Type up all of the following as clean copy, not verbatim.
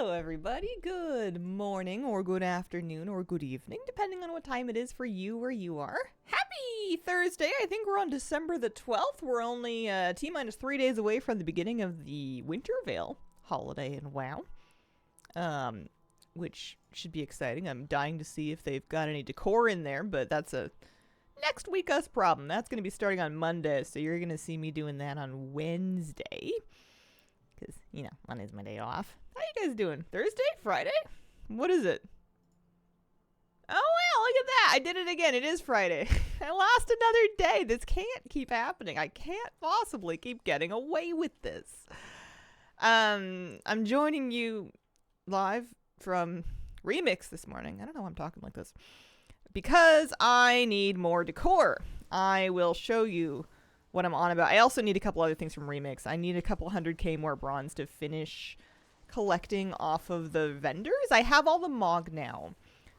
Hello, everybody. Good morning, or good afternoon, or good evening, depending on what time it is for you where you are. Happy Thursday! I think we're on December the 12th. We're only T-minus 3 days away from the beginning of the Wintervale holiday in WoW. Which should be exciting. I'm dying to see if they've got any decor in there, but that's a next week us problem. That's going to be starting on Monday, so you're going to see me doing that on Wednesday. Because, Monday's my day off. How you guys doing? Thursday? Friday? What is it? Oh, well, look at that. I did it again. It is Friday. I lost another day. This can't keep happening. I can't possibly keep getting away with this. I'm joining you live from Remix this morning. I don't know why I'm talking like this. Because I need more decor. I will show you what I'm on about. I also need a couple other things from Remix. I need a couple 100k more bronze to finish collecting off of the vendors. I have all the Mog now,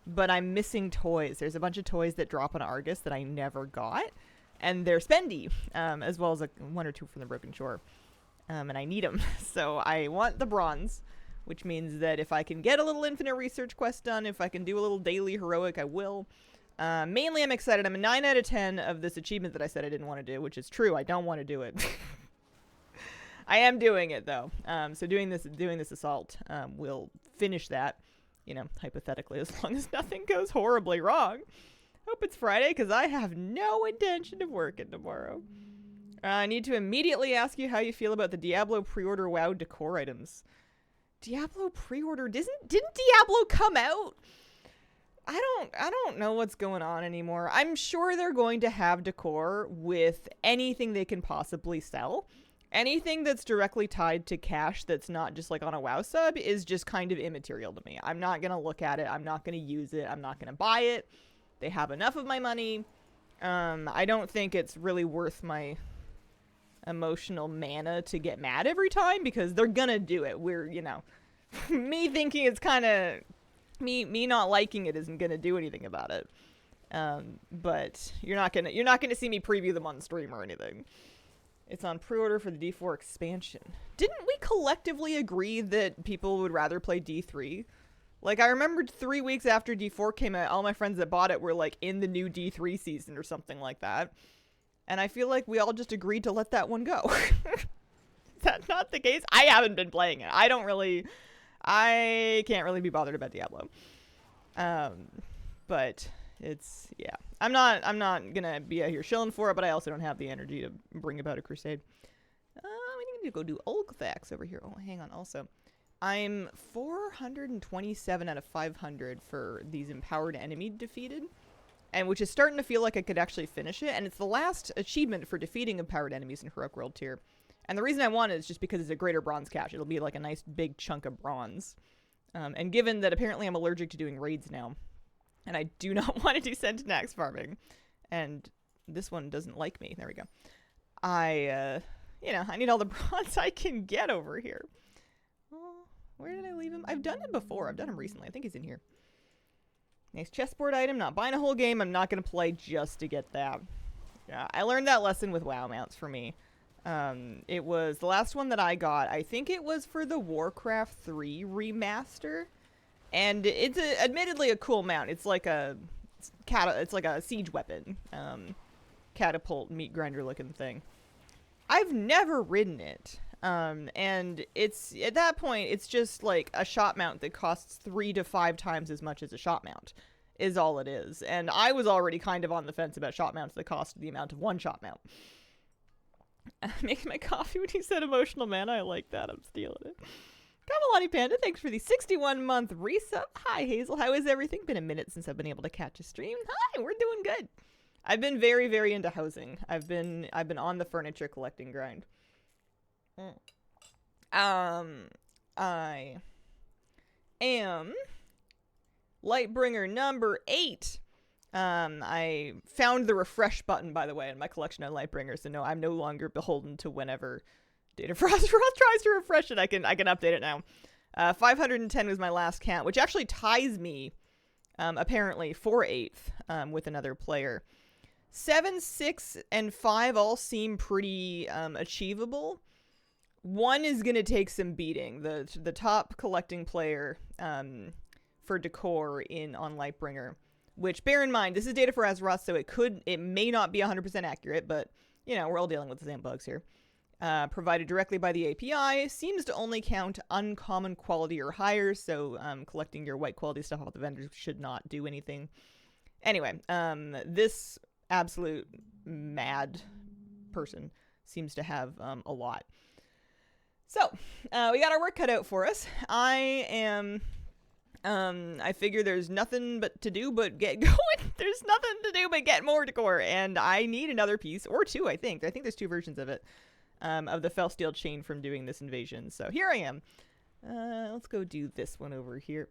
but I'm missing toys. There's a bunch of toys that drop on Argus that I never got, and they're spendy, as well as one or two from the Broken Shore, and I need them. So I want the bronze, which means that if I can get a little infinite research quest done, if I can do a little daily heroic, I will. Mainly I'm excited. I'm a 9 out of 10 of this achievement that I said I didn't want to do, which is true. I don't want to do it. I am doing it though. So doing this assault will finish that, hypothetically, as long as nothing goes horribly wrong. Hope it's Friday, because I have no intention of working tomorrow. I need to immediately ask you how you feel about the Diablo pre-order WoW decor items. Diablo pre-order? Didn't Diablo come out? I don't know what's going on anymore. I'm sure they're going to have decor with anything they can possibly sell. Anything that's directly tied to cash that's not just like on a WoW sub is just kind of immaterial to me. I'm not going to look at it. I'm not going to use it. I'm not going to buy it. They have enough of my money. I don't think it's really worth my emotional mana to get mad every time, because they're going to do it. Me thinking it's kind of... Me not liking it isn't gonna do anything about it. But you're not gonna see me preview them on stream or anything. It's on pre-order for the D4 expansion. Didn't we collectively agree that people would rather play D3? Like, I remembered 3 weeks after D4 came out, all my friends that bought it were like in the new D3 season or something like that. And I feel like we all just agreed to let that one go. Is that not the case? I haven't been playing it. I can't really be bothered about Diablo. But it's, yeah. I'm not gonna be out here shilling for it, but I also don't have the energy to bring about a crusade. We need to go do Olgthax over here. Oh, hang on. Also, I'm 427 out of 500 for these empowered enemy defeated, and which is starting to feel like I could actually finish it, and it's the last achievement for defeating empowered enemies in Heroic World tier. And the reason I want it is just because it's a greater bronze cache. It'll be like a nice big chunk of bronze. And given that apparently I'm allergic to doing raids now, and I do not want to do Centinax farming, and this one doesn't like me. There we go. I need all the bronze I can get over here. Oh, where did I leave him? I've done him before. I've done him recently. I think he's in here. Nice chessboard item. Not buying a whole game. I'm not going to play just to get that. Yeah, I learned that lesson with WoW mounts for me. It was the last one that I got. I think it was for the Warcraft 3 remaster, and it's admittedly a cool mount. It's like a siege weapon, catapult meat grinder looking thing. I've never ridden it, and it's at that point it's just like a shot mount that costs 3 to 5 times as much as a shot mount is all it is. And I was already kind of on the fence about shot mounts that cost the amount of one shot mount. Making my coffee when you said emotional mana. I like that. I'm stealing it. Kamalani Panda, thanks for the 61-month resub. Hi, Hazel. How is everything? Been a minute since I've been able to catch a stream. Hi, we're doing good. I've been very, very into housing. I've been on the furniture collecting grind. I am Lightbringer number 8. I found the refresh button, by the way, in my collection on Lightbringer, so no, I'm no longer beholden to whenever Data Frost tries to refresh it. I can update it now. 510 was my last count, which actually ties me, apparently, for 8th, with another player. 7, 6, and 5 all seem pretty achievable. One is going to take some beating. The top collecting player for decor on Lightbringer, which, bear in mind, this is data for Azeroth, so it may not be 100% accurate, but, you know, we're all dealing with the same bugs here. Provided directly by the API, seems to only count uncommon quality or higher, so collecting your white quality stuff off the vendors should not do anything. Anyway, this absolute mad person seems to have a lot. So, we got our work cut out for us. I figure there's nothing to do but get going. There's nothing to do but get more decor, and I need another piece, or two, I think. I think there's 2 versions of it, of the Felsteel chain from doing this invasion. So here I am. Let's go do this one over here.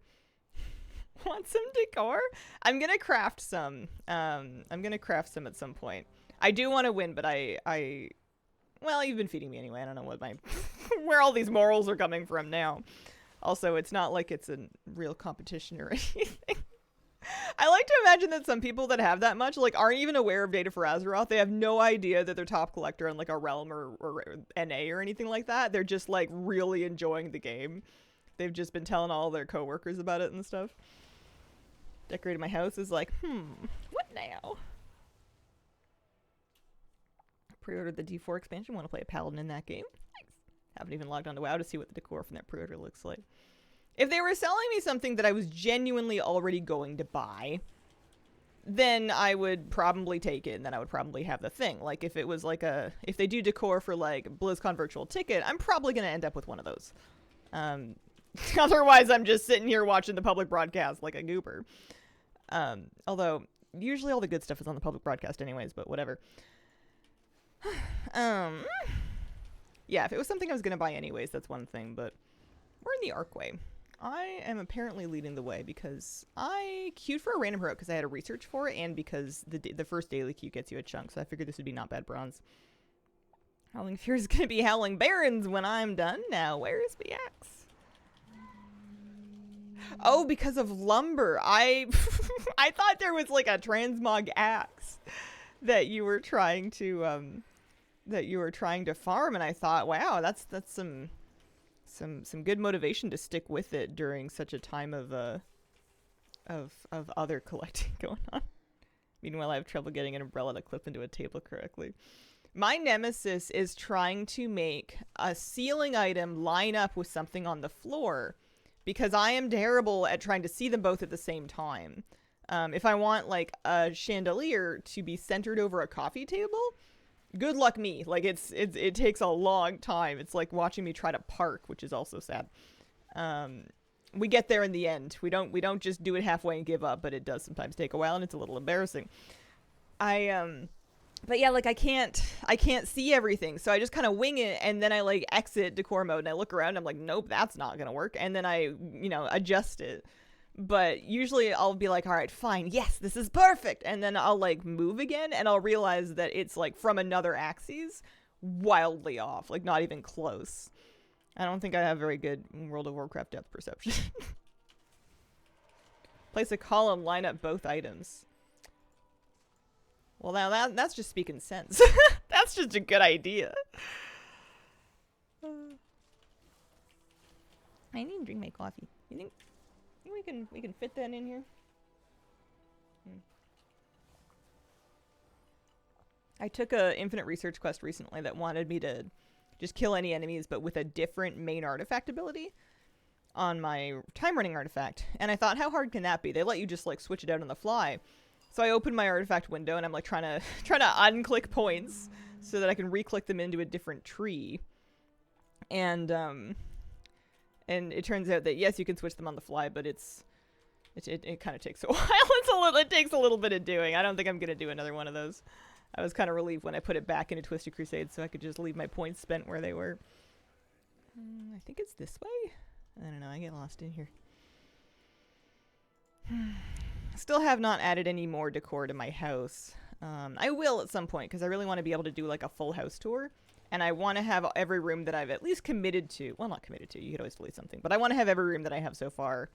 Want some decor? I'm gonna craft some. I'm gonna craft some at some point. I do want to win, but well, you've been feeding me anyway. I don't know what where all these morals are coming from now. Also, it's not like it's a real competition or anything. I like to imagine that some people that have that much, like, aren't even aware of Data for Azeroth. They have no idea that they're top collector in, like, a realm or NA or anything like that. They're just, like, really enjoying the game. They've just been telling all their coworkers about it and stuff. Decorating my house is like, what now? Pre-ordered the D4 expansion. Want to play a paladin in that game. Nice. Haven't even logged on to WoW to see what the decor from that pre-order looks like. If they were selling me something that I was genuinely already going to buy, then I would probably take it, and then I would probably have the thing. Like, if it was like if they do decor for, like, BlizzCon Virtual Ticket, I'm probably going to end up with one of those. Otherwise, I'm just sitting here watching the public broadcast like a goober. Although, usually all the good stuff is on the public broadcast anyways, but whatever. Yeah, if it was something I was going to buy anyways, that's one thing, but we're in the Arcway. I am apparently leading the way because I queued for a random hero because I had a research for it, and because the first daily queue gets you a chunk, so I figured this would be not bad bronze. Howling Fear is going to be Howling Barrens when I'm done. Now, where is the axe? Oh, because of lumber. I thought there was like a transmog axe that you were trying to farm, and I thought, wow, that's some good motivation to stick with it during such a time of other collecting going on. Meanwhile, I have trouble getting an umbrella to clip into a table correctly. My nemesis is trying to make a ceiling item line up with something on the floor, because I am terrible at trying to see them both at the same time. If I want, like, a chandelier to be centered over a coffee table, good luck me. Like, it takes a long time. It's like watching me try to park, which is also sad. We get there in the end. We don't just do it halfway and give up, but it does sometimes take a while, and it's a little embarrassing. But yeah, like, I can't see everything, so I just kind of wing it, and then I, like, exit decor mode, and I look around, and I'm like, nope, that's not gonna work, and then I, adjust it. But usually I'll be like, all right, fine, yes, this is perfect, and then I'll, like, move again, and I'll realize that it's, like, from another axis, wildly off, like, not even close. I don't think I have very good World of Warcraft depth perception. Place a column, line up both items. Well, now that's just speaking sense. That's just a good idea. I need to drink my coffee. You think we can fit that in here? I took a infinite research quest recently that wanted me to just kill any enemies, but with a different main artifact ability on my time running artifact. And I thought, how hard can that be? They let you just, like, switch it out on the fly. So I opened my artifact window, and I'm, like, trying to unclick points so that I can re-click them into a different tree. And it turns out that, yes, you can switch them on the fly, but it kind of takes a while. It takes a little bit of doing. I don't think I'm going to do another one of those. I was kind of relieved when I put it back into Twisted Crusade so I could just leave my points spent where they were. I think it's this way? I don't know. I get lost in here. Still have not added any more decor to my house. I will at some point, because I really want to be able to do, like, a full house tour. And I want to have every room that I've at least committed to. Well, not committed to. You could always delete something. But I want to have every room that I have so far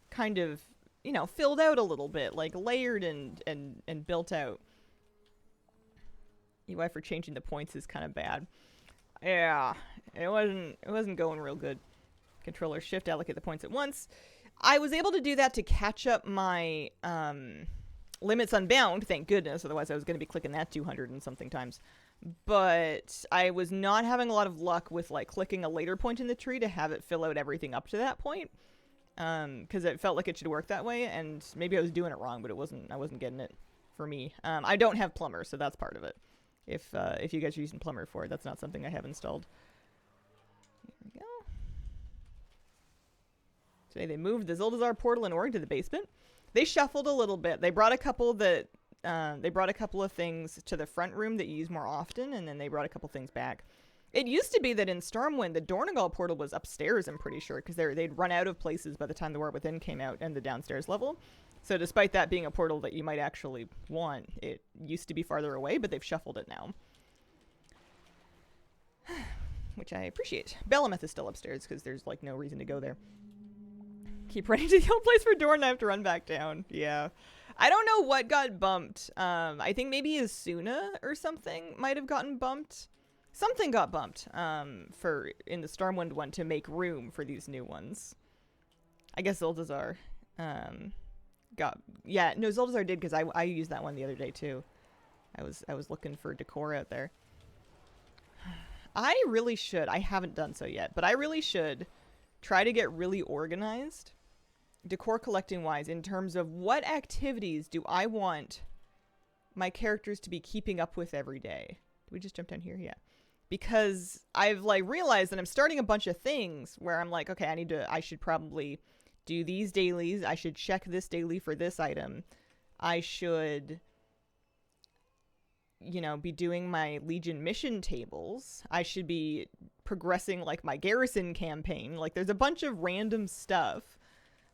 kind of, filled out a little bit. Like, layered and built out. UI for changing the points is kind of bad. Yeah, it wasn't going real good. Controller shift allocate the points at once. I was able to do that to catch up my limits unbound, thank goodness. Otherwise, I was going to be clicking that 200 and something times. But I was not having a lot of luck with like clicking a later point in the tree to have it fill out everything up to that point. Because it felt like it should work that way, and maybe I was doing it wrong, but it wasn't. I wasn't getting it for me. I don't have Plumber, so that's part of it. If you guys are using Plumber for it, that's not something I have installed. Here we go. Today they moved the Zildazar portal in Org to the basement. They shuffled a little bit. They brought a couple of things to the front room that you use more often, and then they brought a couple things back. It used to be that in Stormwind, the Dornagal portal was upstairs, I'm pretty sure, because they'd run out of places by the time the War Within came out and the downstairs level. So despite that being a portal that you might actually want, it used to be farther away, but they've shuffled it now. Which I appreciate. Belemeth is still upstairs, because there's, like, no reason to go there. Keep running to the old place for Dorn, I have to run back down. Yeah. I don't know what got bumped. I think maybe Asuna or something might have gotten bumped. Something got bumped for in the Stormwind one to make room for these new ones. I guess Zildazar Zildazar did, because I used that one the other day too. I was looking for decor out there. I really should. I haven't done so yet, but I really should try to get really organized decor collecting wise in terms of what activities do I want my characters to be keeping up with every day. Did we just jump down here? Yeah. Because I've like realized that I'm starting a bunch of things where I'm like, okay, I should probably do these dailies. I should check this daily for this item. I should, be doing my Legion mission tables. I should be progressing like my garrison campaign. Like there's a bunch of random stuff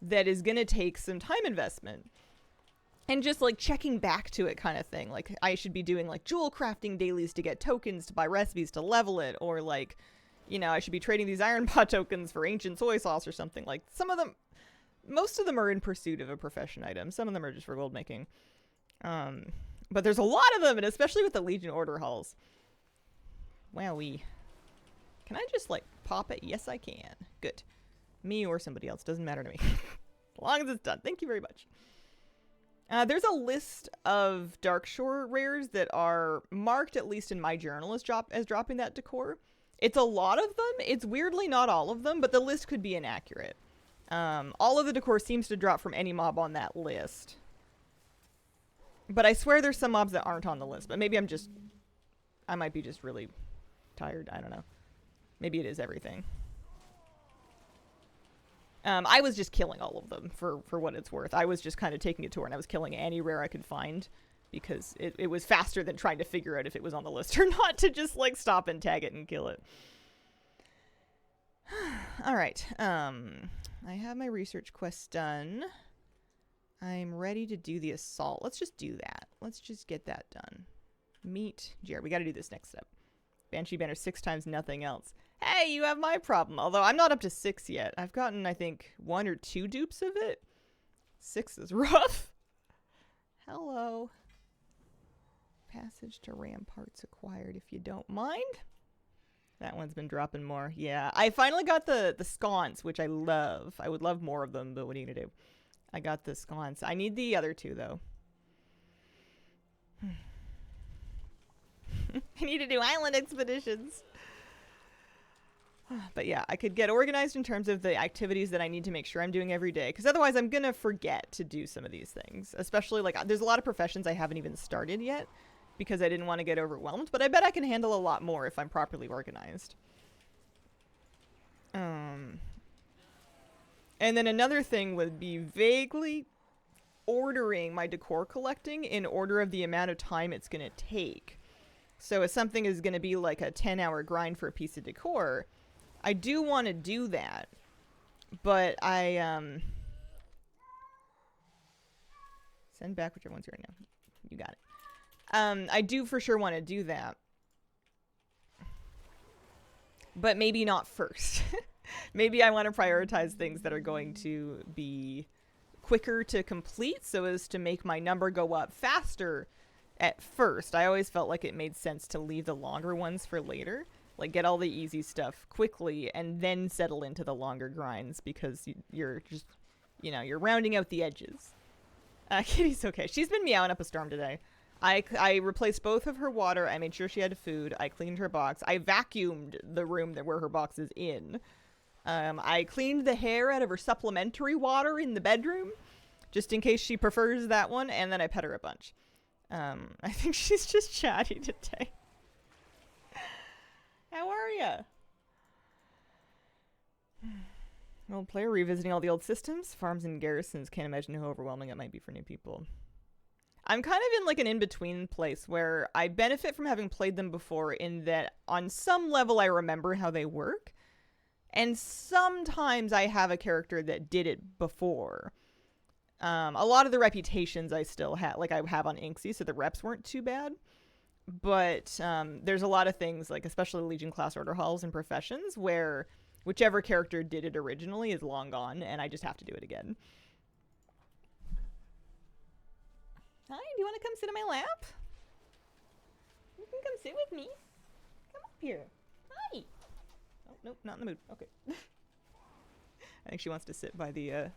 that is going to take some time investment. And just like checking back to it kind of thing. Like I should be doing like jewel crafting dailies to get tokens to buy recipes to level it. Or like, I should be trading these iron pot tokens for ancient soy sauce or something. Like most of them are in pursuit of a profession item. Some of them are just for gold making. But there's a lot of them, and especially with the Legion order halls. Wowee. Can I just like pop it? Yes, I can. Good. Me or somebody else. Doesn't matter to me. As long as it's done. Thank you very much. There's a list of Darkshore rares that are marked, at least in my journal, as dropping that decor. It's a lot of them. It's weirdly not all of them, but the list could be inaccurate. All of the decor seems to drop from any mob on that list. But I swear there's some mobs that aren't on the list. But maybe I might be just really tired. I don't know. Maybe it is everything. I was just killing all of them for what it's worth. I was just kind of taking a tour and I was killing any rare I could find because it was faster than trying to figure out if it was on the list or not to just like stop and tag it and kill it. All right. I have my research quest done. I'm ready to do the assault. Let's just do that. Let's just get that done. Meet Jared. We got to do this next step. Banshee banner 6 times, nothing else. Hey, you have my problem. Although I'm not up to 6 yet. I've gotten, I think, 1 or 2 dupes of it. 6 is rough. Hello. Passage to ramparts acquired if you don't mind. That one's been dropping more. Yeah, I finally got the sconce, which I love. I would love more of them, but what are you going to do? I got the sconce. I need the other 2, though. I need to do island expeditions. But yeah, I could get organized in terms of the activities that I need to make sure I'm doing every day. Because otherwise I'm going to forget to do some of these things. Especially, like, there's a lot of professions I haven't even started yet. Because I didn't want to get overwhelmed. But I bet I can handle a lot more if I'm properly organized. And then another thing would be vaguely ordering my decor collecting in order of the amount of time it's going to take. So if something is going to be like a 10-hour grind for a piece of decor, I do want to do that. But I, send back whichever one's right now. You got it. I do for sure want to do that. But maybe not first. Maybe I want to prioritize things that are going to be quicker to complete so as to make my number go up faster at first. I always felt like it made sense to leave the longer ones for later. Like, get all the easy stuff quickly and then settle into the longer grinds because you're just, you're rounding out the edges. Kitty's okay. She's been meowing up a storm today. I replaced both of her water. I made sure she had food. I cleaned her box. I vacuumed the room where her box is in. I cleaned the hair out of her supplementary water in the bedroom, just in case she prefers that one, and then I pet her a bunch. I think she's just chatty today. How are ya? Old player revisiting all the old systems, farms and garrisons. Can't imagine how overwhelming it might be for new people. I'm kind of in like an in-between place where I benefit from having played them before in that on some level I remember how they work. And sometimes I have a character that did it before. A lot of the reputations I still have, like I have on Inksy, so the reps weren't too bad. But there's a lot of things, like especially Legion class order halls and professions, where whichever character did it originally is long gone, and I just have to do it again. Hi, do you want to come sit on my lap? You can come sit with me. Come up here. Hi. Oh, nope, not in the mood. Okay. I think she wants to sit by the air.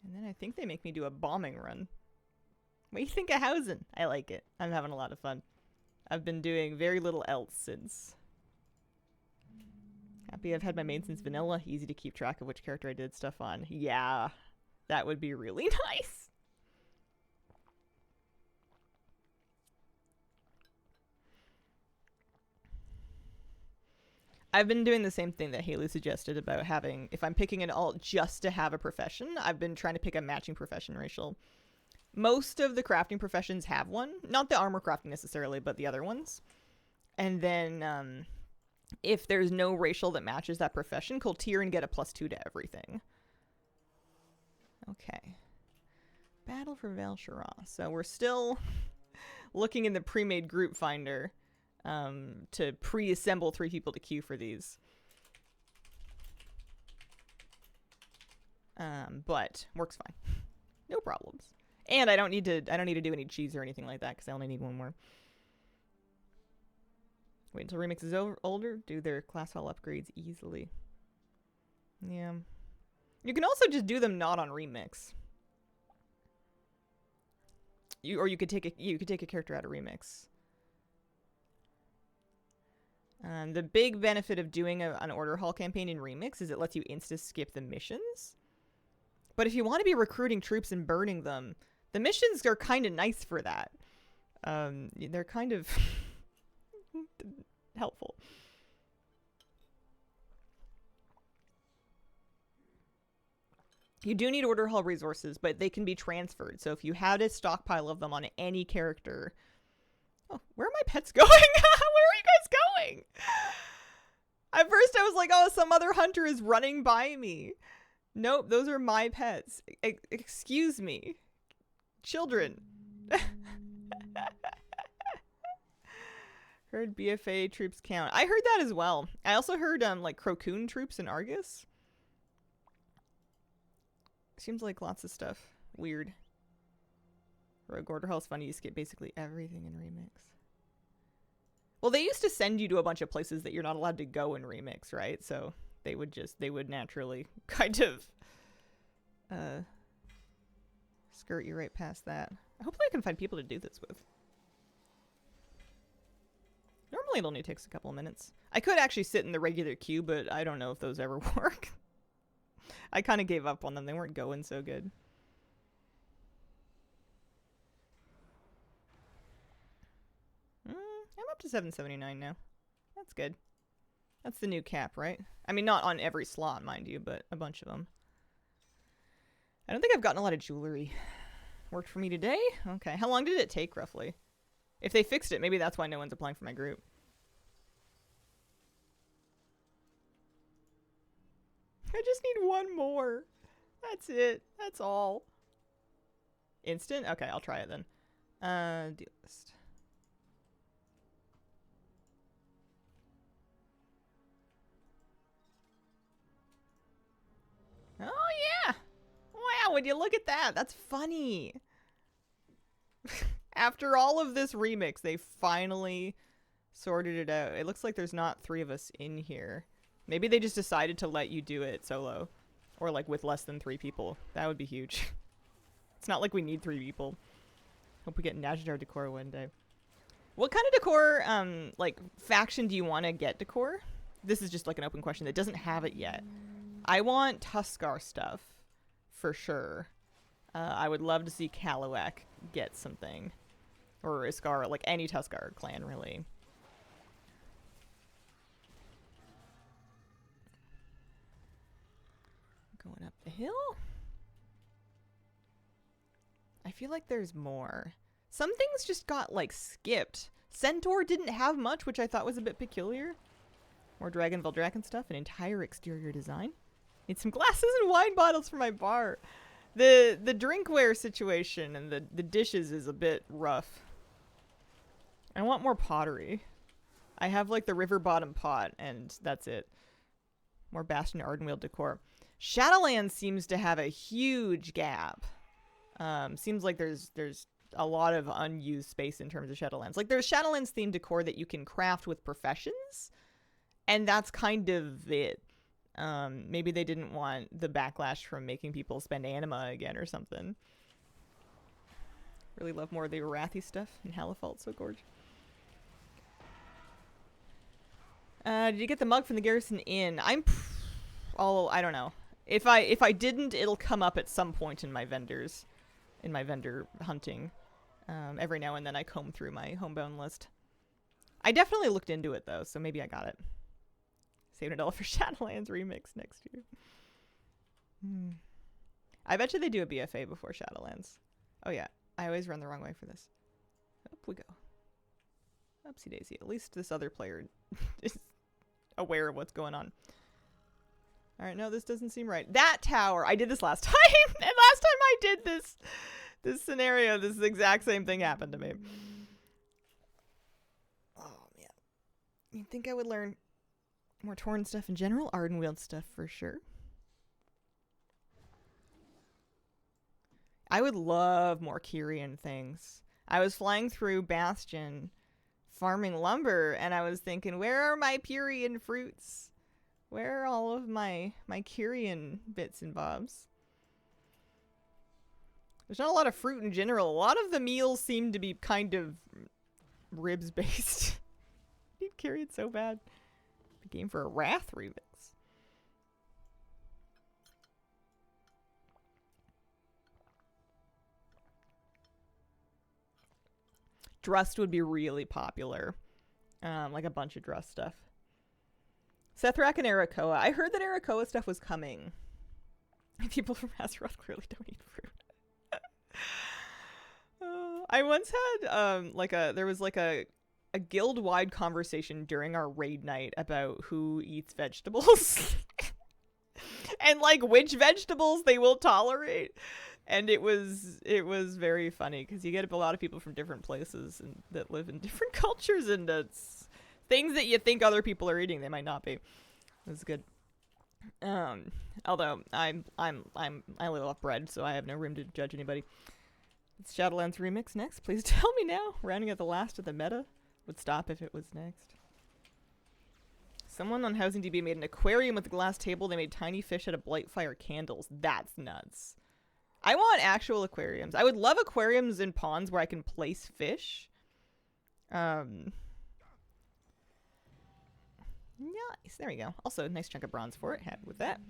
And then I think they make me do a bombing run. What do you think of housing? I like it. I'm having a lot of fun. I've been doing very little else since. Happy I've had my main since vanilla. Easy to keep track of which character I did stuff on. Yeah, that would be really nice. I've been doing the same thing that Haley suggested about having, if I'm picking an alt just to have a profession, I've been trying to pick a matching profession racial. Most of the crafting professions have one. Not the armor crafting necessarily, but the other ones. And then if there's no racial that matches that profession, call tier and get a +2 to everything. Okay. Battle for Val'Sharah. So we're still looking in the pre-made group finder to pre-assemble 3 people to queue for these. But works fine. No problems. And I don't need to do any cheese or anything like that because I only need one more. Wait until Remix is older. Do their class hall upgrades easily. Yeah. You can also just do them not on Remix. You could take a character out of Remix. The big benefit of doing an order hall campaign in Remix is it lets you insta-skip the missions. But if you want to be recruiting troops and burning them, the missions are kind of nice for that. They're kind of helpful. You do need order hall resources, but they can be transferred. So if you had a stockpile of them on any character... Oh, where are my pets going? Where are you guys going? At first I was like, oh, some other hunter is running by me. Nope, those are my pets. Excuse me. Children. Heard BFA troops count. I heard that as well. I also heard like Crocoon troops in Argus. Seems like lots of stuff. Weird. Rogue Order Hall's funny. You skip basically everything in Remix. Well, they used to send you to a bunch of places that you're not allowed to go in Remix, right? So they would naturally kind of skirt you right past that. Hopefully I can find people to do this with. Normally it only takes a couple of minutes. I could actually sit in the regular queue, but I don't know if those ever work. I kind of gave up on them. They weren't going so good. I'm up to 779 now. That's good. That's the new cap, right? I mean, not on every slot, mind you, but a bunch of them. I don't think I've gotten a lot of jewelry. Worked for me today? Okay. How long did it take, roughly? If they fixed it, maybe that's why no one's applying for my group. I just need one more. That's it. That's all. Instant? Okay, I'll try it then. Deal list. Oh, yeah! Wow, would you look at that? That's funny. After all of this remix, they finally sorted it out. It looks like there's not 3 of us in here. Maybe they just decided to let you do it solo. Or like with less than 3 people. That would be huge. It's not like we need 3 people. Hope we get Najdar decor one day. What kind of decor, like, faction do you want to get decor? This is just like an open question that doesn't have it yet. I want Tuskar stuff, for sure. I would love to see Kalawak get something. Or Iskar, like any Tuskar clan, really. Going up the hill? I feel like there's more. Some things just got, like, skipped. Centaur didn't have much, which I thought was a bit peculiar. More Dragon Valdraken stuff, an entire exterior design. Need some glasses and wine bottles for my bar. The drinkware situation and the dishes is a bit rough. I want more pottery. I have, like, the river bottom pot, and that's it. More Bastion Ardenweald decor. Shadowlands seems to have a huge gap. Seems like there's a lot of unused space in terms of Shadowlands. Like, there's Shadowlands themed decor that you can craft with professions, and that's kind of it. Maybe they didn't want the backlash from making people spend anima again or something. Really love more of the Arathi stuff in Halifalt, so gorgeous. Did you get the mug from the Garrison Inn? I don't know. If I didn't, it'll come up at some point in my vendor hunting. Every now and then I comb through my homebound list. I definitely looked into it though, so maybe I got it. Saving it all for Shadowlands remix next year. I bet you they do a BFA before Shadowlands. Oh yeah, I always run the wrong way for this. Up we go. Oopsie daisy. At least this other player is aware of what's going on. Alright, no, this doesn't seem right. That tower! I did this last time! And last time I did this scenario, this exact same thing happened to me. Oh, man. You'd think I would learn more Torn stuff in general. Ardenweald stuff for sure. I would love more Kyrian things. I was flying through Bastion farming lumber, and I was thinking, where are my Kyrian fruits? Where are all of my Kyrian bits and bobs? There's not a lot of fruit in general. A lot of the meals seem to be kind of ribs based. I need Kyrian so bad. The game for a Wrath remix. Drust would be really popular. Like a bunch of Drust stuff. Sethrak and Arakoa. I heard that Arakoa stuff was coming. People from Azeroth clearly don't eat fruit. I once had there was a guild-wide conversation during our raid night about who eats vegetables. And like which vegetables they will tolerate. And it was very funny because you get a lot of people from different places and that live in different cultures, and it's things that you think other people are eating, they might not be. It was good. Although I live off bread, so I have no room to judge anybody. It's Shadowlands remix next. Please tell me now. Rounding out the last of the meta would stop if it was next. Someone on Housing DB made an aquarium with a glass table. They made tiny fish out of Blightfire candles. That's nuts. I want actual aquariums. I would love aquariums in ponds where I can place fish. Nice. There we go. Also, a nice chunk of bronze for it. Happy with that.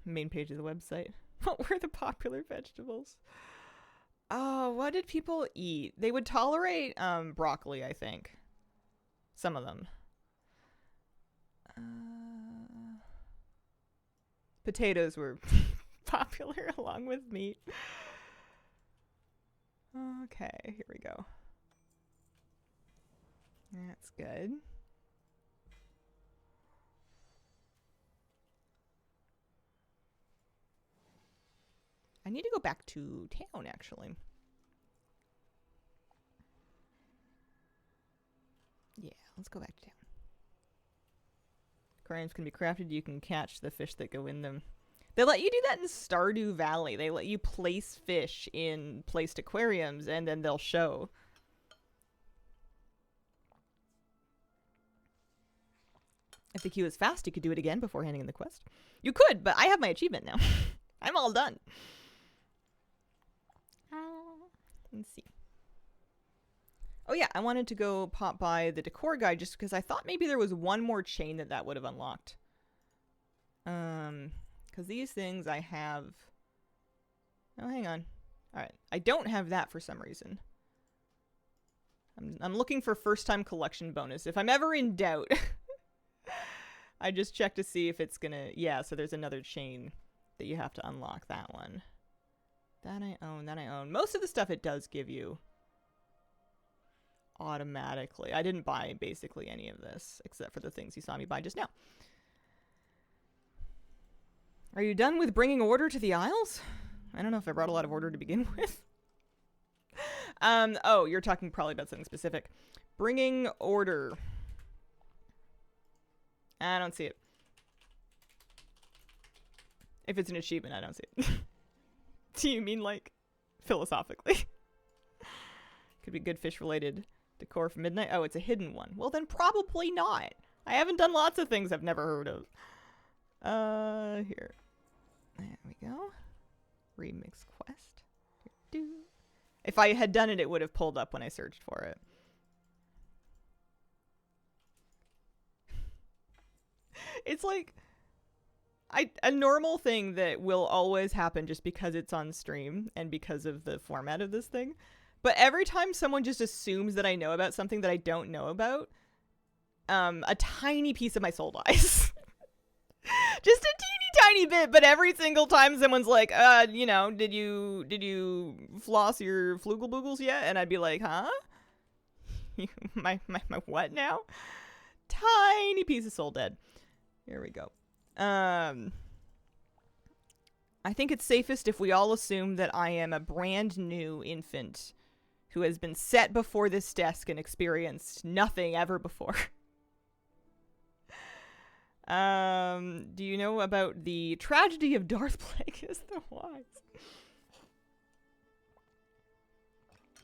Main page of the website. What were the popular vegetables? Oh, what did people eat? They would tolerate broccoli, I think. Some of them. Potatoes were popular along with meat. Okay, here we go. That's good. I need to go back to town, actually. Yeah, let's go back to town. Aquariums can be crafted. You can catch the fish that go in them. They let you do that in Stardew Valley. They let you place fish in placed aquariums, and then they'll show. If the queue is fast, you could do it again before handing in the quest. You could, but I have my achievement now. I'm all done. Let's see. Oh yeah, I wanted to go pop by the decor guide just because I thought maybe there was one more chain that would have unlocked. Because these things I have... Oh, hang on. Alright, I don't have that for some reason. I'm looking for first-time collection bonus. If I'm ever in doubt, I just check to see if it's gonna... Yeah, so there's another chain that you have to unlock. That one. That I own. Most of the stuff it does give you automatically. I didn't buy basically any of this, except for the things you saw me buy just now. Are you done with bringing order to the Isles? I don't know if I brought a lot of order to begin with. Oh, you're talking probably about something specific. Bringing order. I don't see it. If it's an achievement, I don't see it. Do you mean, like, philosophically? Could be good fish-related decor for midnight. Oh, it's a hidden one. Well, then probably not. I haven't done lots of things I've never heard of. Here. There we go. Remix quest. If I had done it, it would have pulled up when I searched for it. It's like a normal thing that will always happen just because it's on stream and because of the format of this thing. But every time someone just assumes that I know about something that I don't know about, a tiny piece of my soul dies. Just a teeny tiny bit, but every single time someone's like, you know, did you floss your flugel boogles yet? And I'd be like, huh? my what now? Tiny piece of soul dead. Here we go. I think it's safest if we all assume that I am a brand new infant who has been set before this desk and experienced nothing ever before. Do you know about the tragedy of Darth Plagueis the Wise?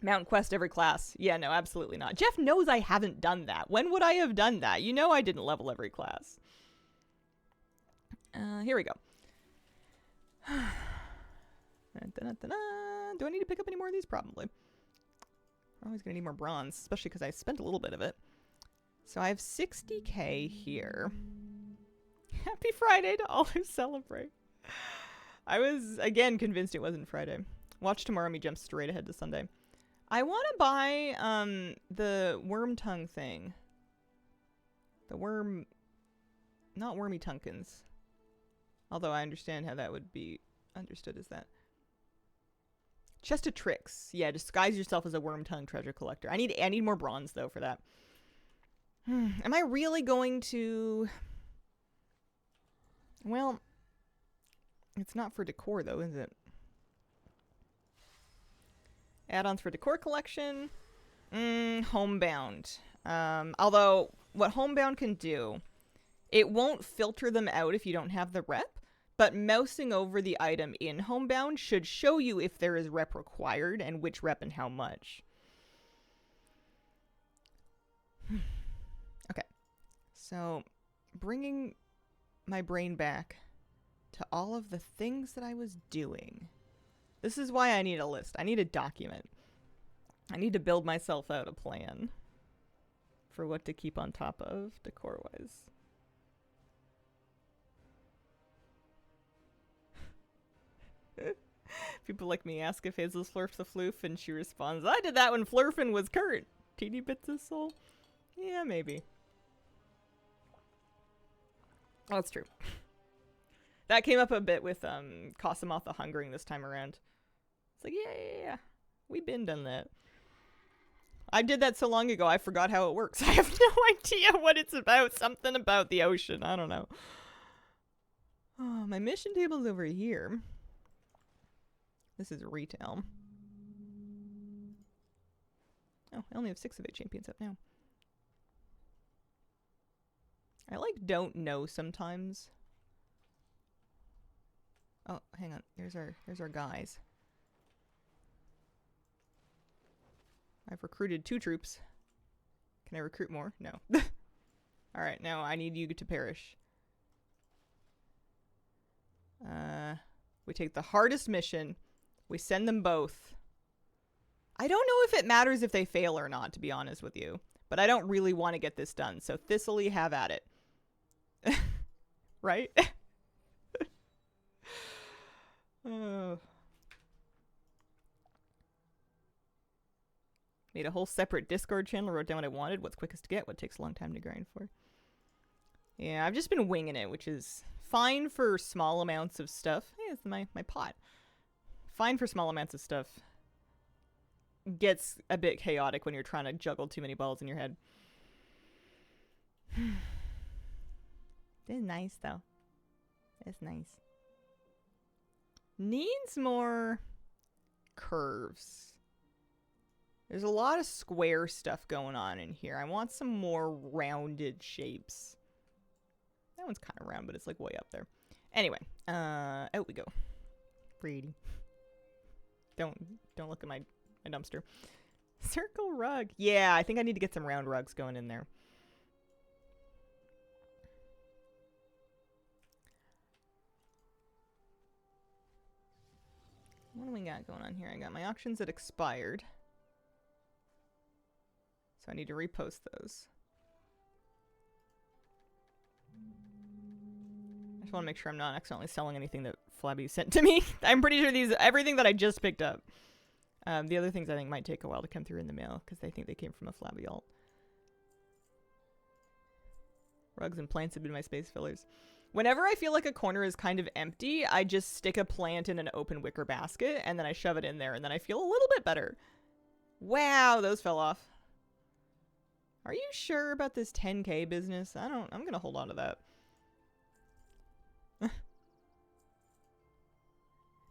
Mount Quest every class. Yeah, no, absolutely not. Jeff knows I haven't done that. When would I have done that? You know I didn't level every class. Here we go. Do I need to pick up any more of these? Probably. I'm always gonna need more bronze, especially because I spent a little bit of it. So I have 60k here. Happy Friday to all who celebrate. I was, again, convinced it wasn't Friday. Watch tomorrow, me jump straight ahead to Sunday. I want to buy, the worm tongue thing. The worm... Not wormy tunkins. Although I understand how that would be understood as that. Chest of Tricks. Yeah, disguise yourself as a worm tongue treasure collector. I need more bronze, though, for that. Am I really going to... Well, it's not for decor, though, is it? Add-ons for decor collection. Homebound. Although, what Homebound can do, it won't filter them out if you don't have the rep, but mousing over the item in Homebound should show you if there is rep required and which rep and how much. Okay. So, bringing my brain back to all of the things that I was doing. This is why I need a list. I need a document. I need to build myself out a plan for what to keep on top of decor-wise. People like me ask if Hazel slurps the floof, and she responds, I did that when Flurfin was Kurt. Teeny bits of soul? Yeah, maybe. Oh, that's true. That came up a bit with Cosimoth the Hungering this time around. It's like, yeah. We been done that. I did that so long ago, I forgot how it works. I have no idea what it's about. Something about the ocean. I don't know. Oh, my mission table's over here. This is retail. Oh, I only have 6 of 8 champions up now. I like don't know sometimes. Oh, hang on. Here's our guys. I've recruited 2 troops. Can I recruit more? No. Alright, now I need you to perish. We take the hardest mission. We send them both. I don't know if it matters if they fail or not, to be honest with you. But I don't really want to get this done. So Thistly, have at it. Right? Oh. Made a whole separate Discord channel, wrote down what I wanted, what's quickest to get, what takes a long time to grind for. Yeah, I've just been winging it, which is fine for small amounts of stuff. Hey, it's my pot. Fine for small amounts of stuff. Gets a bit chaotic when you're trying to juggle too many balls in your head. This is nice, though. It's nice. Needs more curves. There's a lot of square stuff going on in here. I want some more rounded shapes. That one's kind of round, but it's like way up there. Anyway, out we go. Brady. Don't look at my dumpster. Circle rug. Yeah, I think I need to get some round rugs going in there. What do we got going on here? I got my auctions that expired. So I need to repost those. I just want to make sure I'm not accidentally selling anything that Flabby sent to me. I'm pretty sure everything that I just picked up. The other things I think might take a while to come through in the mail because I think they came from a Flabby alt. Rugs and plants have been my space fillers. Whenever I feel like a corner is kind of empty, I just stick a plant in an open wicker basket and then I shove it in there and then I feel a little bit better. Wow, those fell off. Are you sure about this 10K business? I'm gonna hold on to that.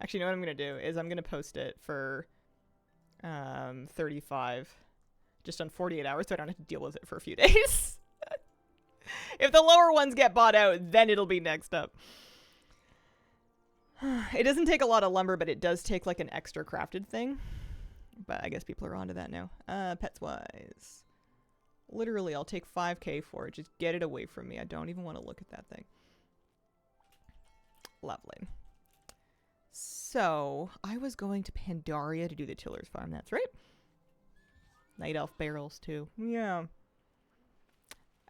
Actually, you know what I'm gonna do is I'm gonna post it for 35 just on 48 hours so I don't have to deal with it for a few days. If the lower ones get bought out, then it'll be next up. It doesn't take a lot of lumber, but it does take like an extra crafted thing. But I guess people are onto that now. Pets wise. Literally, I'll take 5K for it. Just get it away from me. I don't even want to look at that thing. Lovely. So, I was going to Pandaria to do the Tiller's farm. That's right. Night Elf barrels, too. Yeah.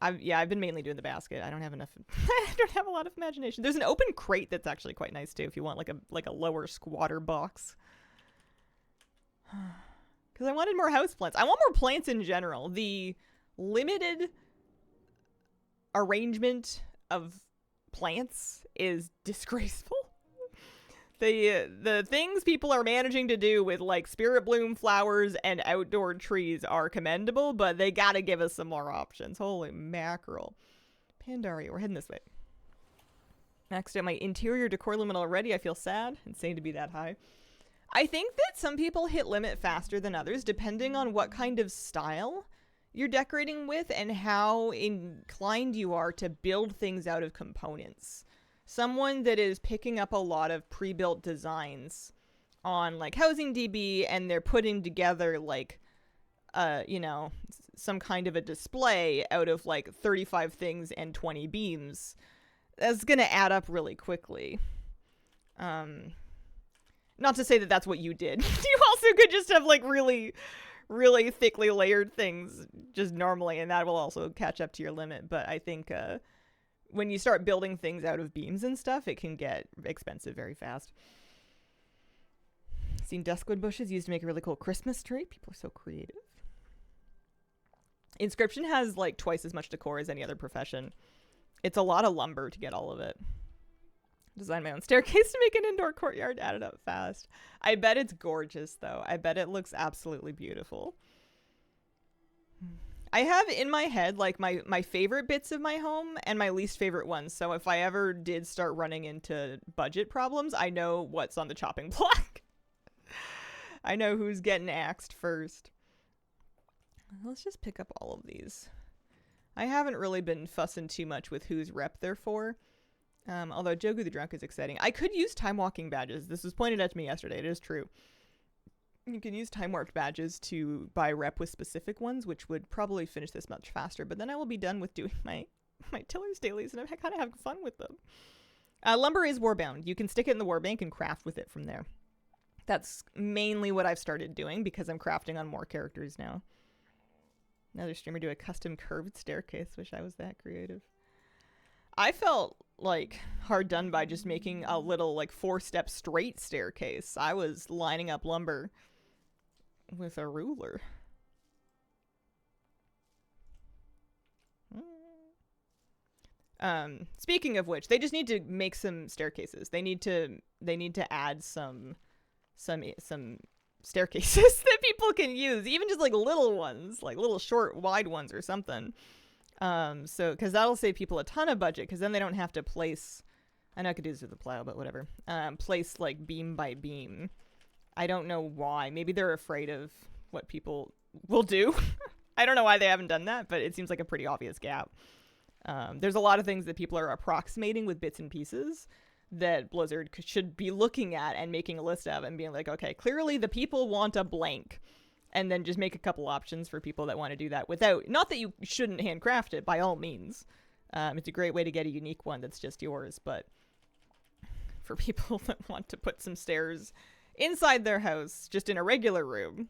I've been mainly doing the basket. I don't have enough. I don't have a lot of imagination. There's an open crate that's actually quite nice, too, if you want like a lower squatter box. Because I wanted more houseplants. I want more plants in general. The limited arrangement of plants is disgraceful. The things people are managing to do with like spirit bloom flowers and outdoor trees are commendable, but they gotta give us some more options. Holy mackerel. Pandaria, we're heading this way. Maxed out my interior decor limit already. I feel sad. Insane to be that high. I think that some people hit limit faster than others depending on what kind of style you're decorating with and how inclined you are to build things out of components. Someone that is picking up a lot of pre-built designs on like Housing DB and they're putting together like you know, some kind of a display out of like 35 things and 20 beams, that's gonna add up really quickly. Not to say that that's what you did. You also could just have like really thickly layered things just normally, and that will also catch up to your limit. But I think when you start building things out of beams and stuff, it can get expensive very fast. Seen duskwood bushes used to make a really cool Christmas tree. People are so creative. Inscription has like twice as much decor as any other profession. It's a lot of lumber to get all of it. Design my own staircase to make an indoor courtyard. Add it up fast. I bet it's gorgeous, though. I bet it looks absolutely beautiful. I have in my head, like, my favorite bits of my home and my least favorite ones. So if I ever did start running into budget problems, I know what's on the chopping block. I know who's getting axed first. Let's just pick up all of these. I haven't really been fussing too much with whose rep they're for. Although Jogu the Drunk is exciting. I could use time walking badges. This was pointed out to me yesterday. It is true. You can use time warped badges to buy rep with specific ones, which would probably finish this much faster. But then I will be done with doing my Tiller's dailies, and I'm kind of having fun with them. Lumber is warbound. You can stick it in the warbank and craft with it from there. That's mainly what I've started doing because I'm crafting on more characters now. Another streamer do a custom curved staircase. Wish I was that creative. I felt like hard done by just making a little like 4-step straight staircase. I was lining up lumber with a ruler. Speaking of which, they just need to make some staircases. They need to add some staircases that people can use, even just like little ones, like little short wide ones or something. So because that'll save people a ton of budget, because then they don't have to place, I know I could do this with the plow, but whatever, place like beam by beam. I don't know why. Maybe they're afraid of what people will do. I don't know why they haven't done that, but it seems like a pretty obvious gap. There's a lot of things that people are approximating with bits and pieces that Blizzard should be looking at and making a list of and being like, okay, clearly the people want a blank, and then just make a couple options for people that want to do that without, not that you shouldn't handcraft it by all means. It's a great way to get a unique one that's just yours, but for people that want to put some stairs inside their house, just in a regular room,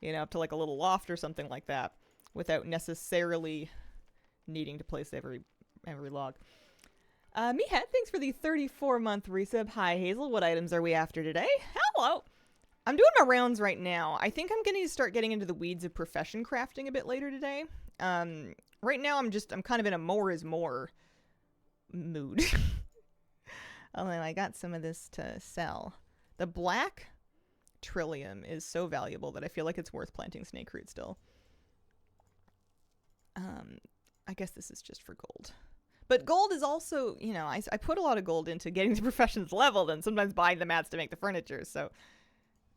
you know, up to like a little loft or something like that, without necessarily needing to place every log. Meathead, thanks for the 34-month resub. Hi, Hazel. What items are we after today? Hello. I'm doing my rounds right now. I think I'm going to start getting into the weeds of profession crafting a bit later today. Right now, I'm kind of in a more is more mood. Although I got some of this to sell. The black trillium is so valuable that I feel like it's worth planting snake root still. I guess this is just for gold. But gold is also, you know, I put a lot of gold into getting the professions leveled and sometimes buying the mats to make the furniture. So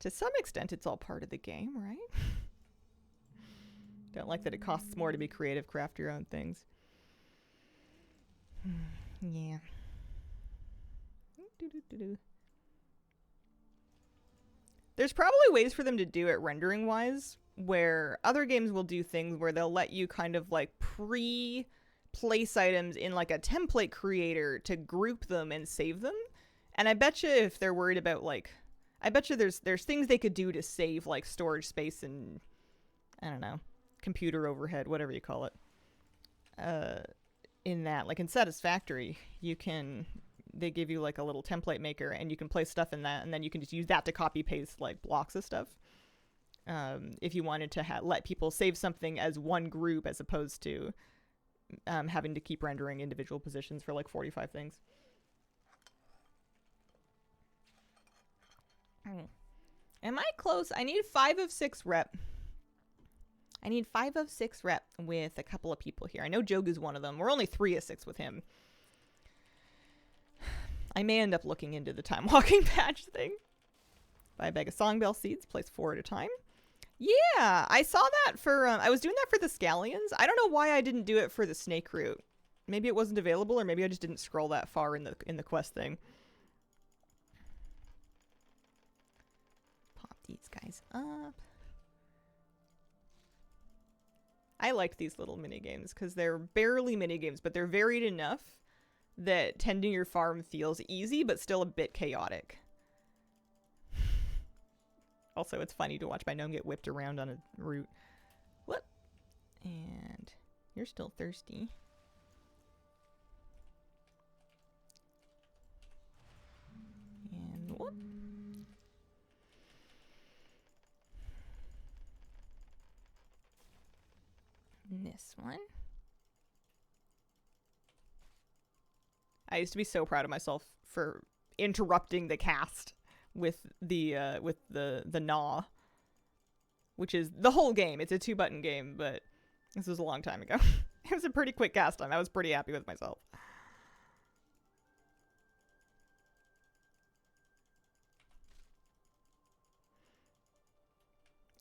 to some extent, it's all part of the game, right? Don't like that it costs more to be creative, craft your own things. Yeah. There's probably ways for them to do it rendering-wise, where other games will do things where they'll let you kind of like place items in like a template creator to group them and save them. And I bet you if they're worried about like, I bet you there's things they could do to save like storage space and, I don't know, computer overhead, whatever you call it. In that, like in Satisfactory, they give you like a little template maker and you can place stuff in that, and then you can just use that to copy paste like blocks of stuff. If you wanted to let people save something as one group as opposed to having to keep rendering individual positions for like 45 things. Am I close? I need 5 of 6 rep. I need 5 of 6 rep with a couple of people here. I know Jogu's one of them. We're only 3 of 6 with him. I may end up looking into the time walking patch thing. Buy a bag of songbell seeds, place 4 at a time. Yeah, I saw that for, I was doing that for the scallions. I don't know why I didn't do it for the snake root. Maybe it wasn't available, or maybe I just didn't scroll that far in the quest thing. Pop these guys up. I like these little mini games because they're barely mini games, but they're varied enough that tending your farm feels easy, but still a bit chaotic. Also, it's funny to watch my gnome get whipped around on a root. What? And you're still thirsty. And whoop. And this one. I used to be so proud of myself for interrupting the cast with the gnaw, which is the whole game. It's a 2-button game, but this was a long time ago. It was a pretty quick cast time. I was pretty happy with myself.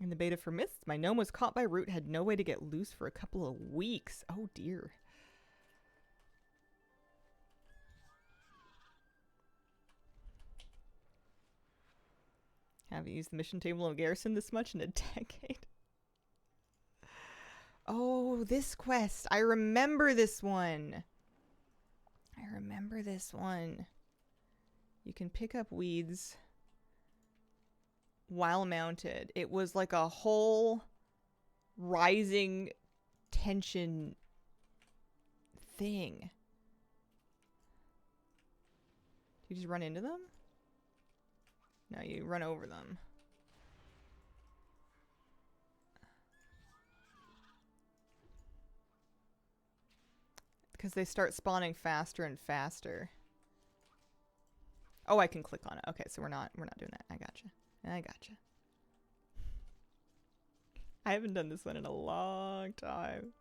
In the beta for Mists, my gnome was caught by root, had no way to get loose for a couple of weeks. Oh dear. Haven't used the mission table of Garrison this much in a decade. Oh, this quest. I remember this one. You can pick up weeds while mounted. It was like a whole rising tension thing. Do you just run into them? No, you run over them. Because they start spawning faster and faster. Oh, I can click on it. Okay, so we're not doing that. I gotcha. I haven't done this one in a long time.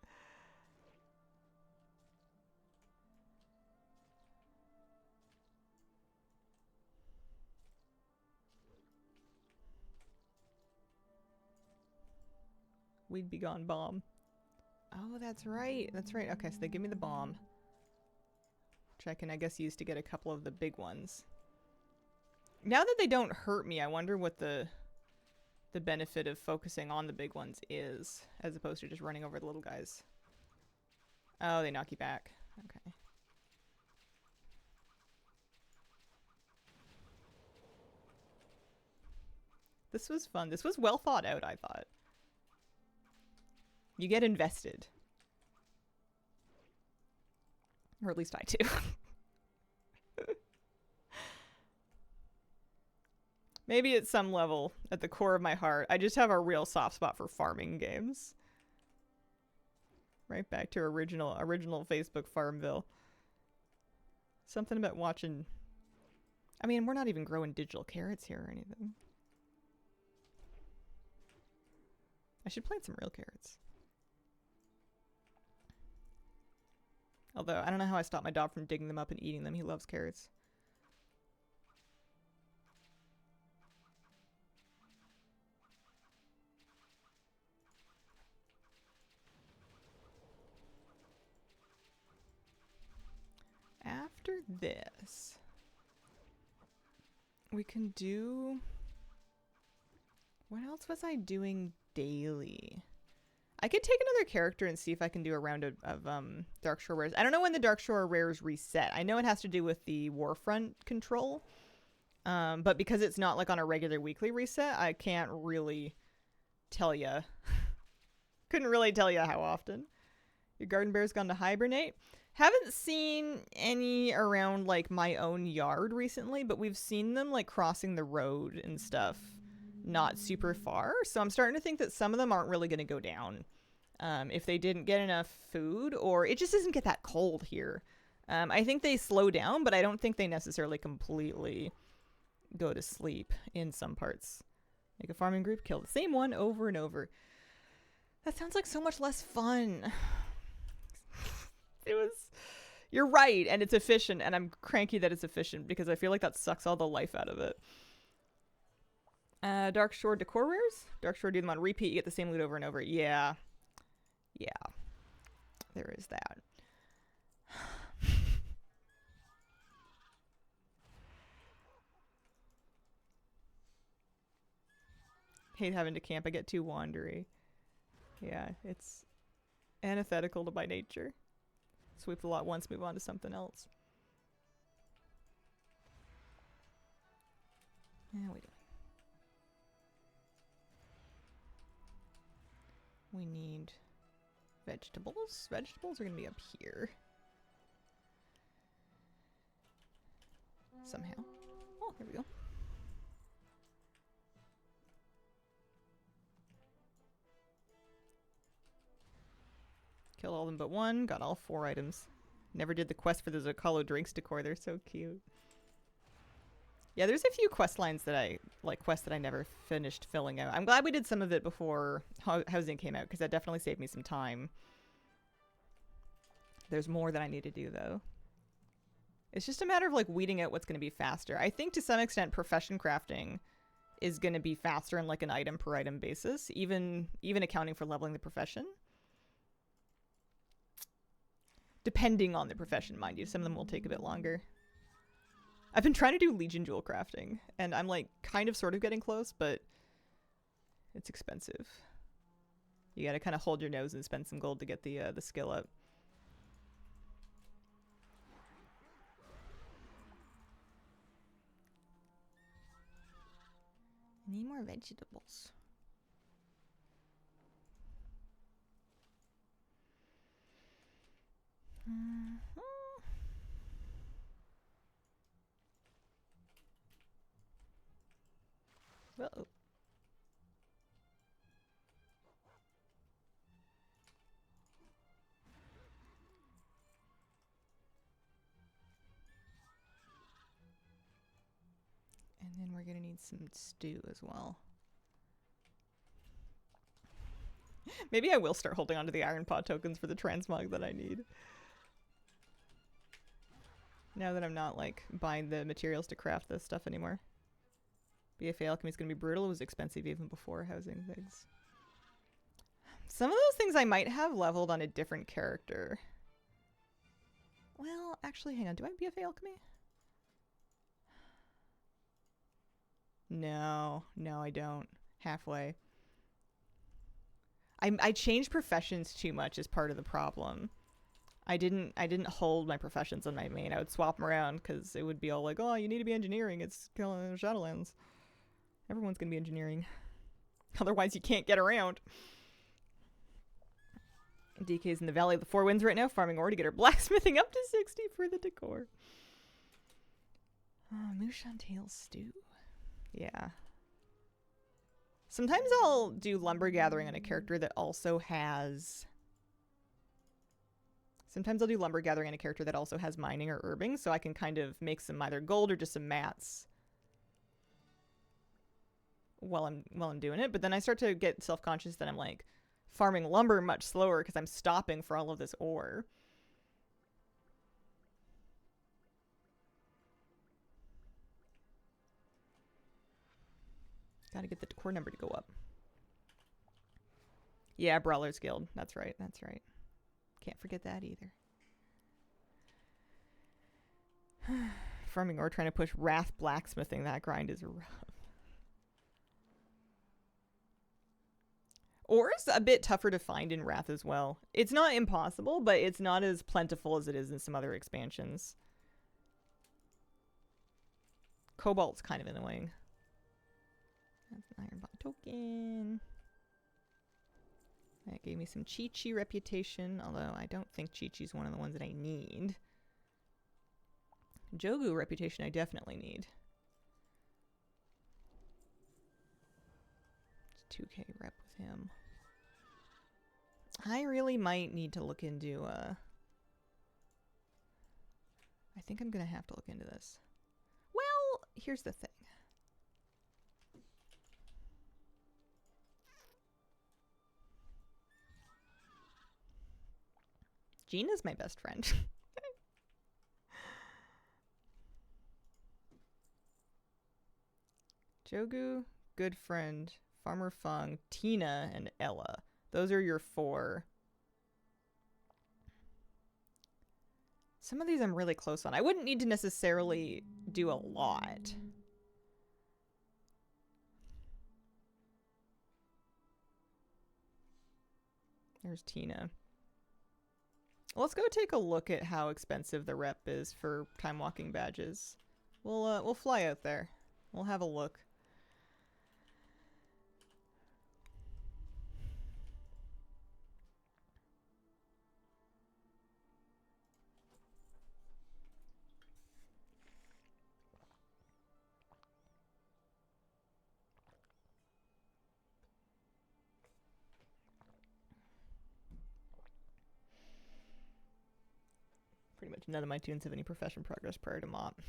We'd be gone bomb. Oh, that's right. That's right. Okay, so they give me the bomb. Which I can, I guess, use to get a couple of the big ones. Now that they don't hurt me, I wonder what the benefit of focusing on the big ones is, as opposed to just running over the little guys. Oh, they knock you back. Okay. This was fun. This was well thought out, I thought. You get invested. Or at least I do. Maybe at some level, at the core of my heart, I just have a real soft spot for farming games. Right back to original Facebook Farmville. Something about watching... I mean, we're not even growing digital carrots here or anything. I should plant some real carrots. Although, I don't know how I stopped my dog from digging them up and eating them. He loves carrots. After this, we can do... What else was I doing daily? I could take another character and see if I can do a round of Darkshore rares. I don't know when the Darkshore rares reset. I know it has to do with the Warfront control. But because it's not like on a regular weekly reset, I can't really tell you. Couldn't really tell you how often. Your garden bear's gone to hibernate. Haven't seen any around like my own yard recently, but we've seen them like crossing the road and stuff. Not super far, so I'm starting to think that some of them aren't really going to go down if they didn't get enough food, or it just doesn't get that cold here. I think they slow down, but I don't think they necessarily completely go to sleep in some parts. Make a farming group, kill the same one over and over. That sounds like so much less fun. You're right, and it's efficient, and I'm cranky that it's efficient because I feel like that sucks all the life out of it. Darkshore decor rares? Darkshore, do them on repeat, you get the same loot over and over. Yeah. Yeah. There is that. Hate having to camp, I get too wandery. Yeah, it's antithetical to my nature. Sweep the lot once, move on to something else. Yeah, we don't. We need vegetables. Vegetables are going to be up here. Somehow. Oh, here we go. Killed all of them but one. Got all 4 items. Never did the quest for the Zocalo drinks decor. They're so cute. Yeah, there's a few quest lines that I like, quests that I never finished filling out. I'm glad we did some of it before housing came out, because that definitely saved me some time. There's more that I need to do, though. It's just a matter of like weeding out what's going to be faster. I think to some extent profession crafting is going to be faster on like an item per item basis, even accounting for leveling the profession. Depending on the profession, mind you. Some of them will take a bit longer. I've been trying to do Legion jewel crafting, and I'm like kind of sort of getting close, but it's expensive. You gotta kind of hold your nose and spend some gold to get the skill up. Need more vegetables. Uh-oh. And then we're gonna need some stew as well. Maybe I will start holding on to the iron pot tokens for the transmog that I need. Now that I'm not like buying the materials to craft this stuff anymore. BFA alchemy is gonna be brutal. It was expensive even before housing things. Some of those things I might have leveled on a different character. Well, actually, hang on. Do I have BFA alchemy? No, I don't. Halfway. I changed professions too much as part of the problem. I didn't hold my professions on my main. I would swap them around because it would be all like, oh, you need to be engineering. It's Shadowlands. Everyone's gonna be engineering. Otherwise, you can't get around. DK's in the Valley of the Four Winds right now, farming ore to get her blacksmithing up to 60 for the decor. Moosh on tail stew. Yeah. Sometimes I'll do lumber gathering on a character that also has... Sometimes I'll do lumber gathering on a character that also has mining or herbing, so I can kind of make some either gold or just some mats while I'm doing it. But then I start to get self-conscious that I'm like farming lumber much slower because I'm stopping for all of this ore. Gotta get the decor number to go up. Yeah, Brawler's Guild. That's right. Can't forget that either. Farming ore, trying to push Wrath blacksmithing. That grind is rough. Ore's a bit tougher to find in Wrath as well. It's not impossible, but it's not as plentiful as it is in some other expansions. Cobalt's kind of annoying. That's an iron bot token. That gave me some Chi-Chi reputation, although I don't think Chi-Chi's one of the ones that I need. Jogu reputation I definitely need. It's 2k rep with him. I really might need to look into, I think I'm gonna have to look into this. Well, here's the thing. Gina's my best friend. Jogu, good friend, Farmer Fung, Tina, and Ella. Those are your 4. Some of these I'm really close on. I wouldn't need to necessarily do a lot. There's Tina. Let's go take a look at how expensive the rep is for time walking badges. We'll fly out there. We'll have a look. Pretty much none of my tunes have any profession progress prior to MOP.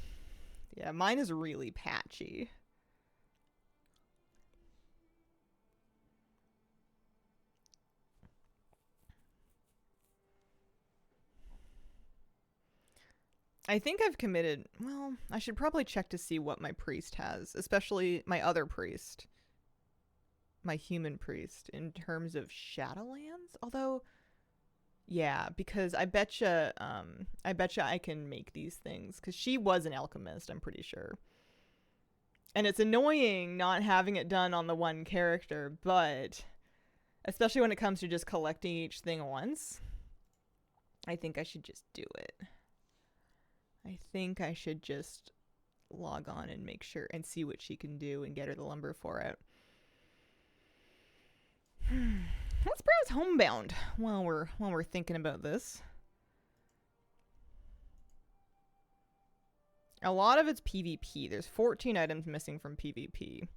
Yeah, mine is really patchy. I think I've committed. Well, I should probably check to see what my priest has, especially my other priest, my human priest, in terms of Shadowlands. Although, yeah, because I betcha I can make these things because she was an alchemist. I'm pretty sure. And it's annoying not having it done on the one character, but especially when it comes to just collecting each thing once, I think I should just do it. I think I should just log on and make sure and see what she can do and get her the lumber for it. Let's browse Homebound while we're thinking about this. A lot of it's PvP. There's 14 items missing from PvP.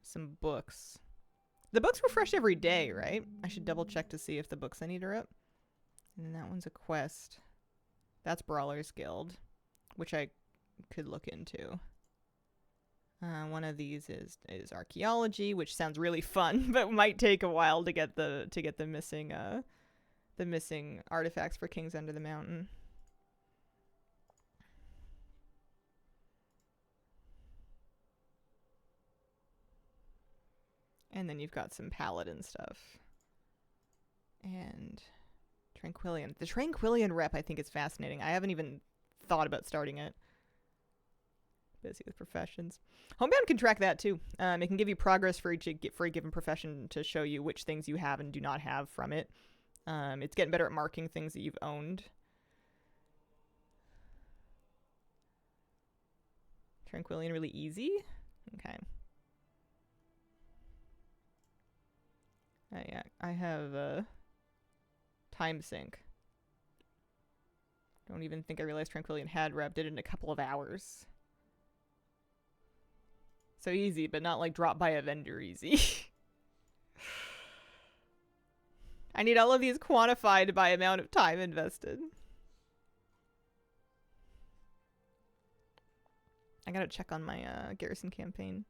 Some books. The books refresh every day, right? I should double check to see if the books I need are up. And then that one's a quest. That's Brawler's Guild, which I could look into. One of these is archaeology, which sounds really fun, but might take a while to get the missing artifacts for Kings Under the Mountain. And then you've got some paladin stuff. And Tranquillian. The Tranquillian rep I think is fascinating. I haven't even thought about starting it. Busy with professions. Homebound can track that too. It can give you progress for a given profession to show you which things you have and do not have from it. It's getting better at marking things that you've owned. Tranquillian really easy? Okay. Yeah, I have time sync. Don't even think I realized Tranquillian had rep. Did it in a couple of hours. So easy, but not like drop by a vendor easy. I need all of these quantified by amount of time invested. I gotta check on my garrison campaign.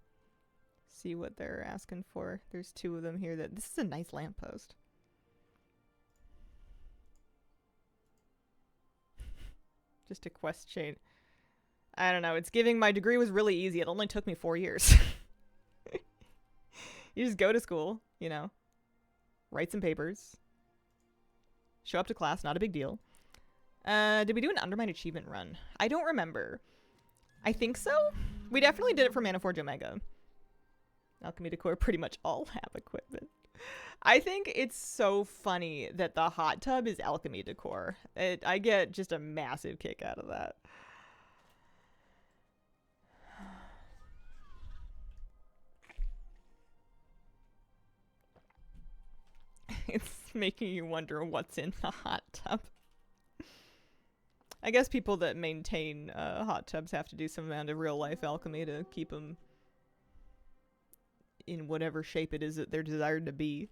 See what they're asking for. There's 2 of them here. This is a nice lamppost. Just a quest chain. I don't know. It's giving my degree was really easy. It only took me 4 years. You just go to school, you know, write some papers, show up to class. Not a big deal. Did we do an Undermine achievement run? I don't remember. I think so. We definitely did it for Maniforge Omega. Alchemy Decor pretty much all have equipment. I think it's so funny that the hot tub is Alchemy Decor. I get just a massive kick out of that. It's making you wonder what's in the hot tub. I guess people that maintain hot tubs have to do some amount of real life alchemy to keep them in whatever shape it is that they're desired to be.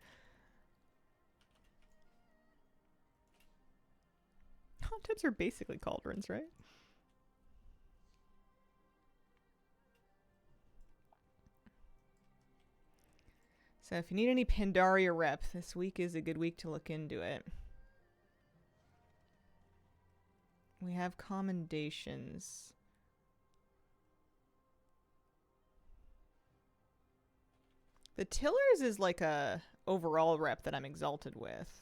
Hot tubs are basically cauldrons, right? So if you need any Pandaria rep, this week is a good week to look into it. We have commendations. The Tillers is like a overall rep that I'm exalted with.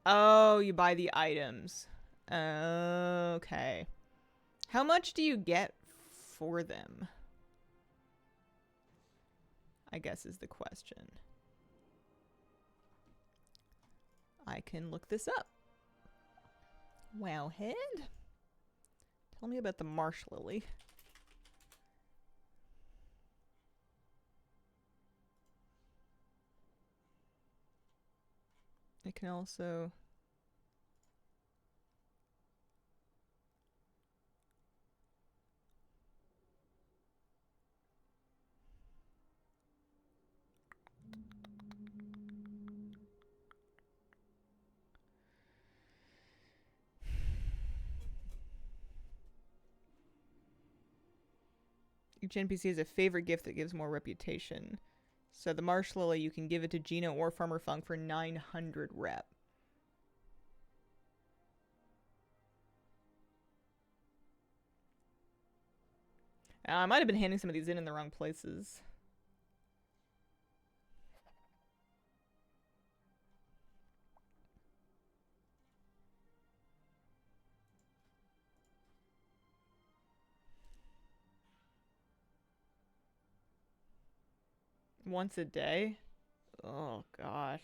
Oh, you buy the items. Okay. How much do you get for them? I guess is the question. I can look this up. Wowhead. Tell me about the marsh lily. It can also... Each NPC has a favorite gift that gives more reputation. So the Marsh Lily, you can give it to Gina or Farmer Fung for 900 rep. I might have been handing some of these in the wrong places. Once a day? Oh, gosh.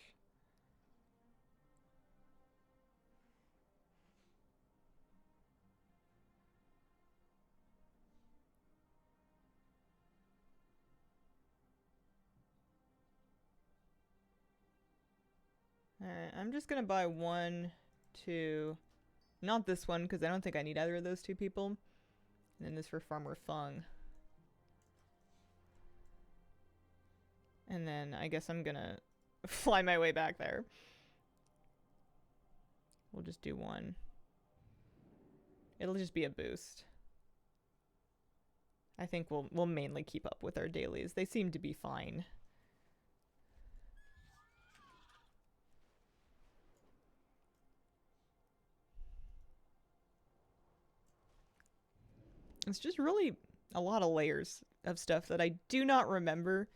Alright, I'm just gonna buy 1, 2... Not this one, because I don't think I need either of those 2 people. And then this for Farmer Fung. And then I guess I'm gonna fly my way back there. We'll just do 1. It'll just be a boost. I think we'll mainly keep up with our dailies. They seem to be fine. It's just really a lot of layers of stuff that I do not remember.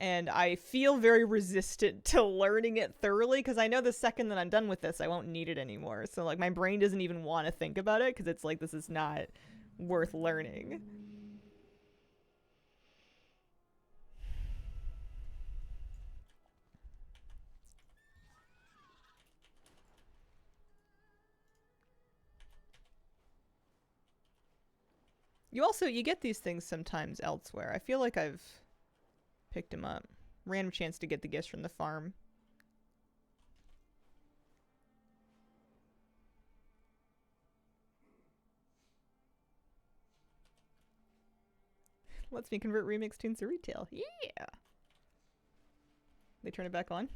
And I feel very resistant to learning it thoroughly because I know the second that I'm done with this, I won't need it anymore. So, like, my brain doesn't even want to think about it because it's like, this is not worth learning. You get these things sometimes elsewhere. I feel like I've picked them up. Random chance to get the gifts from the farm. Lets me convert remix tunes to retail. Yeah! They turn it back on.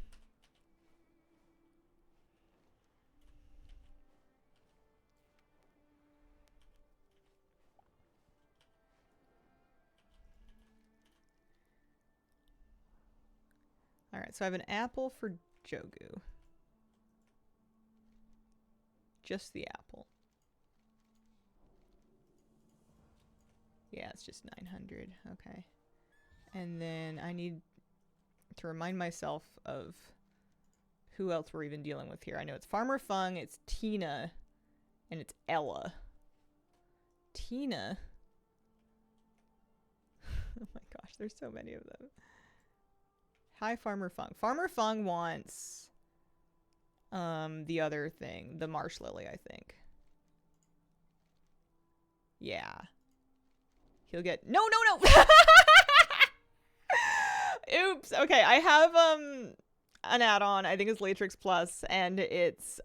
Alright, so I have an apple for Jogu. Just the apple. Yeah, it's just 900. Okay. And then I need to remind myself of who else we're even dealing with here. I know it's Farmer Fung, it's Tina, and it's Ella. Tina? Oh my gosh, there's so many of them. Hi, Farmer Fung. Farmer Fung wants the other thing, the Marsh Lily, I think. Yeah. He'll get no. Oops. Okay, I have an add-on. I think it's Latrix Plus, and it's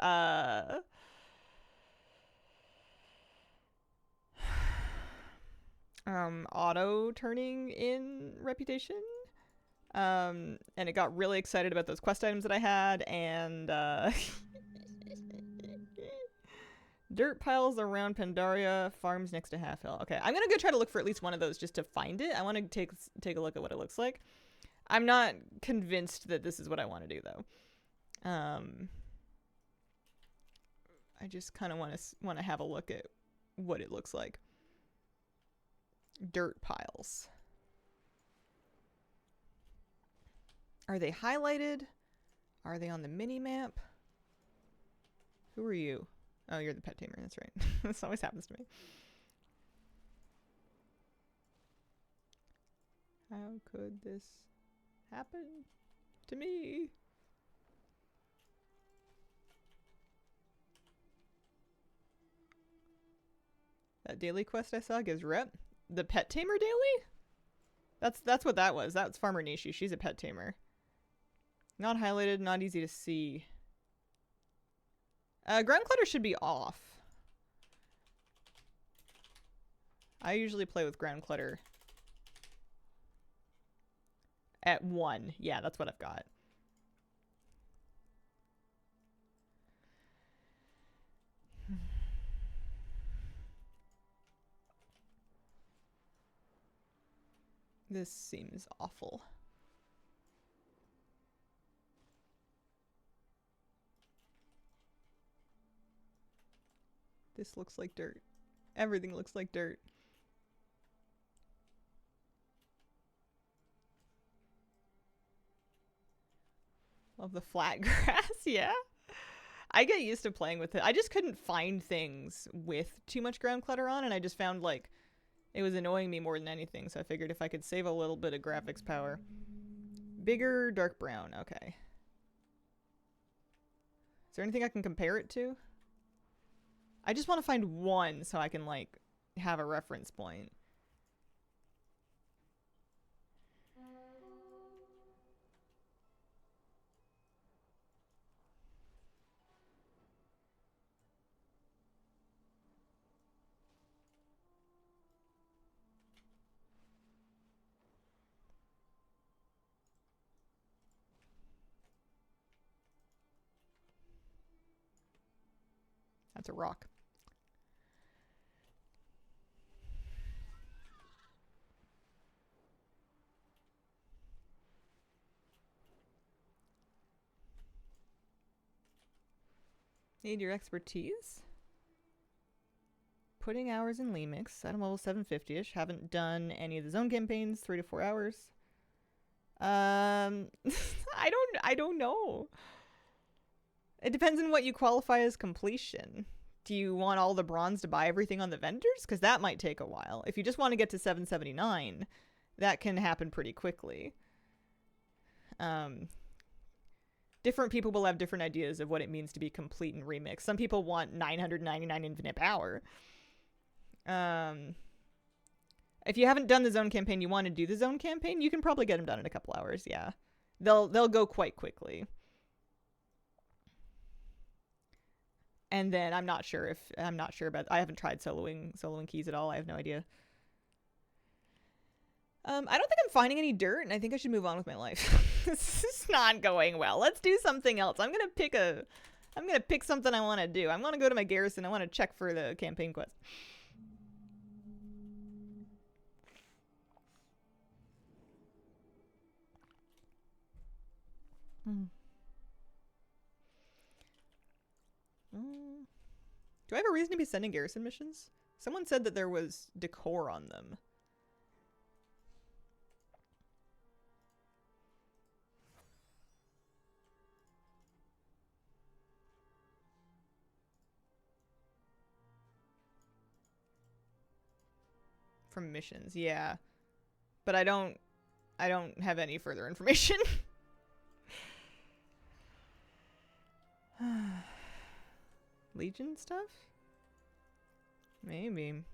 auto turning in reputation. And it got really excited about those quest items that I had, and dirt piles around Pandaria, farms next to Half Hill. Okay, I'm gonna go try to look for at least one of those just to find it. I want to take a look at what it looks like. I'm not convinced that this is what I want to do though. I just kind of want to have a look at what it looks like. Dirt piles. Are they highlighted? Are they on the mini map? Who are you? Oh, you're the pet tamer. That's right. This always happens to me. How could this happen to me? That daily quest I saw gives rep. The pet tamer daily? That's what that was. That's Farmer Nishi. She's a pet tamer. Not highlighted, not easy to see. Ground clutter should be off. I usually play with ground clutter at 1. Yeah, that's what I've got. This seems awful. This looks like dirt. Everything looks like dirt. Love the flat grass, yeah. I get used to playing with it. I just couldn't find things with too much ground clutter on, and I just found, like, it was annoying me more than anything, so I figured if I could save a little bit of graphics power. Bigger, dark brown, okay. Is there anything I can compare it to? I just want to find one so I can, like, have a reference point. That's a rock. Need your expertise? Putting hours in Lemix. Item level 750-ish. Haven't done any of the zone campaigns. 3 to 4 hours. I don't know. It depends on what you qualify as completion. Do you want all the bronze to buy everything on the vendors? Because that might take a while. If you just want to get to 779, that can happen pretty quickly. Different people will have different ideas of what it means to be complete in Remix. Some people want 999 infinite power. If you haven't done the zone campaign, you want to do the zone campaign, you can probably get them done in a couple hours, yeah. They'll go quite quickly. And then I'm not sure about, I haven't tried soloing keys at all. I have no idea. I don't think I'm finding any dirt, and I think I should move on with my life. This is not going well. Let's do something else. I'm gonna pick something I want to do. I'm gonna go to my garrison. I want to check for the campaign quest. Do I have a reason to be sending garrison missions? Someone said that there was decor on them. From missions, yeah. But I don't have any further information. Legion stuff? Maybe.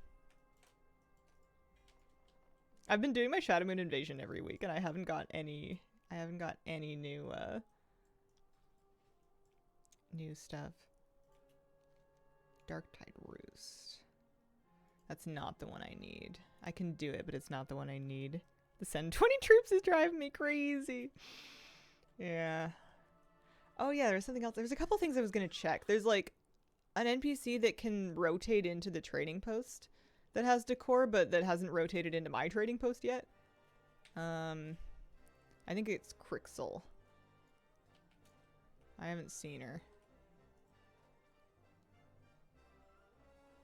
I've been doing my Shadow Moon Invasion every week, and I haven't got any new new stuff. Darktide Roost. That's not the one I need. I can do it, but it's not the one I need. The send 20 troops is driving me crazy. Yeah. Oh yeah, there's something else. There's a couple things I was gonna check. There's like an NPC that can rotate into the trading post that has decor, but that hasn't rotated into my trading post yet. I think it's Crixel. I haven't seen her.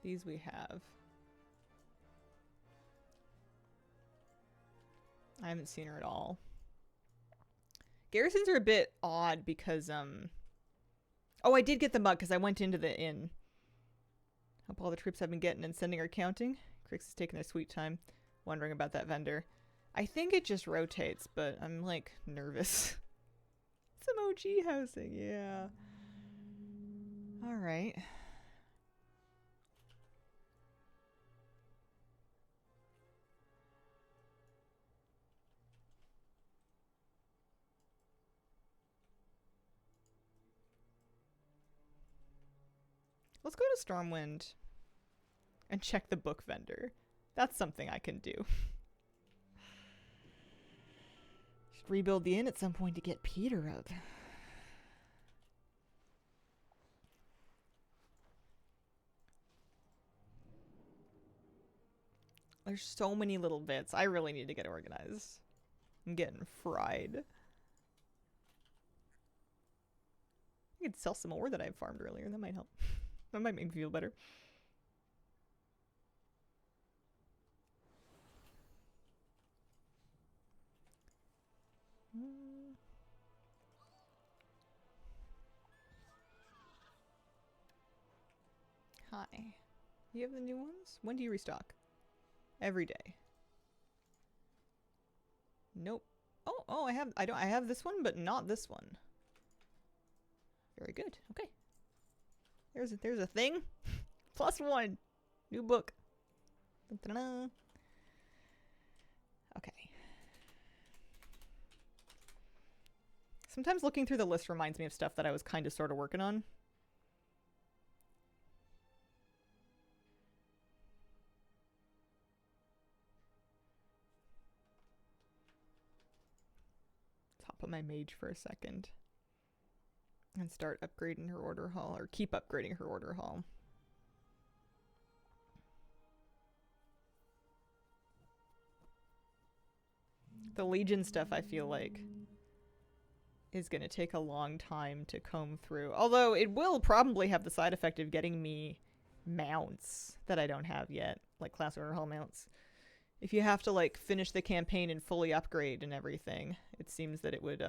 These we have. I haven't seen her at all. Garrisons are a bit odd because, oh, I did get the mug because I went into the inn. Hope all the troops I've been getting and sending are counting. Crix is taking their sweet time, wondering about that vendor. I think it just rotates, but I'm, like, nervous. Some OG housing, yeah. Alright. Let's go to Stormwind and check the book vendor. That's something I can do. Should rebuild the inn at some point to get Peter up. There's so many little bits. I really need to get organized. I'm getting fried. I could sell some more that I farmed earlier. That might help. That might make me feel better. Hi. You have the new ones? When do you restock? Every day. Nope. Oh, I have this one, but not this one. Very good. Okay. There's a thing. +1. New book. Da-da-da. Okay. Sometimes looking through the list reminds me of stuff that I was kind of sort of working on. Let's hop on my mage for a second. And start upgrading her order hall, or keep upgrading her order hall. The Legion stuff, I feel like, is going to take a long time to comb through. Although it will probably have the side effect of getting me mounts that I don't have yet, like class order hall mounts. If you have to like finish the campaign and fully upgrade and everything, it seems that it would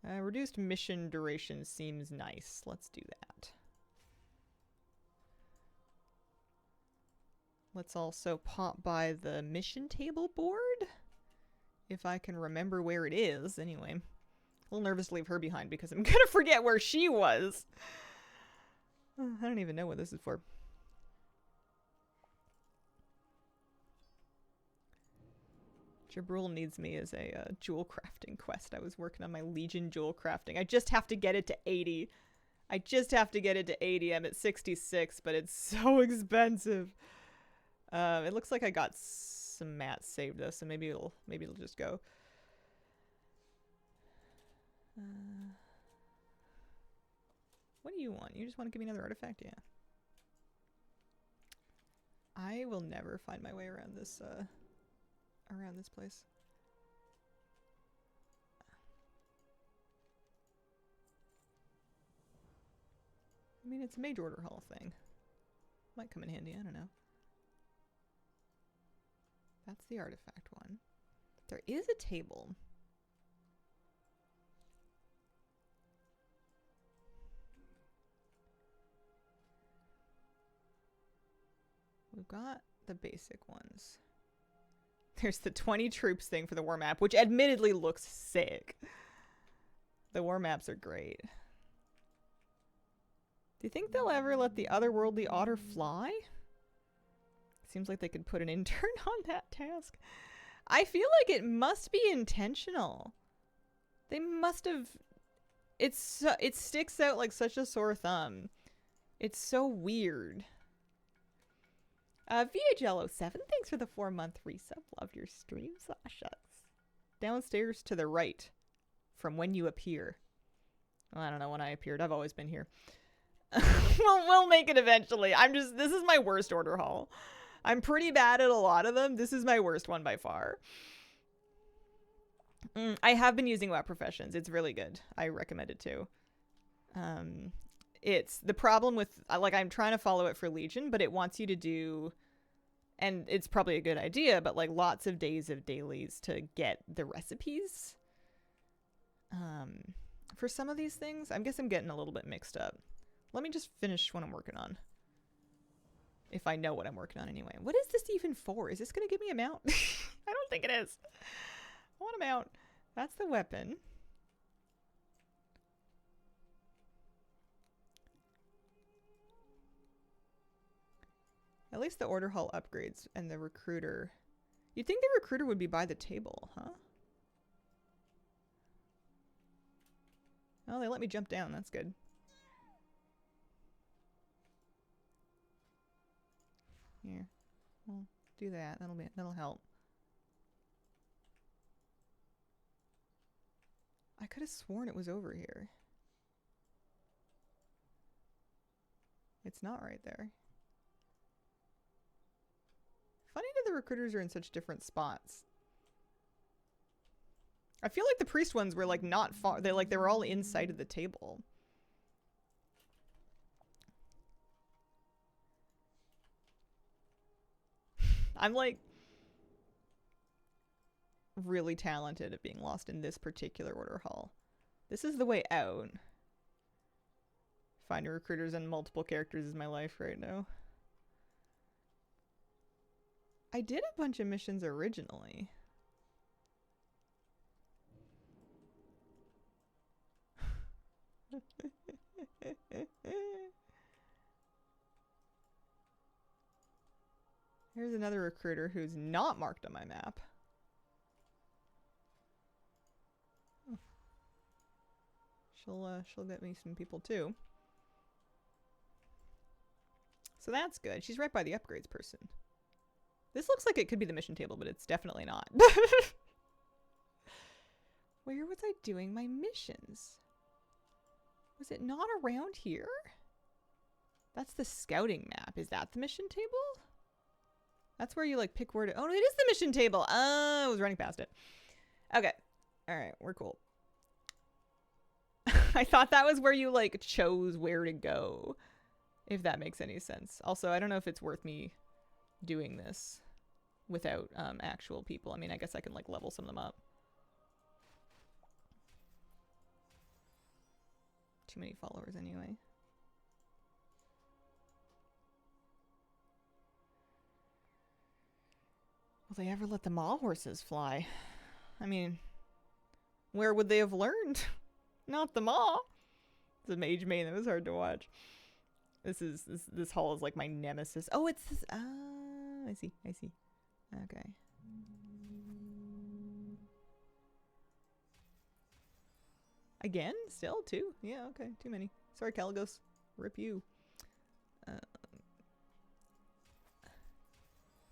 reduced mission duration seems nice. Let's do that. Let's also pop by the mission table board. If I can remember where it is. Anyway. A little nervous to leave her behind because I'm gonna forget where she was. I don't even know what this is for. Jabrul needs me as a jewel crafting quest. I was working on my Legion jewel crafting. I just have to get it to 80. I just have to get it to 80. I'm at 66, but it's so expensive. It looks like I got some mats saved though, so maybe it'll just go. What do you want? You just want to give me another artifact? Yeah. I will never find my way around this place. I mean, it's a mage order hall thing. Might come in handy, I don't know. That's the artifact one. There is a table. We've got the basic ones. There's the 20 troops thing for the war map, which admittedly looks sick. The war maps are great. Do you think they'll ever let the otherworldly otter fly? Seems like they could put an intern on that task. I feel like it must be intentional. They must have... it sticks out like such a sore thumb. It's so weird. VHL07, thanks for the 4-month resub. Love your streams. Ah, shucks. Downstairs to the right from when you appear. Well, I don't know when I appeared. I've always been here. We'll make it eventually. This is my worst order hall. I'm pretty bad at a lot of them. This is my worst one by far. I have been using Web Professions. It's really good. I recommend it too. It's the problem with, like, I'm trying to follow it for Legion, but it wants you to do, and it's probably a good idea, but like lots of days of dailies to get the recipes. For some of these things, I guess I'm getting a little bit mixed up. Let me just finish what I'm working on. If I know what I'm working on anyway. What is this even for? Is this going to give me a mount? I don't think it is. I want a mount. That's the weapon. At least the order hall upgrades and the recruiter. You'd think the recruiter would be by the table, huh? Oh, they let me jump down. That's good. Here. We'll do that. That'll help. I could have sworn it was over here. It's not right there. Funny that the recruiters are in such different spots. I feel like the priest ones were like not far. They were all inside of the table. I'm like really talented at being lost in this particular order hall. This is the way out. Finding recruiters and multiple characters is my life right now. I did a bunch of missions originally. Here's another recruiter who's not marked on my map. Oh. She'll get me some people too. So that's good. She's right by the upgrades person. This looks like it could be the mission table, but it's definitely not. Where was I doing my missions? Was it not around here? That's the scouting map. Is that the mission table? That's where you like pick where to... Oh, no, it is the mission table. Oh, I was running past it. Okay. All right, we're cool. I thought that was where you like chose where to go. If that makes any sense. Also, I don't know if it's worth me doing this without actual people. I mean, I guess I can like level some of them up. Too many followers anyway. Will they ever let the mall horses fly? I mean, where would they have learned? Not the mall. It's a mage main that was hard to watch. This hall is like my nemesis. Oh, it's this. I see. Okay. Again? Still? Two? Yeah, okay. Too many. Sorry, Caligos. Rip you.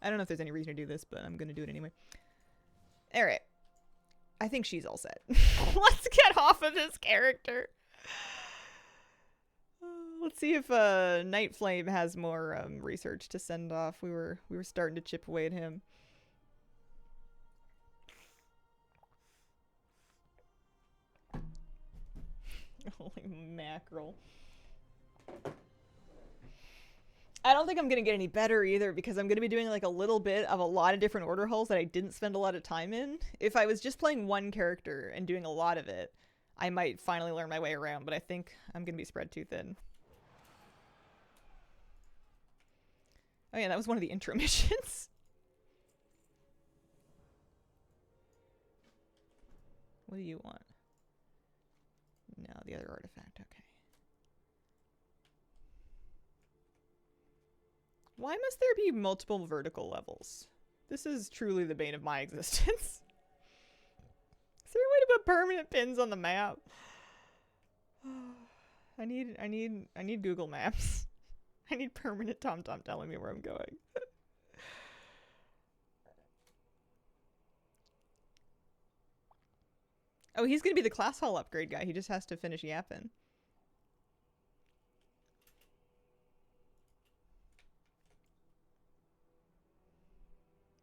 I don't know if there's any reason to do this, but I'm going to do it anyway. Alright. I think she's all set. Let's get off of this character. Let's see if Night Flame has more research to send off. We were starting to chip away at him. Holy mackerel. I don't think I'm going to get any better either because I'm going to be doing like a little bit of a lot of different order halls that I didn't spend a lot of time in. If I was just playing one character and doing a lot of it, I might finally learn my way around, but I think I'm going to be spread too thin. Oh yeah, that was one of the intro missions. What do you want? No, the other artifact, okay. Why must there be multiple vertical levels? This is truly the bane of my existence. Is there a way to put permanent pins on the map? I need Google Maps. I need permanent TomTom telling me where I'm going. Oh, he's gonna be the class hall upgrade guy. He just has to finish yapping.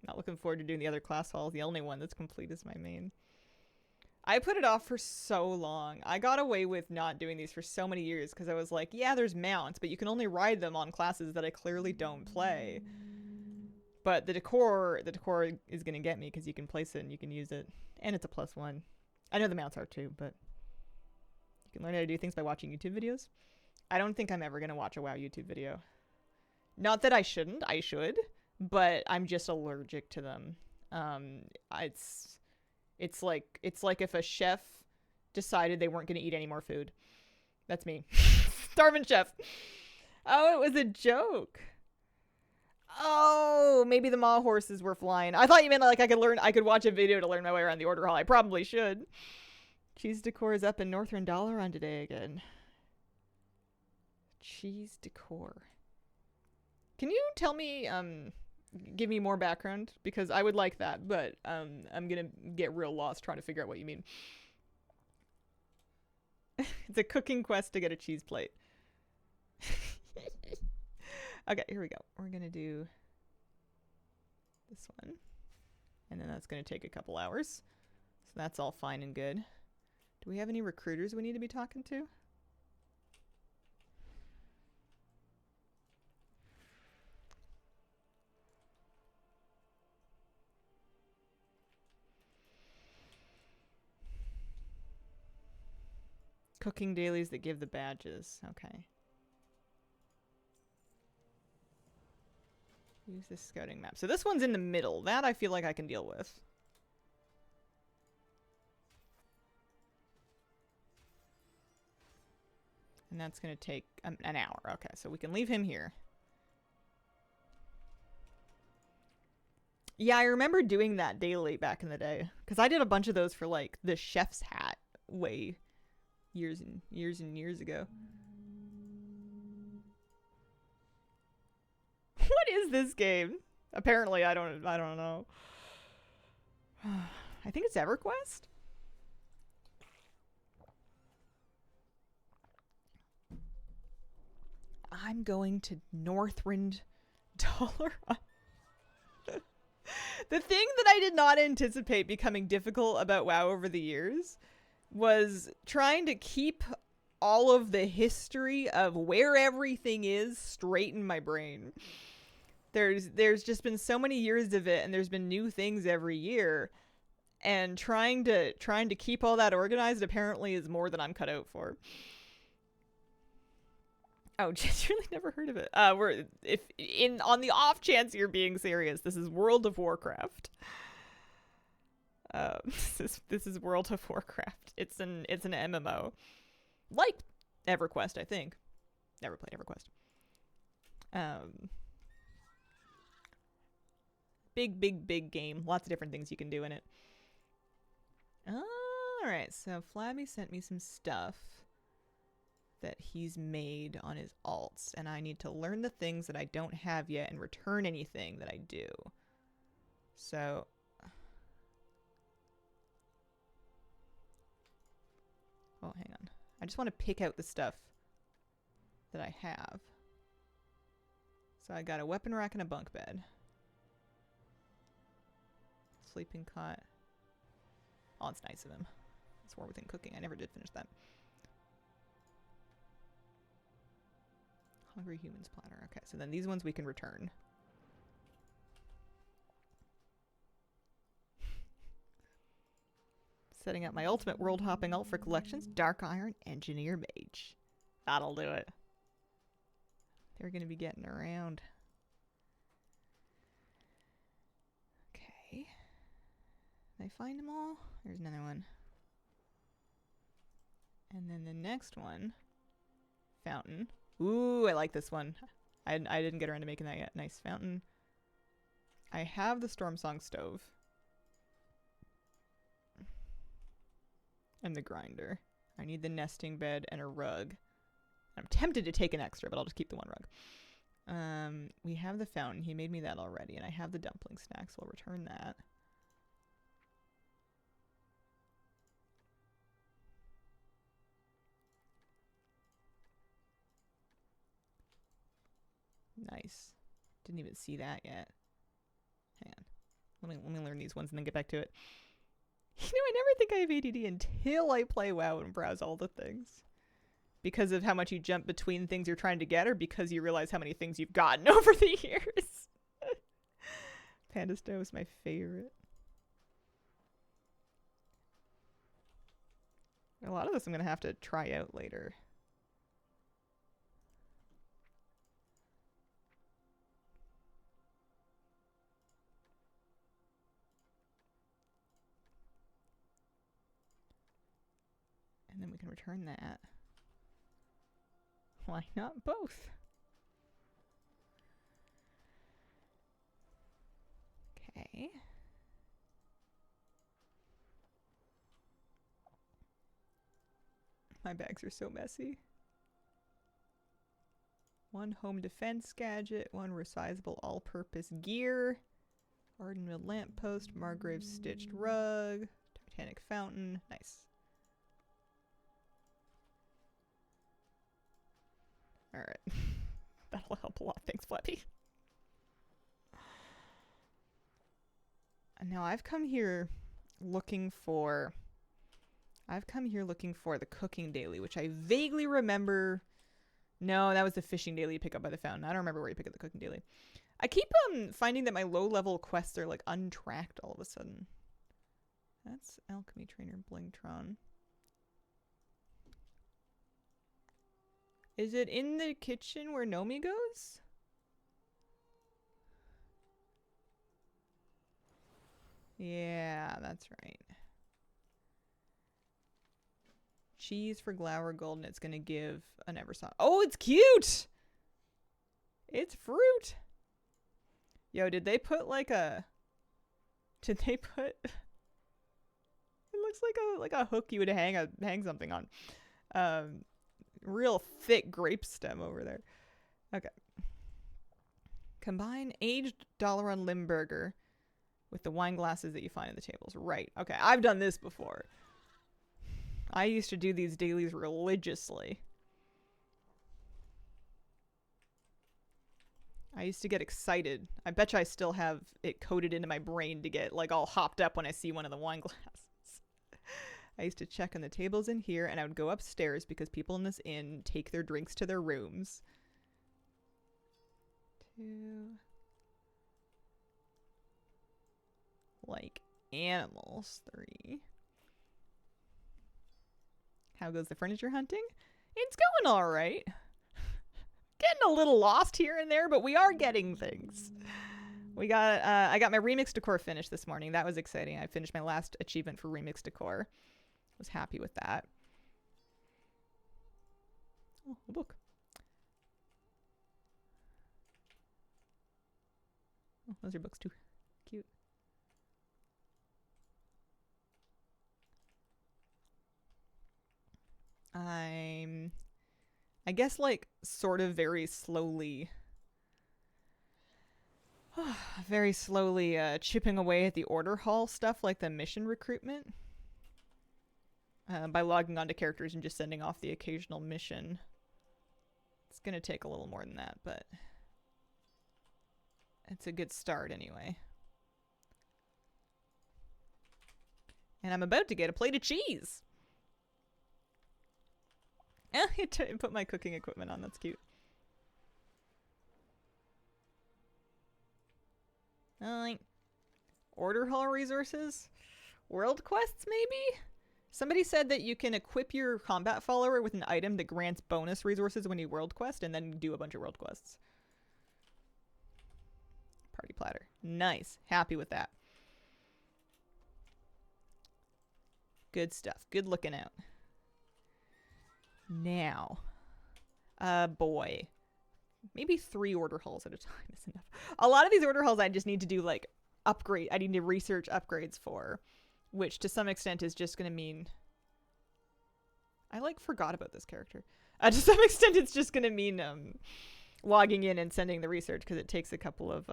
Not looking forward to doing the other class halls. The only one that's complete is my main. I put it off for so long. I got away with not doing these for so many years because I was like, yeah, there's mounts, but you can only ride them on classes that I clearly don't play. But the decor is going to get me because you can place it and you can use it. And it's a +1. I know the mounts are too, but you can learn how to do things by watching YouTube videos. I don't think I'm ever going to watch a WoW YouTube video. Not that I shouldn't. I should. But I'm just allergic to them. It's like if a chef decided they weren't going to eat any more food. That's me. Starving chef. Oh, it was a joke. Oh, maybe the mall horses were flying. I thought you meant like I could watch a video to learn my way around the order hall. I probably should. Cheese decor is up in Northern Dalaran today again. Cheese decor. Can you tell me, give me more background? Because I would like that, but I'm gonna get real lost trying to figure out what you mean. It's a cooking quest to get a cheese plate. Okay, here we go. We're gonna do this one. And then that's gonna take a couple hours. So that's all fine and good. Do we have any recruiters we need to be talking to? Cooking dailies that give the badges. Okay. Use this scouting map. So this one's in the middle. That I feel like I can deal with. And that's going to take an hour. Okay, so we can leave him here. Yeah, I remember doing that daily back in the day. Because I did a bunch of those for, like, the chef's hat way years and years and years ago. What is this game? Apparently, I don't know. I think it's EverQuest? I'm going to Northrend Dollar. The thing that I did not anticipate becoming difficult about WoW over the years was trying to keep all of the history of where everything is straight in my brain. There's just been so many years of it, and there's been new things every year, and trying to keep all that organized apparently is more than I'm cut out for. Oh, just really never heard of it. On the off chance you're being serious, this is World of Warcraft. This is World of Warcraft. It's an MMO, like EverQuest, I think. Never played EverQuest. Big game. Lots of different things you can do in it. All right, so Flabby sent me some stuff that he's made on his alts, and I need to learn the things that I don't have yet and return anything that I do. So oh, hang on. I just want to pick out the stuff that I have. So I got a weapon rack and a bunk bed. Sleeping cot. Oh, it's nice of him. It's war within cooking. I never did finish that. Hungry Humans platter. Okay, so then these ones we can return. Setting up my ultimate world hopping alt for collections. Dark Iron Engineer Mage. That'll do it. They're going to be getting around. Okay. Did I find them all? There's another one. And then the next one. Fountain. Ooh, I like this one. I didn't get around to making that yet. Nice fountain. I have the Storm Song stove. And the grinder. I need the nesting bed and a rug. I'm tempted to take an extra, but I'll just keep the one rug. We have the fountain. He made me that already. And I have the dumpling snack, so I'll return that. Nice. Didn't even see that yet. Hang on. Let me learn these ones and then get back to it. You know, I never think I have ADD until I play WoW and browse all the things. Because of how much you jump between things you're trying to get, or because you realize how many things you've gotten over the years. Panda Stove is my favorite. A lot of this I'm going to have to try out later. And then we can return that. Why not both? Okay. My bags are so messy. One home defense gadget, one resizable all-purpose gear, Ardenwood lamppost, Margrave's stitched rug, Titanic fountain. Nice. Alright. That'll help a lot. Thanks, Flappy. Now I've come here looking for the cooking daily, which I vaguely remember. No, that was the fishing daily you pick up by the fountain. I don't remember where you pick up the cooking daily. I keep finding that my low level quests are like untracked all of a sudden. That's Alchemy Trainer Blingtron. Is it in the kitchen where Nomi goes? Yeah, that's right. Cheese for Glower Gold, and it's going to give an Eversong. Oh, it's cute! It's fruit! Yo, did they put like a... Did they put... It looks like a hook you would hang something on. Real thick grape stem over there. Okay. Combine aged Dalaran Limburger with the wine glasses that you find in the tables. Right. Okay, I've done this before. I used to do these dailies religiously. I used to get excited. I bet you I still have it coded into my brain to get like all hopped up when I see one of the wine glasses. I used to check on the tables in here, and I would go upstairs because people in this inn take their drinks to their rooms. 2. Like animals. 3. How goes the furniture hunting? It's going all right. Getting a little lost here and there, but we are getting things. We got I got my remix decor finished this morning. That was exciting. I finished my last achievement for remix decor. Was happy with that. Oh, a book. Oh, those are books too. Cute. I guess like sort of very slowly chipping away at the order hall stuff, like the mission recruitment. By logging onto characters and just sending off the occasional mission. It's going to take a little more than that, but it's a good start anyway. And I'm about to get a plate of cheese. I put my cooking equipment on. That's cute. Order hall resources? World quests, maybe? Somebody said that you can equip your combat follower with an item that grants bonus resources when you world quest, and then do a bunch of world quests. Party platter. Nice. Happy with that. Good stuff. Good looking out. Now. Boy. Maybe 3 order halls at a time is enough. A lot of these order halls I just need to do, like, upgrade. I need to research upgrades for. Which, to some extent, is just going to mean... I, like, forgot about this character. To some extent, it's just going to mean logging in and sending the research, because it takes a couple of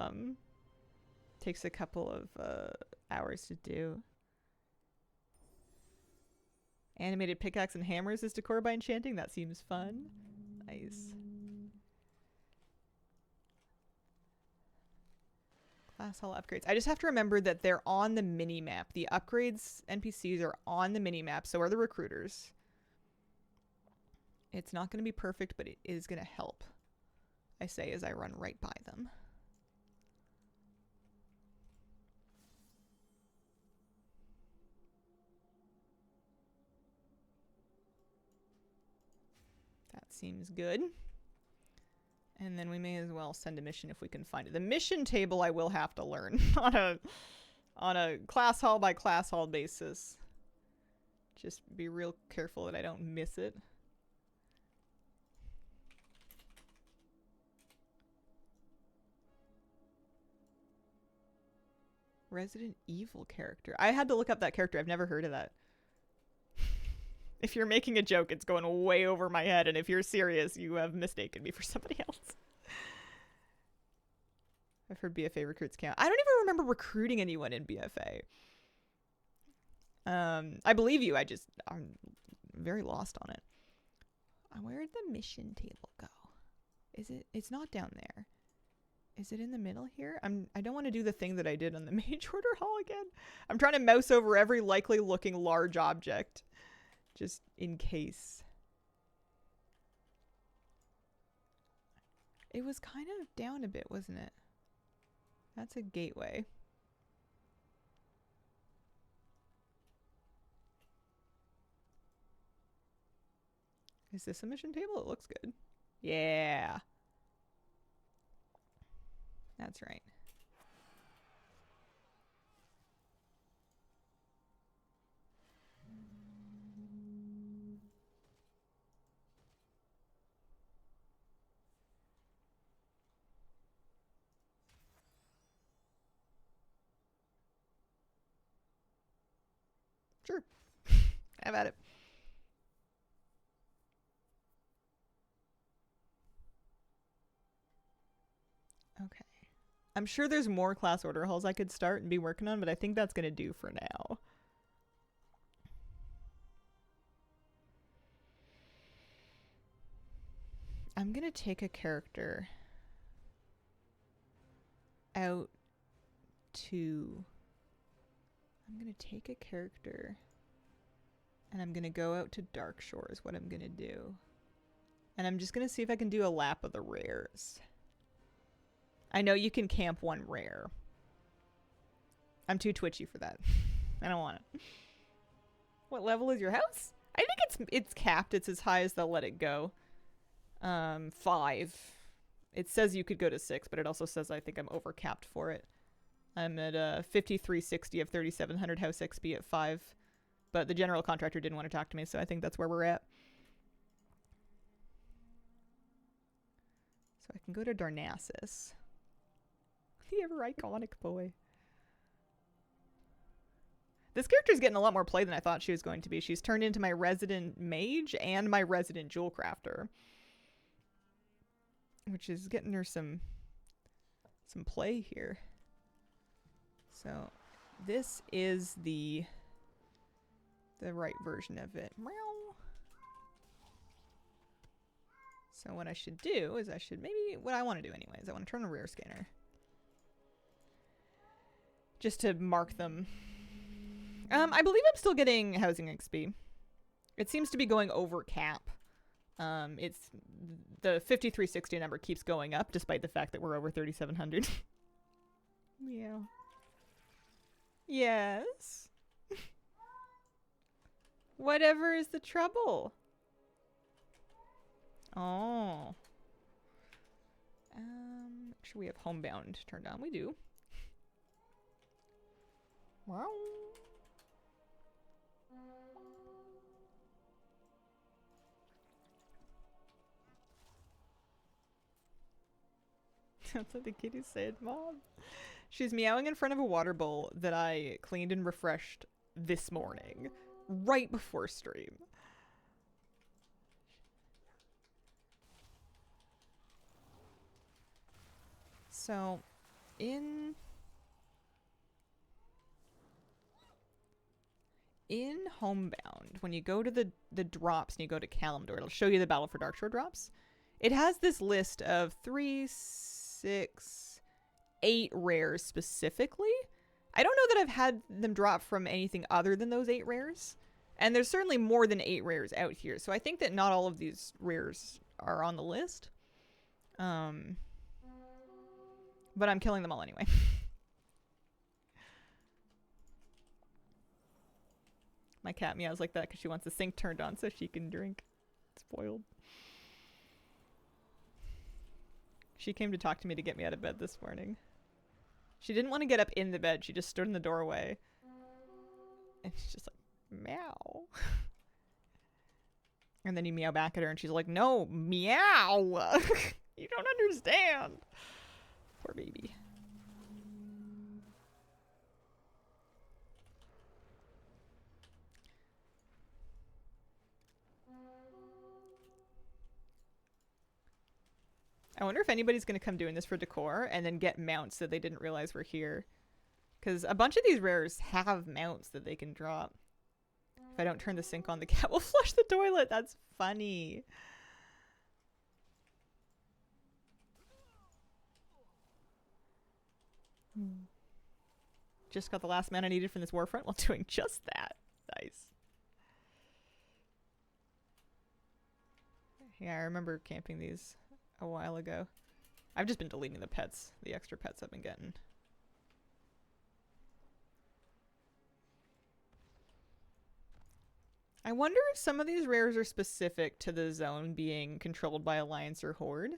hours to do. Animated pickaxe and hammers is decor by enchanting. That seems fun. Nice. Class hall upgrades. I just have to remember that they're on the mini-map. The upgrades NPCs are on the mini-map, so are the recruiters. It's not going to be perfect, but it is going to help. I say as I run right by them. That seems good. And then we may as well send a mission if we can find it. The mission table I will have to learn on a class hall by class hall basis. Just be real careful that I don't miss it. Resident Evil character. I had to look up that character. I've never heard of that. If you're making a joke, it's going way over my head. And if you're serious, you have mistaken me for somebody else. I've heard BFA recruits count. I don't even remember recruiting anyone in BFA. I believe you. I'm very lost on it. Where'd the mission table go? It's not down there. Is it in the middle here? I don't want to do the thing that I did on the mage order hall again. I'm trying to mouse over every likely looking large object. Just in case. It was kind of down a bit, wasn't it? That's a gateway. Is this a mission table? It looks good. Yeah. That's right. Sure. Have at it. Okay. I'm sure there's more class order halls I could start and be working on, but I think that's going to do for now. I'm going to take a character out to... I'm going to take a character and I'm going to go out to Dark Shore is what I'm going to do. And I'm just going to see if I can do a lap of the rares. I know you can camp one rare. I'm too twitchy for that. I don't want it. What level is your house? I think it's capped. It's as high as they'll let it go. 5. It says you could go to 6, but it also says I think I'm overcapped for it. I'm at 5360 of 3700 house XP at 5. But the general contractor didn't want to talk to me, so I think that's where we're at. So I can go to Darnassus. The ever iconic boy. This character's getting a lot more play than I thought she was going to be. She's turned into my resident mage and my resident jewel crafter. Which is getting her some play here. So this is the right version of it. Meow. So what I should do is what I want to do anyways, I want to turn on a rare scanner. Just to mark them. I believe I'm still getting housing XP. It seems to be going over cap. It's the 5360 number keeps going up despite the fact that we're over 3700. Yeah. Yes. Whatever is the trouble? Oh. Make sure we have homebound turned on. We do. Wow. That's what the kitty said, Mom. She's meowing in front of a water bowl that I cleaned and refreshed this morning, right before stream. So, in Homebound, when you go to the drops and you go to Kalimdor, it'll show you the Battle for Darkshore drops. It has this list of 3, 6, 8 rares specifically. I don't know that I've had them drop from anything other than those 8 rares. And there's certainly more than 8 rares out here. So I think that not all of these rares are on the list. But I'm killing them all anyway. My cat meows like that because she wants the sink turned on so she can drink. Spoiled. She came to talk to me to get me out of bed this morning. She didn't want to get up in the bed. She just stood in the doorway. And she's just like, meow. And then you meow back at her and she's like, no, meow. You don't understand. Poor baby. I wonder if anybody's going to come doing this for decor and then get mounts that they didn't realize were here. Because a bunch of these rares have mounts that they can drop. If I don't turn the sink on, the cat will flush the toilet. That's funny. Just got the last mana needed from this warfront while doing just that. Nice. Yeah, I remember camping these a while ago. I've just been deleting the pets, the extra pets I've been getting. I wonder if some of these rares are specific to the zone being controlled by Alliance or Horde,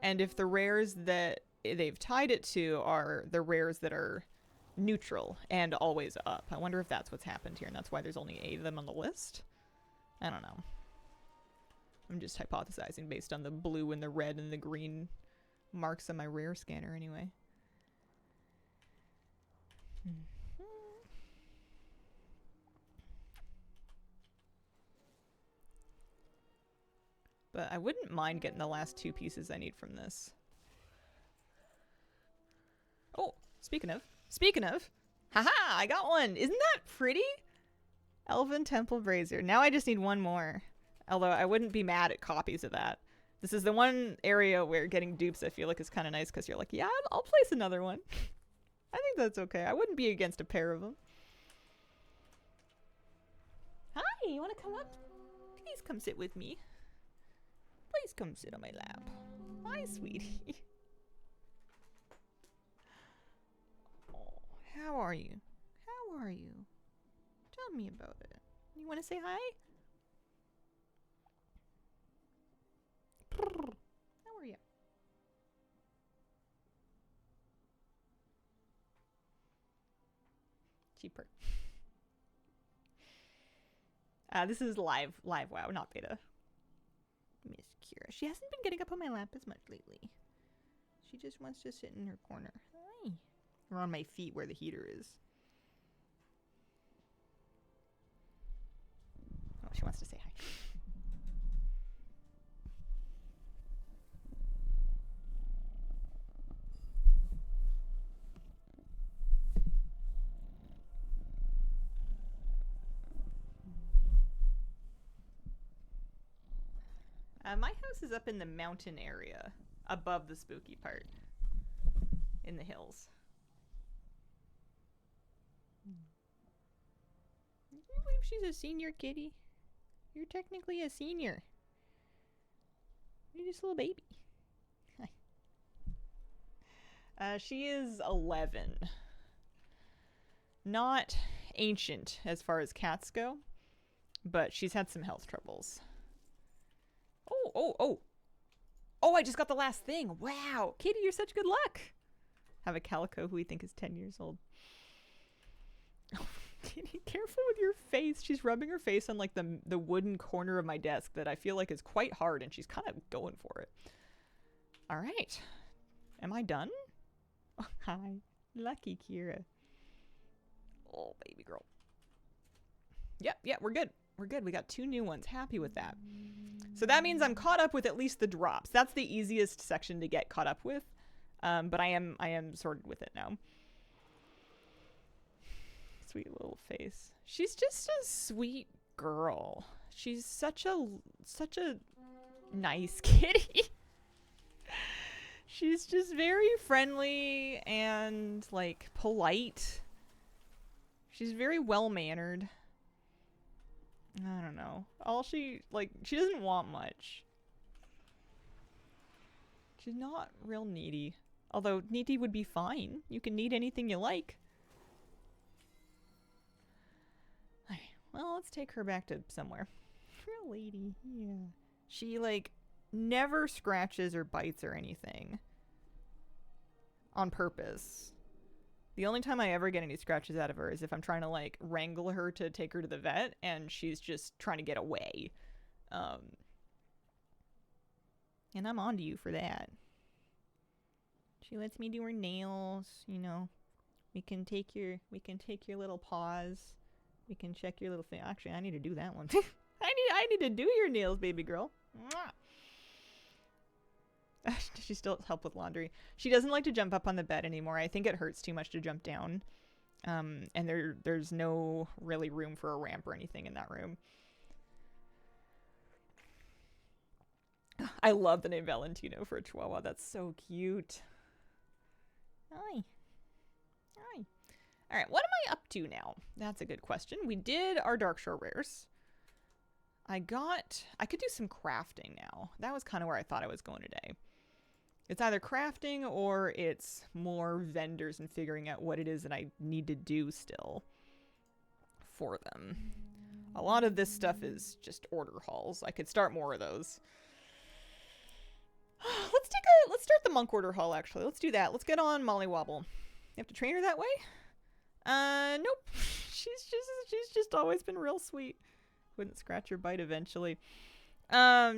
and if the rares that they've tied it to are the rares that are neutral and always up. I wonder if that's what's happened here, and that's why there's only 8 of them on the list. I don't know. I'm just hypothesizing based on the blue and the red and the green marks on my rare scanner anyway. But I wouldn't mind getting the last 2 pieces I need from this. Oh, speaking of. Haha, I got one. Isn't that pretty? Elven Temple Brazier. Now I just need one more. Although I wouldn't be mad at copies of that. This is the one area where getting dupes I feel like is kind of nice because you're like, yeah, I'll place another one. I think that's okay. I wouldn't be against a pair of them. Hi, you want to come up? Please come sit with me. Please come sit on my lap. Hi, sweetie. Oh, how are you? How are you? Tell me about it. You want to say hi? How are you? Cheaper. This is live WoW, not beta. Miss Kira. She hasn't been getting up on my lap as much lately. She just wants to sit in her corner. Hi. Or on my feet where the heater is. Oh, she wants to say hi. My house is up in the mountain area, above the spooky part, in the hills. Can you believe she's a senior kitty? You're technically a senior. You're just a little baby. Hi. She is 11. Not ancient as far as cats go, but she's had some health troubles. Oh, I just got the last thing. Wow. Katie, you're such good luck. Have a calico who we think is 10 years old. Oh, Katie, careful with your face. She's rubbing her face on like the wooden corner of my desk that I feel like is quite hard, and she's kind of going for it. All right. Am I done? Oh, hi. Lucky Kira. Oh, baby girl. Yep, we're good. We're good. We got 2 new ones. Happy with that. So that means I'm caught up with at least the drops. That's the easiest section to get caught up with. But I am sorted with it now. Sweet little face. She's just a sweet girl. She's such a nice kitty. She's just very friendly and like polite. She's very well-mannered. I don't know. She doesn't want much. She's not real needy. Although needy would be fine. You can need anything you like. Okay, well, let's take her back to somewhere. Real lady, yeah. She, like, never scratches or bites or anything. On purpose. The only time I ever get any scratches out of her is if I'm trying to, like, wrangle her to take her to the vet, and she's just trying to get away. And I'm onto you for that. She lets me do her nails, you know. We can take your little paws. We can check your little thing. Actually, I need to do that one. I need to do your nails, baby girl. Does she still help with laundry? She doesn't like to jump up on the bed anymore. I think it hurts too much to jump down. And there's no really room for a ramp or anything in that room. I love the name Valentino for a Chihuahua. That's so cute. Hi. Hi. All right, what am I up to now? That's a good question. We did our Darkshore rares. I could do some crafting now. That was kind of where I thought I was going today. It's either crafting or it's more vendors and figuring out what it is that I need to do still for them. A lot of this stuff is just order hauls. I could start more of those. Let's start the monk order haul, actually. Let's do that. Let's get on Molly Wobble. You have to train her that way? Nope. She's just always been real sweet. Wouldn't scratch or bite eventually.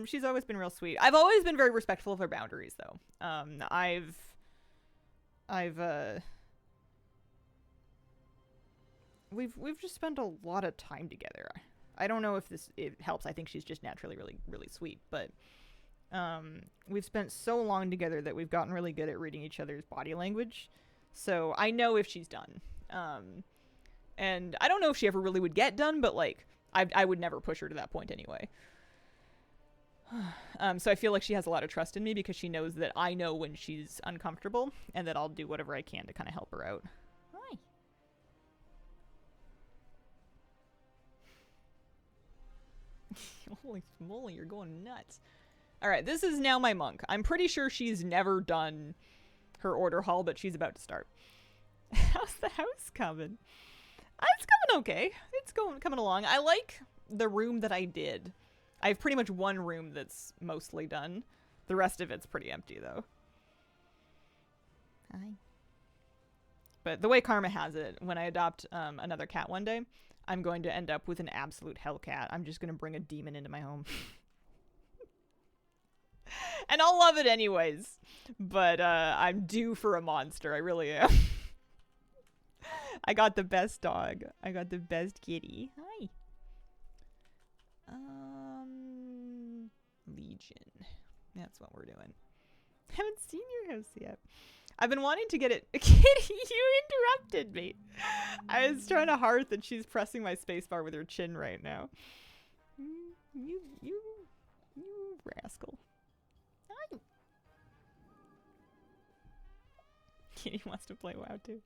She's always been real sweet. I've always been very respectful of her boundaries, though. We've just spent a lot of time together. I don't know if it helps. I think she's just naturally really, really sweet, but we've spent so long together that we've gotten really good at reading each other's body language. So I know if she's done. And I don't know if she ever really would get done, but like I would never push her to that point anyway. So I feel like she has a lot of trust in me because she knows that I know when she's uncomfortable and that I'll do whatever I can to kind of help her out. Hi. Holy moly, you're going nuts. All right, this is now my monk. I'm pretty sure she's never done her order haul, but she's about to start. How's the house coming? It's coming okay. It's coming along. I like the room that I did. I have pretty much one room that's mostly done. The rest of it's pretty empty, though. Hi. But the way Karma has it, when I adopt another cat one day, I'm going to end up with an absolute hellcat. I'm just going to bring a demon into my home. And I'll love it anyways. But I'm due for a monster. I really am. I got the best dog. I got the best kitty. Hi. Legion. That's what we're doing. Haven't seen your house yet. I've been wanting to get it. Kitty, you interrupted me. I was trying to hearth and she's pressing my spacebar with her chin right now. You rascal. Hi. Kitty wants to play WoW too.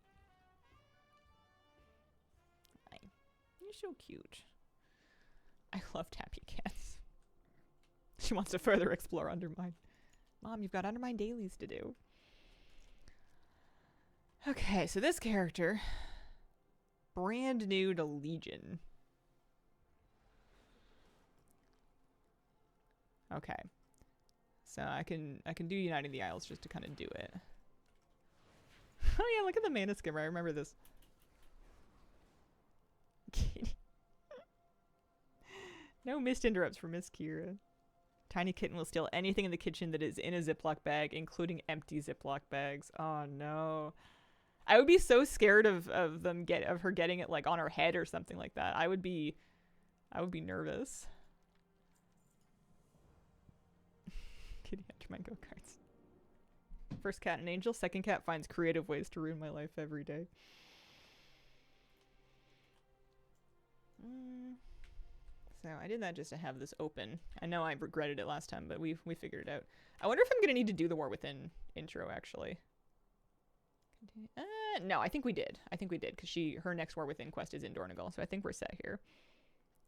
Hi. You're so cute. I love Tappy Cats. She wants to further explore Undermine. Mom, you've got Undermine dailies to do. Okay, so this character, brand new to Legion. Okay. So I can do Uniting the Isles just to kind of do it. Oh yeah, look at the mana skimmer. I remember this. No missed interrupts for Miss Kira. Tiny Kitten will steal anything in the kitchen that is in a Ziploc bag, including empty Ziploc bags. Oh no. I would be so scared of her getting it like on her head or something like that. I would be nervous. Kitty after my go-karts. First cat an angel, second cat finds creative ways to ruin my life every day. So I did that just to have this open. I know I regretted it last time, but we figured it out. I wonder if I'm gonna need to do the War Within intro actually. No, I think we did. Because her next War Within quest is in Dornigal, so I think we're set here.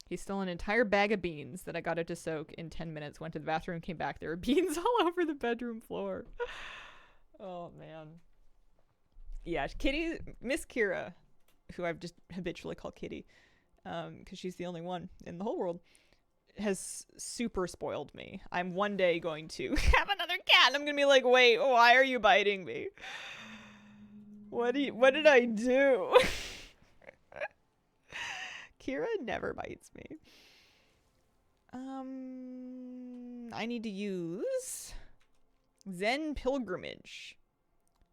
He stole an entire bag of beans that I got it to soak in 10 minutes, went to the bathroom, came back, there were beans all over the bedroom floor. Oh, man. Yeah, Kitty, Miss Kira, who I've just habitually called Kitty, because she's the only one in the whole world, has super spoiled me. I'm one day going to have another cat, and I'm going to be like, wait, why are you biting me? What did I do? Kira never bites me. I need to use Zen Pilgrimage.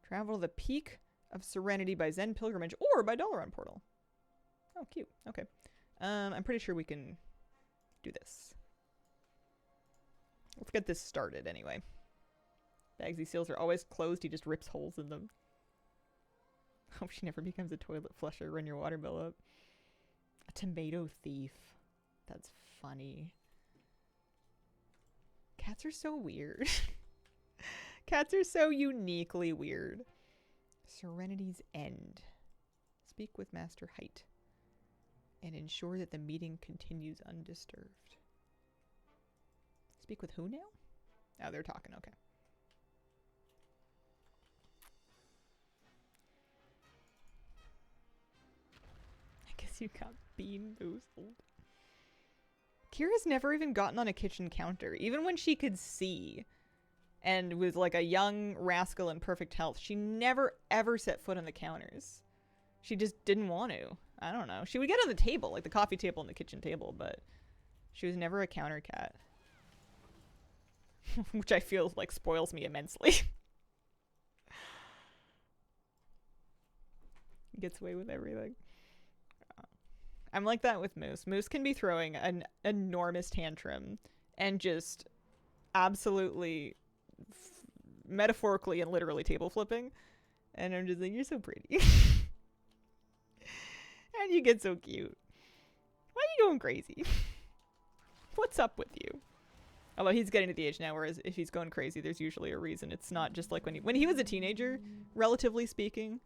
Travel to the Peak of Serenity by Zen Pilgrimage or by Dalaran Portal. Oh, cute. Okay. I'm pretty sure we can do this. Let's get this started anyway. Bagsy seals are always closed. He just rips holes in them. Hope she never becomes a toilet flusher. Run your water bill up. A tomato thief. That's funny. Cats are so weird. Cats are so uniquely weird. Serenity's End. Speak with Master Height. And ensure that the meeting continues undisturbed. Speak with who now? Oh, they're talking. Okay. You got bean boozled. Kira's never even gotten on a kitchen counter. Even when she could see and was like a young rascal in perfect health, she never ever set foot on the counters. She just didn't want to. I don't know. She would get on the table, like the coffee table and the kitchen table, but she was never a counter cat. Which I feel like spoils me immensely. Gets away with everything. I'm like that with Moose. Moose can be throwing an enormous tantrum and just, absolutely metaphorically and literally table flipping. And I'm just like, you're so pretty. And you get so cute. Why are you going crazy? What's up with you? Although he's getting to the age now where if he's going crazy, there's usually a reason. It's not just like when he was a teenager, relatively speaking,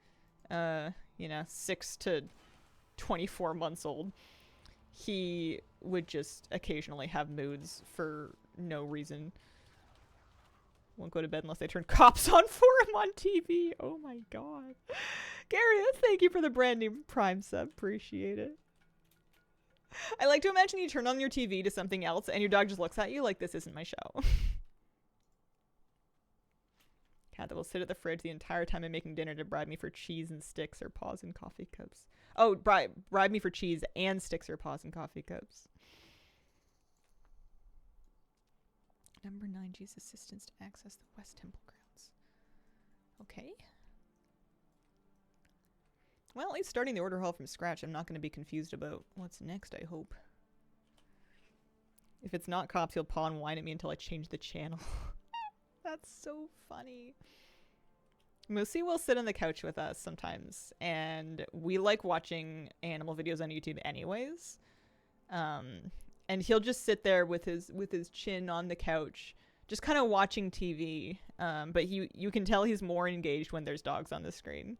6 to 24 months old, he would just occasionally have moods for no reason. Won't go to bed unless they turn cops on for him on TV. Oh my god. Gary, thank you for the brand new Prime sub. Appreciate it. I like to imagine you turn on your TV to something else and your dog just looks at you like, this isn't my show. Cat that will sit at the fridge the entire time I'm making dinner to bribe me for cheese and sticks or paws and coffee cups. Oh, bribe me for cheese and sticks or paws and coffee cups. Number 9, G's assistance to access the West Temple grounds. Okay. Well, at least starting the order hall from scratch, I'm not going to be confused about what's next, I hope. If it's not cops, he'll paw and whine at me until I change the channel. That's so funny. Moosey will sit on the couch with us sometimes, and we like watching animal videos on YouTube anyways. And he'll just sit there with his chin on the couch, just kind of watching TV. But you can tell he's more engaged when there's dogs on the screen.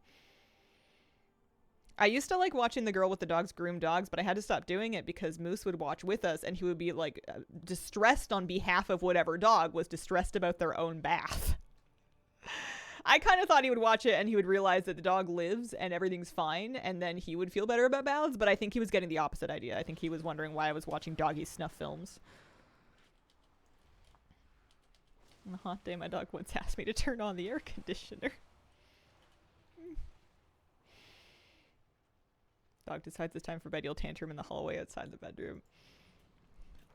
I used to like watching the girl with the dogs groom dogs, but I had to stop doing it because Moose would watch with us and he would be like distressed on behalf of whatever dog was distressed about their own bath. I kind of thought he would watch it and he would realize that the dog lives and everything's fine and then he would feel better about baths, but I think he was getting the opposite idea. I think he was wondering why I was watching doggy snuff films. On a hot day, my dog once asked me to turn on the air conditioner. Dog decides it's time for bed, you'll tantrum in the hallway outside the bedroom.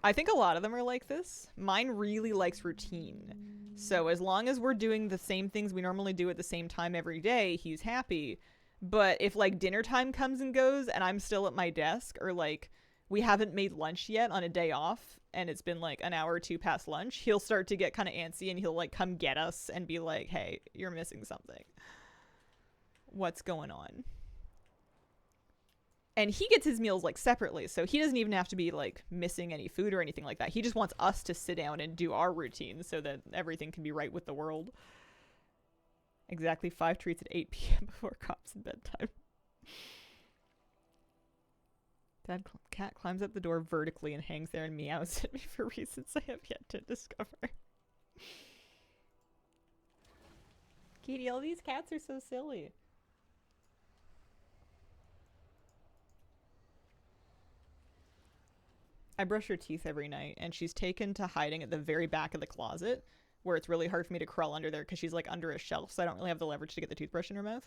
I think a lot of them are like this. Mine really likes routine. So as long as we're doing the same things we normally do at the same time every day, he's happy. But if like dinner time comes and goes and I'm still at my desk, or like we haven't made lunch yet on a day off and it's been like an hour or two past lunch, he'll start to get kind of antsy and he'll like come get us and be like, hey, you're missing something. What's going on? And he gets his meals like separately, so he doesn't even have to be like missing any food or anything like that. He just wants us to sit down and do our routine so that everything can be right with the world. Exactly 5 treats at 8 p.m. before cops and bedtime. Cat climbs up the door vertically and hangs there and meows at me for reasons I have yet to discover. Katie, all these cats are so silly. I brush her teeth every night, and she's taken to hiding at the very back of the closet, where it's really hard for me to crawl under there because she's like under a shelf, so I don't really have the leverage to get the toothbrush in her mouth.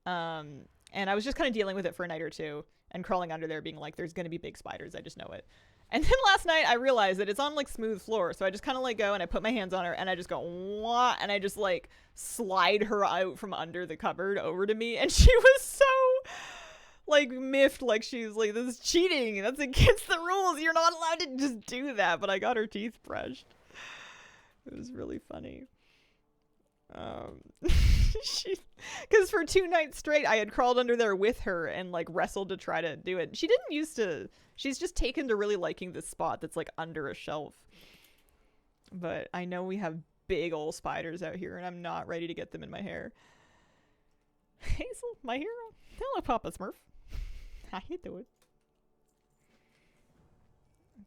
And I was just kind of dealing with it for a night or two, and crawling under there being like, there's going to be big spiders, I just know it. And then last night I realized that it's on like smooth floor, so I just kind of like go and I put my hands on her and I just go, wah, and I just like slide her out from under the cupboard over to me, and she was so like miffed, like she's like, this is cheating, that's against the rules, you're not allowed to just do that. But I got her teeth brushed. It was really funny. Because for 2 nights straight I had crawled under there with her and like wrestled to try to do it. She didn't used to. She's just taken to really liking this spot that's like under a shelf. But I know we have big old spiders out here and I'm not ready to get them in my hair. Hazel, my hero. Hello, Papa Smurf. How you doing?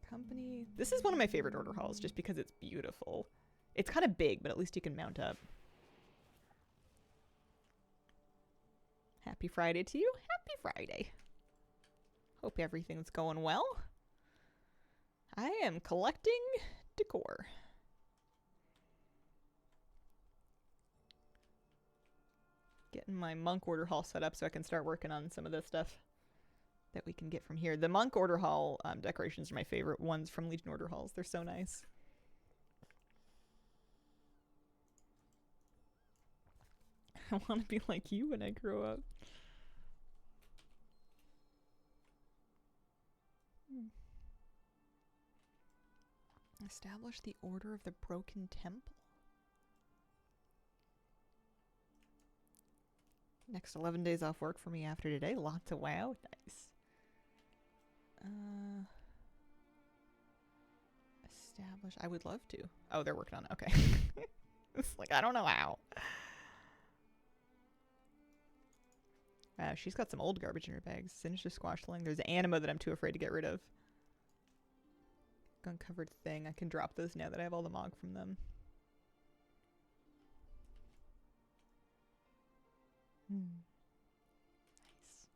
Company. This is one of my favorite order halls just because it's beautiful. It's kind of big, but at least you can mount up. Happy Friday to you. Happy Friday. Hope everything's going well. I am collecting decor. Getting my monk order hall set up so I can start working on some of this stuff that we can get from here. The monk order hall decorations are my favorite ones from Legion order halls. They're so nice. I want to be like you when I grow up. Establish the Order of the Broken Temple. Next 11 days off work for me after today. Lots of WoW. Nice. Establish. I would love to. Oh, they're working on it. Okay. It's like, I don't know how. She's got some old garbage in her bags. Sinister Squashling. There's Anima that I'm too afraid to get rid of. Uncovered Thing. I can drop those now that I have all the Mog from them. Nice.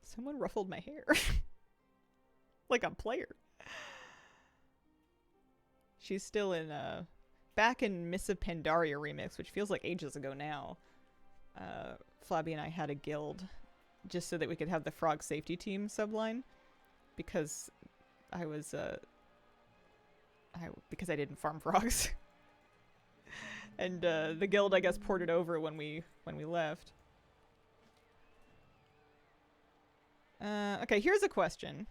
Someone ruffled my hair. Like a player. She's still in, back in Miss of Pandaria remix, which feels like ages ago now. Flabby and I had a guild just so that we could have the frog safety team subline. Because I was, because I didn't farm frogs. And, the guild, I guess, ported over when we left. Okay, here's a question.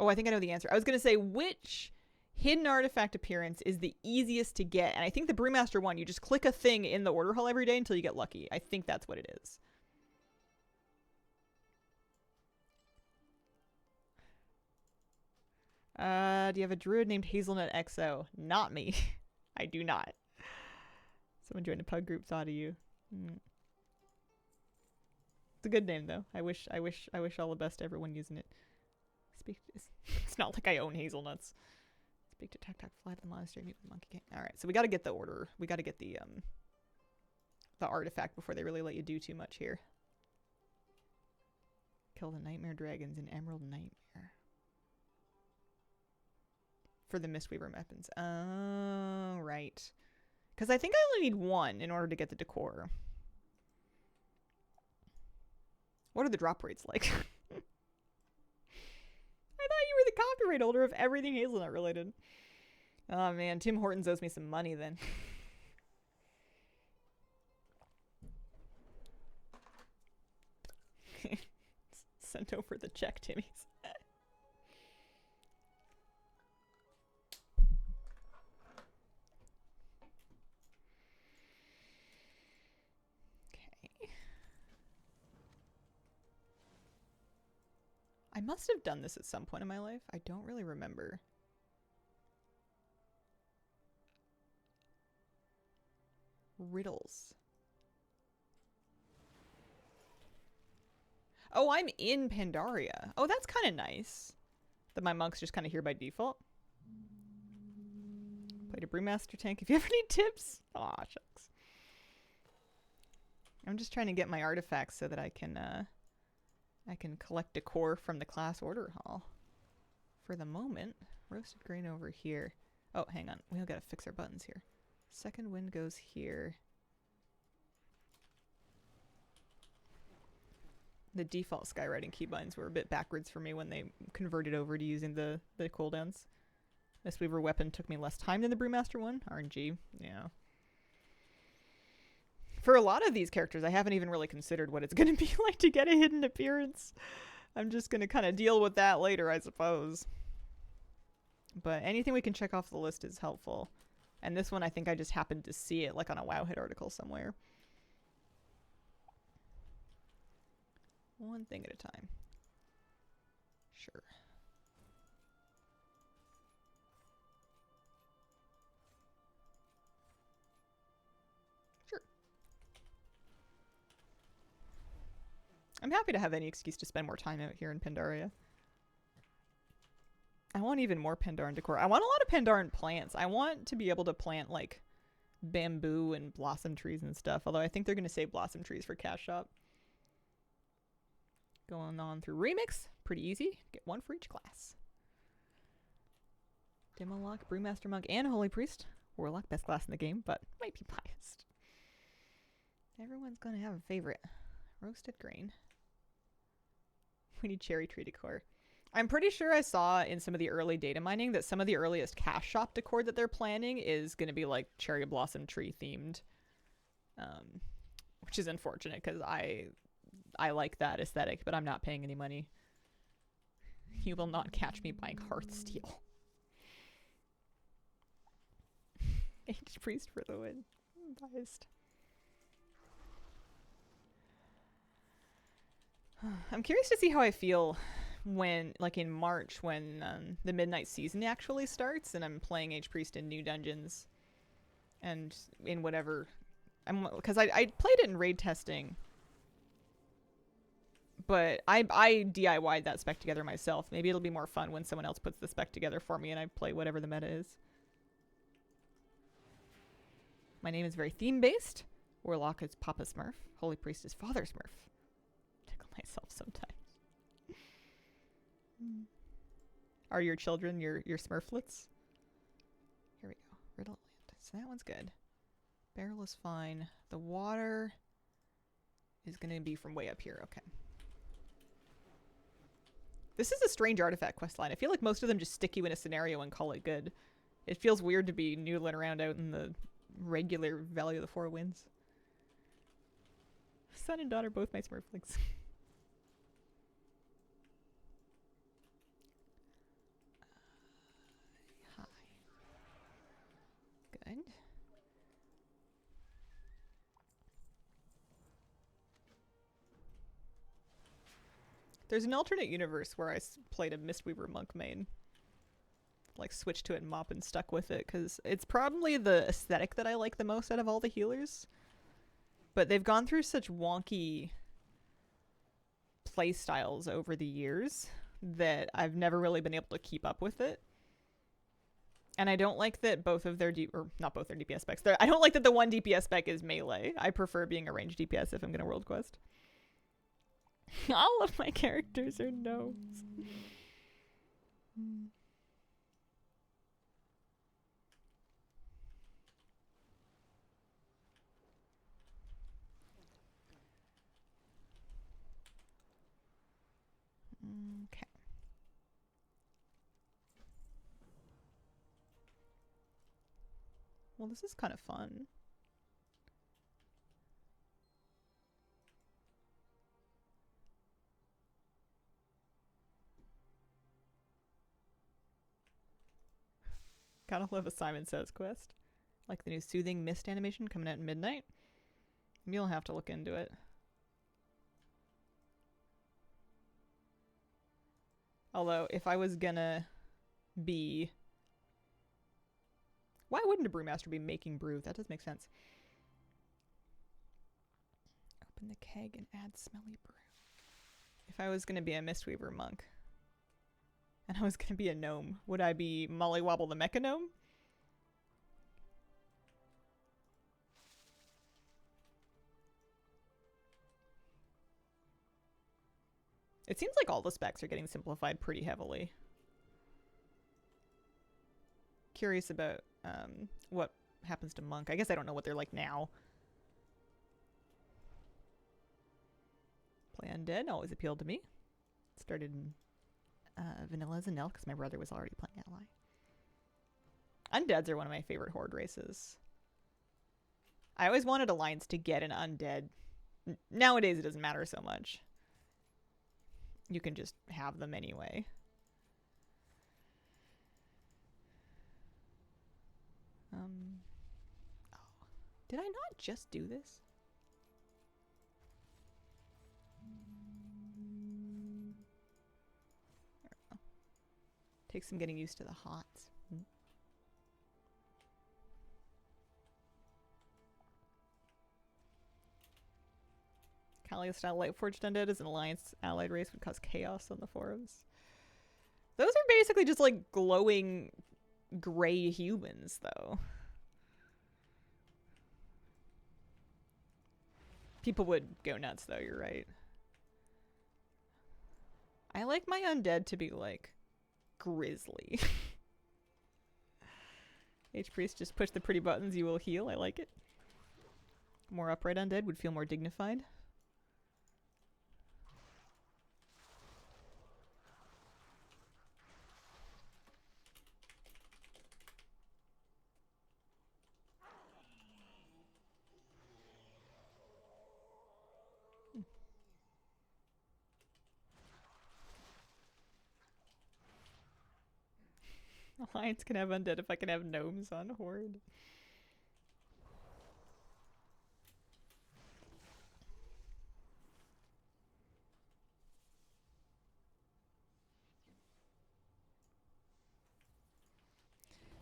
Oh, I think I know the answer. I was gonna say, which hidden artifact appearance is the easiest to get? And I think the Brewmaster one, you just click a thing in the order hall every day until you get lucky. I think that's what it is. Do you have a druid named Hazelnut XO? Not me. I do not. Someone joined a pug group, thought of you. It's a good name though. I wish all the best to everyone using it. Speak to it's not like I own hazelnuts. Speak to Tac Tac, fly to the monastery, meet with the Monkey King. Alright, so we gotta get the order. We gotta get the artifact before they really let you do too much here. Kill the Nightmare Dragons in Emerald Nightmare. For the Mistweaver weapons. Oh, right. Because I think I only need one in order to get the decor. What are the drop rates like? I thought you were the copyright holder of everything hazelnut related. Oh man, Tim Hortons owes me some money then. Sent over the check, Timmy's. I must have done this at some point in my life. I don't really remember. Riddles. Oh, I'm in Pandaria. Oh, that's kind of nice. That my monk's just kind of here by default. Played a Brewmaster tank. If you ever need tips. Aw, shucks. I'm just trying to get my artifacts so that I can collect decor from the class order hall. For the moment, roasted grain over here. Oh, hang on. We gotta fix our buttons here. Second wind goes here. The default skywriting keybinds were a bit backwards for me when they converted over to using the cooldowns. Mistweaver weapon took me less time than the Brewmaster one. RNG, yeah. For a lot of these characters, I haven't even really considered what it's going to be like to get a hidden appearance. I'm just going to kind of deal with that later, I suppose. But anything we can check off the list is helpful. And this one, I think I just happened to see it like on a Wowhead article somewhere. One thing at a time. Sure. I'm happy to have any excuse to spend more time out here in Pandaria. I want even more Pandaran decor. I want a lot of Pandaran plants. I want to be able to plant, like, bamboo and blossom trees and stuff. Although I think they're going to save blossom trees for Cash Shop. Going on through Remix. Pretty easy. Get one for each class. Demolock, Brewmaster Monk, and Holy Priest. Warlock, best class in the game, but might be biased. Everyone's going to have a favorite. Roasted grain. We need cherry tree decor. I'm pretty sure I saw in some of the early data mining that some of the earliest Cash Shop decor that they're planning is going to be like cherry blossom tree themed. which is unfortunate because I like that aesthetic, but I'm not paying any money. You will not catch me buying Hearthsteel. Aged Priest for the win. I'm biased. I'm curious to see how I feel when, like in March, when the Midnight Season actually starts and I'm playing Aged Priest in new dungeons and in whatever. Because I played it in raid testing, but I DIY'd that spec together myself. Maybe it'll be more fun when someone else puts the spec together for me and I play whatever the meta is. My name is very theme-based. Warlock is Papa Smurf. Holy Priest is Father Smurf. Tickle myself sometimes. Are your children your Smurflets? Here we go. Riddle Land. So that one's good. Barrel is fine. The water is going to be from way up here. Okay. This is a strange artifact questline. I feel like most of them just stick you in a scenario and call it good. It feels weird to be noodling around out in the regular Valley of the Four Winds. Son and daughter, both my Smurflings. Hi. Good. There's an alternate universe where I played a Mistweaver monk main. Like switched to it and mop and stuck with it because it's probably the aesthetic that I like the most out of all the healers. But they've gone through such wonky play styles over the years that I've never really been able to keep up with it. And I don't like that both of their not both their DPS specs. I don't like that the one DPS spec is melee. I prefer being a ranged DPS if I'm gonna world quest. All of my characters are gnomes. Okay. Well, this is kind of fun. Gotta love a Simon Says quest. Like the new Soothing Mist animation coming out at midnight. You'll have to look into it. Although, if I was gonna be... Why wouldn't a brewmaster be making brew? That does make sense. Open the keg and add smelly brew. If I was gonna be a Mistweaver monk, and I was gonna be a gnome, would I be Mollywobble the Mecha Gnome? It seems like all the specs are getting simplified pretty heavily. Curious about what happens to monk. I guess I don't know what they're like now. Play undead always appealed to me. Started in vanilla as an elf because my brother was already playing ally. Undeads are one of my favorite horde races. I always wanted Alliance to get an undead. Nowadays it doesn't matter so much. You can just have them anyway. Oh. Did I not just do this? Takes some getting used to the hots. Kalia style Lightforged Undead as an Alliance allied race would cause chaos on the forums. Those are basically just like glowing gray humans, though. People would go nuts, though, you're right. I like my undead to be like grisly. H-Priest, just push the pretty buttons, you will heal. I like it. More upright undead would feel more dignified. Alliance can have undead if I can have gnomes on Horde.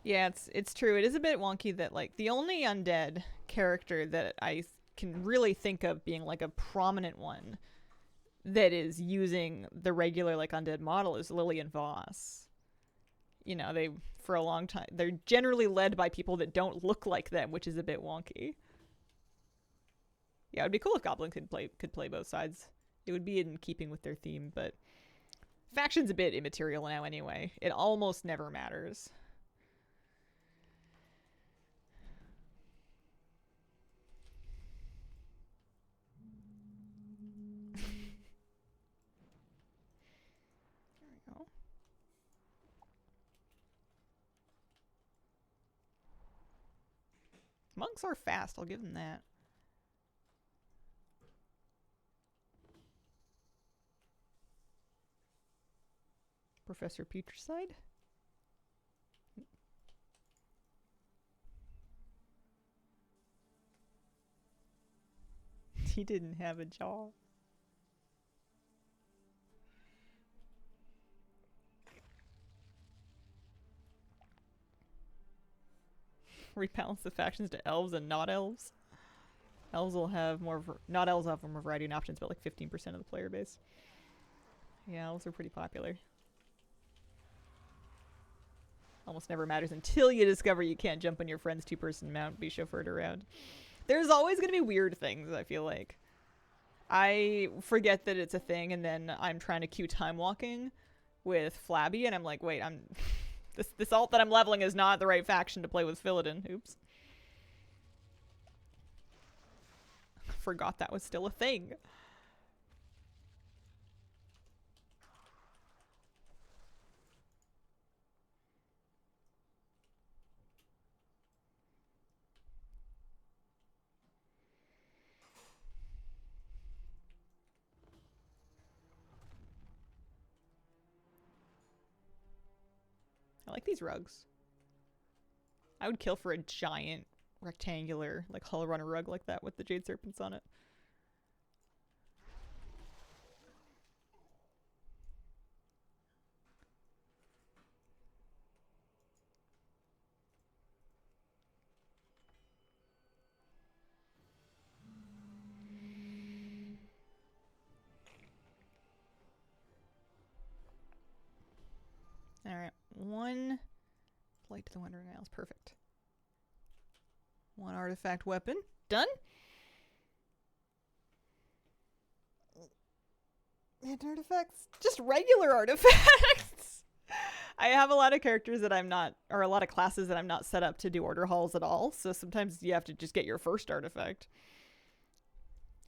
Yeah, it's true. It is a bit wonky that like the only undead character that I can really think of being like a prominent one that is using the regular like undead model is Lillian Voss. You know, they for a long time they're generally led by people that don't look like them, which is a bit wonky. Yeah, it'd be cool if Goblin could play both sides. It would be in keeping with their theme, but faction's a bit immaterial now anyway. It almost never matters. Monks are fast, I'll give them that. Professor Putricide? He didn't have a jaw. Rebalance the factions to elves and not elves. Elves will have more, not elves have more variety and options, but like 15% of the player base. Yeah, elves are pretty popular. Almost never matters until you discover you can't jump on your friend's two-person mount and be chauffeured around. There's always going to be weird things, I feel like. I forget that it's a thing, and then I'm trying to queue time walking with Flabby, and I'm like, wait, I'm this alt that I'm leveling is not the right faction to play with Philodin. Oops. Forgot that was still a thing. I like these rugs. I would kill for a giant rectangular like Hull Runner rug like that with the Jade Serpents on it. Alright, one Flight to the Wandering Isles. Perfect. One artifact weapon. Done? And artifacts? Just regular artifacts! I have a lot of characters that I'm not, or a lot of classes that I'm not set up to do order halls at all, so sometimes you have to just get your first artifact.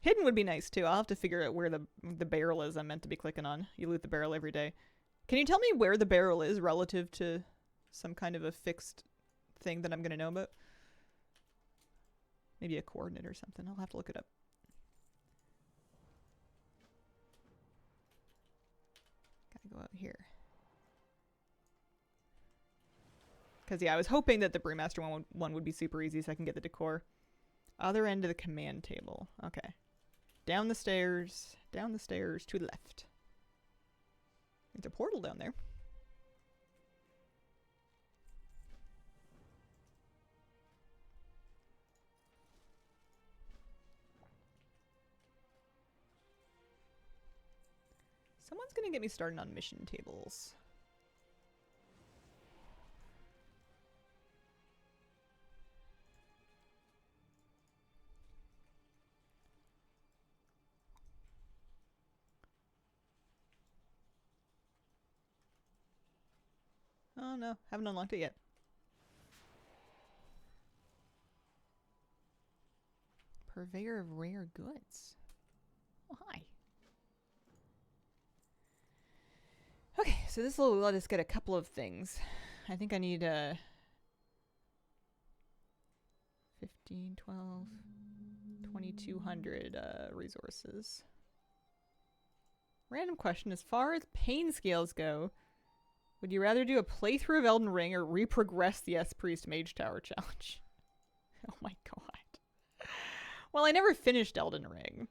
Hidden would be nice too. I'll have to figure out where the barrel is I'm meant to be clicking on. You loot the barrel every day. Can you tell me where the barrel is relative to some kind of a fixed thing that I'm going to know about? Maybe a coordinate or something. I'll have to look it up. Gotta go out here. Because, yeah, I was hoping that the Brewmaster one would be super easy so I can get the decor. Other end of the command table. Okay. Down the stairs to the left. There's a portal down there. Someone's gonna get me started on mission tables. Oh no, haven't unlocked it yet. Purveyor of rare goods. Oh, hi. Okay, so this will let us get a couple of things. I think I need 15, 12, 2200 resources. Random question, as far as pain scales go, Would you rather do a playthrough of Elden Ring or reprogress the S-Priest Mage Tower challenge? Oh my god. Well, I never finished Elden Ring.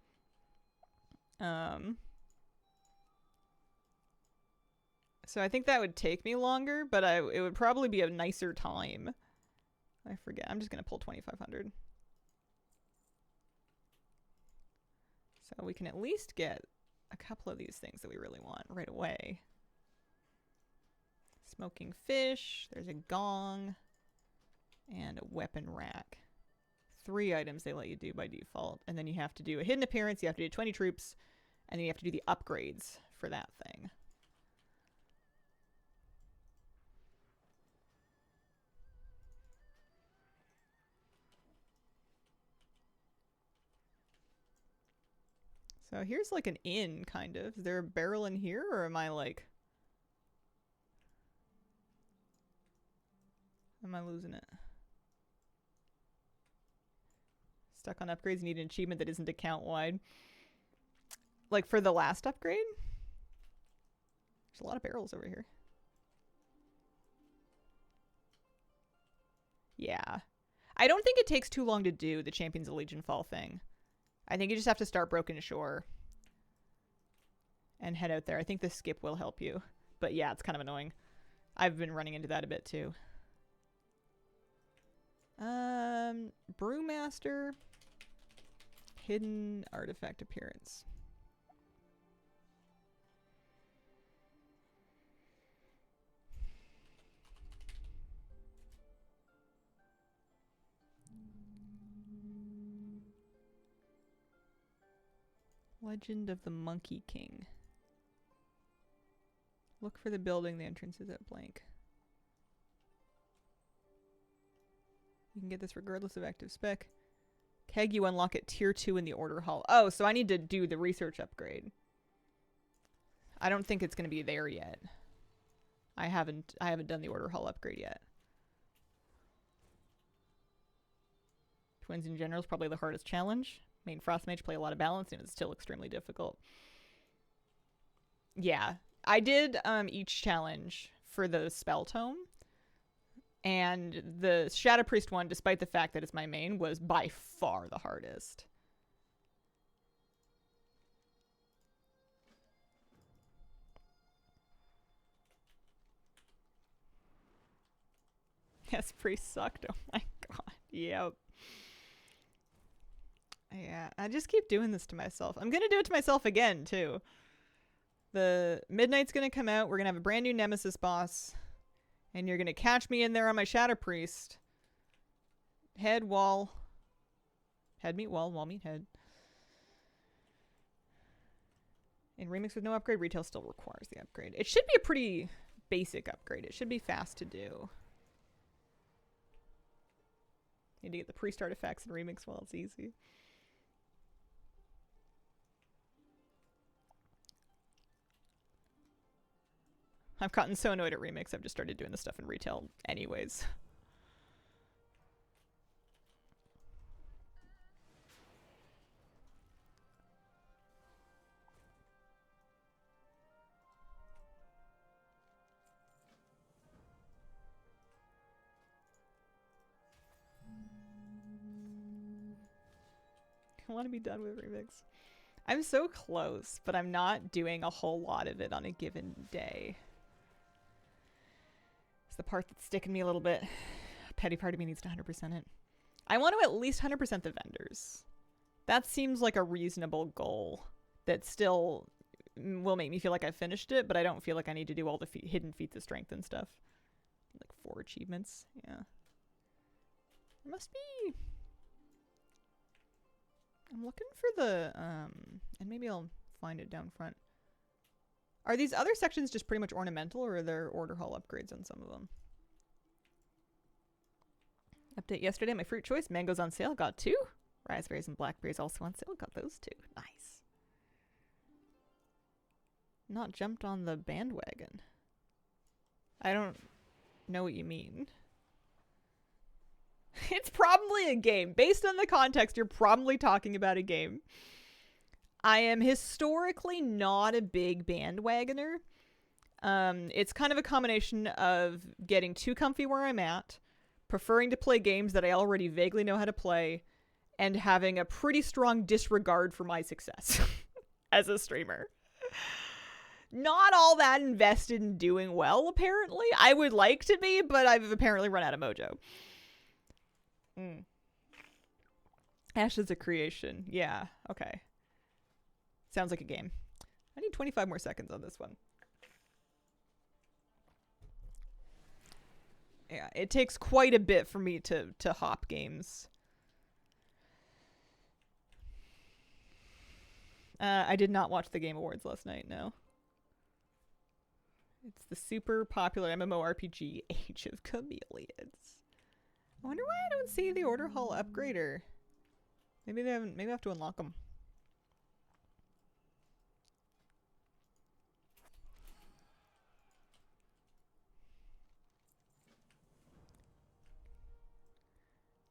So I think that would take me longer, but it would probably be a nicer time. I forget. I'm just going to pull 2,500. So we can at least get a couple of these things that we really want right away. Smoking fish. There's a gong. And a weapon rack. 3 items they let you do by default. And then you have to do a hidden appearance. You have to do 20 troops. And then you have to do the upgrades for that thing. So here's like an inn, kind of. Is there a barrel in here, or am I like... Am I losing it? Stuck on upgrades, need an achievement that isn't account-wide. Like for the last upgrade? There's a lot of barrels over here. Yeah. I don't think it takes too long to do the Champions of Legion Fall thing. I think you just have to start Broken Shore and head out there. I think the skip will help you. But yeah, it's kind of annoying. I've been running into that a bit too. Brewmaster. Hidden artifact appearance. Legend of the Monkey King. Look for the building, the entrance is at blank. You can get this regardless of active spec. Keg you unlock at tier 2 in the order hall. Oh, so I need to do the research upgrade. I don't think it's going to be there yet. I haven't done the order hall upgrade yet. Twins in general is probably the hardest challenge. Main Frost Mage play a lot of balance and it's still extremely difficult. Yeah, I did each challenge for the Spell Tome. And the Shadow Priest one, despite the fact that it's my main, was by far the hardest. Yes, Priest sucked. Oh my god. Yep. Yeah, I just keep doing this to myself. I'm gonna do it to myself again, too. The Midnight's gonna come out. We're gonna have a brand new Nemesis boss. And you're gonna catch me in there on my Shadow Priest. Head, wall. Head meet wall, wall meet head. In Remix with no upgrade, retail still requires the upgrade. It should be a pretty basic upgrade. It should be fast to do. Need to get the priest artifacts in Remix while it's easy. I've gotten so annoyed at Remix, I've just started doing this stuff in retail anyways. I want to be done with Remix. I'm so close, but I'm not doing a whole lot of it on a given day. The part that's sticking me a little bit. A petty part of me needs to 100% it. I want to at least 100% the vendors. That seems like a reasonable goal that still will make me feel like I finished it, but I don't feel like I need to do all the hidden feats of strength and stuff. Like 4 achievements. Yeah. There must be... I'm looking for the... and maybe I'll find it down front. Are these other sections just pretty much ornamental, or are there order hall upgrades on some of them? Update yesterday, my fruit choice. Mangoes on sale. Got 2. Raspberries and blackberries also on sale. Got those 2. Nice. Not jumped on the bandwagon. I don't know what you mean. It's probably a game. Based on the context, you're probably talking about a game. I am historically not a big bandwagoner. It's kind of a combination of getting too comfy where I'm at, preferring to play games that I already vaguely know how to play, and having a pretty strong disregard for my success as a streamer. Not all that invested in doing well, apparently. I would like to be, but I've apparently run out of mojo. Ash is a creation. Yeah, okay. Sounds like a game. I need 25 more seconds on this one. Yeah, it takes quite a bit for me to hop games. I did not watch the Game Awards last night, no. It's the super popular MMORPG Age of Chameleons. I wonder why I don't see the Order Hall upgrader. Maybe they haven't. Maybe I have to unlock them.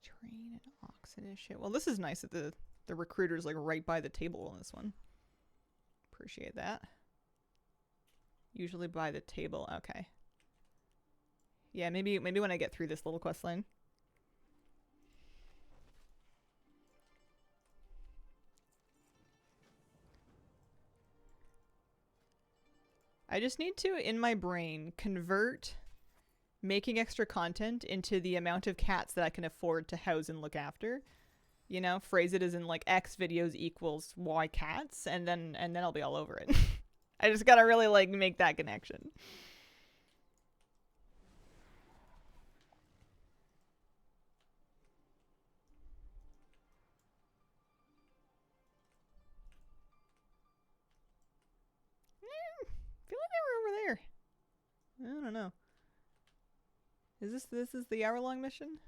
Train and oxen and shit. Well, this is nice that the recruiter's like right by the table on this one. Appreciate that. Usually by the table. Okay. Yeah, maybe when I get through this little quest line. I just need to, in my brain, convert making extra content into the amount of cats that I can afford to house and look after. You know, phrase it as in like X videos equals Y cats, and then I'll be all over it. I just gotta really like make that connection. I feel like they were over there. I don't know. Is this is the hour-long mission?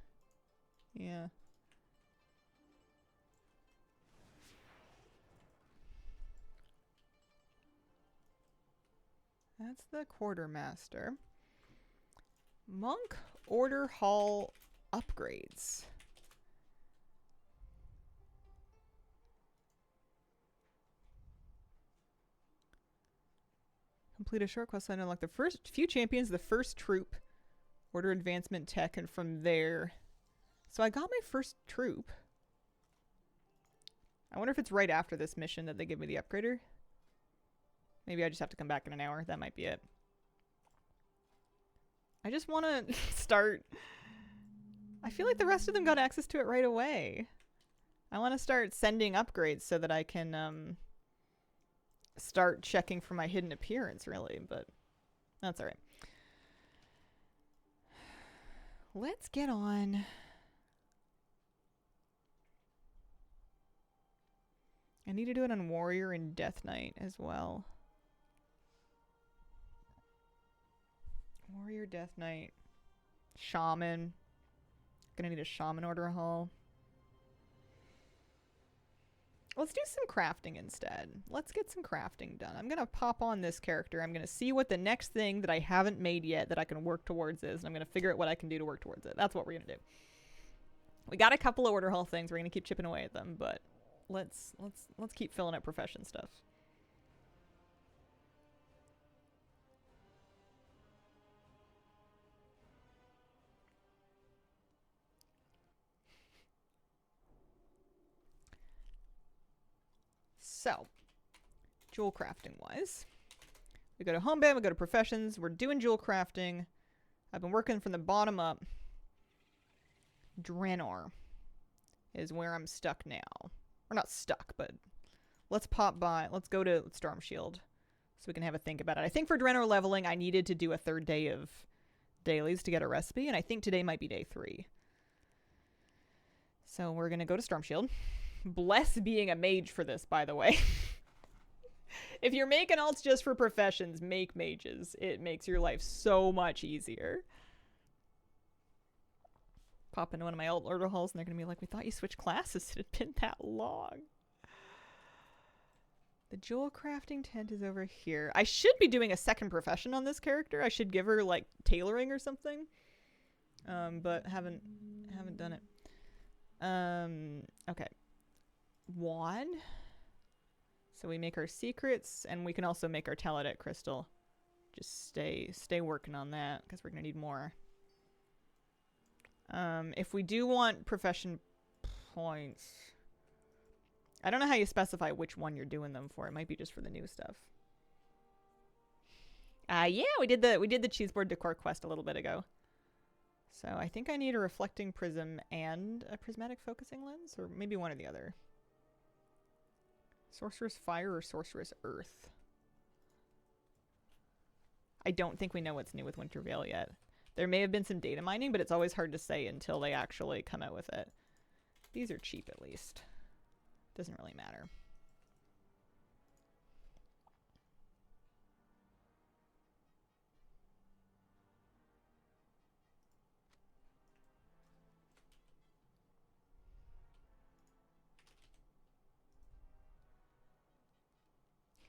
Yeah. That's the quartermaster. Monk Order Hall upgrades. Complete a short quest line, unlock the first few champions, the first troop, order advancement tech, and from there. So I got my first troop. I wonder if it's right after this mission that they give me the upgrader. Maybe I just have to come back in an hour. That might be it. I just want to start. I feel like the rest of them got access to it right away. I want to start sending upgrades so that I can start checking for my hidden appearance, really, but that's all right. Let's get on. I need to do it on Warrior and Death Knight as well. Warrior, Death Knight, Shaman. Gonna need a Shaman Order Hall. Let's do some crafting instead. Let's get some crafting done. I'm gonna pop on this character. I'm gonna see what the next thing that I haven't made yet that I can work towards is, and I'm gonna figure out what I can do to work towards it. That's what we're gonna do. We got a couple of Order Hall things. We're gonna keep chipping away at them, but let's keep filling up profession stuff. So, jewel crafting wise, we go to home band, we go to professions, we're doing jewel crafting. I've been working from the bottom up. Draenor is where I'm stuck now. Or not stuck, but let's pop by. Let's go to Storm Shield so we can have a think about it. I think for Draenor leveling, I needed to do a third day of dailies to get a recipe, and I think today might be day 3. So we're going to go to Storm Shield. Bless being a mage for this, by the way. If you're making alts just for professions, make mages. It makes your life so much easier. Pop into one of my alt order halls and they're going to be like, we thought you switched classes. It had been that long. The jewel crafting tent is over here. I should be doing a second profession on this character. I should give her like tailoring or something. But haven't done it. Okay. Wand. So we make our secrets, and we can also make our Teledet crystal just stay working on that because we're gonna need more. If we do want profession points, I don't know how you specify which one you're doing them for. It might be just for the new stuff. Yeah, we did the cheeseboard decor quest a little bit ago. So I think I need a reflecting prism and a prismatic focusing lens, or maybe one or the other. Sorcerer's Fire or Sorcerer's Earth? I don't think we know what's new with Wintervale yet. There may have been some data mining, but it's always hard to say until they actually come out with it. These are cheap at least. Doesn't really matter.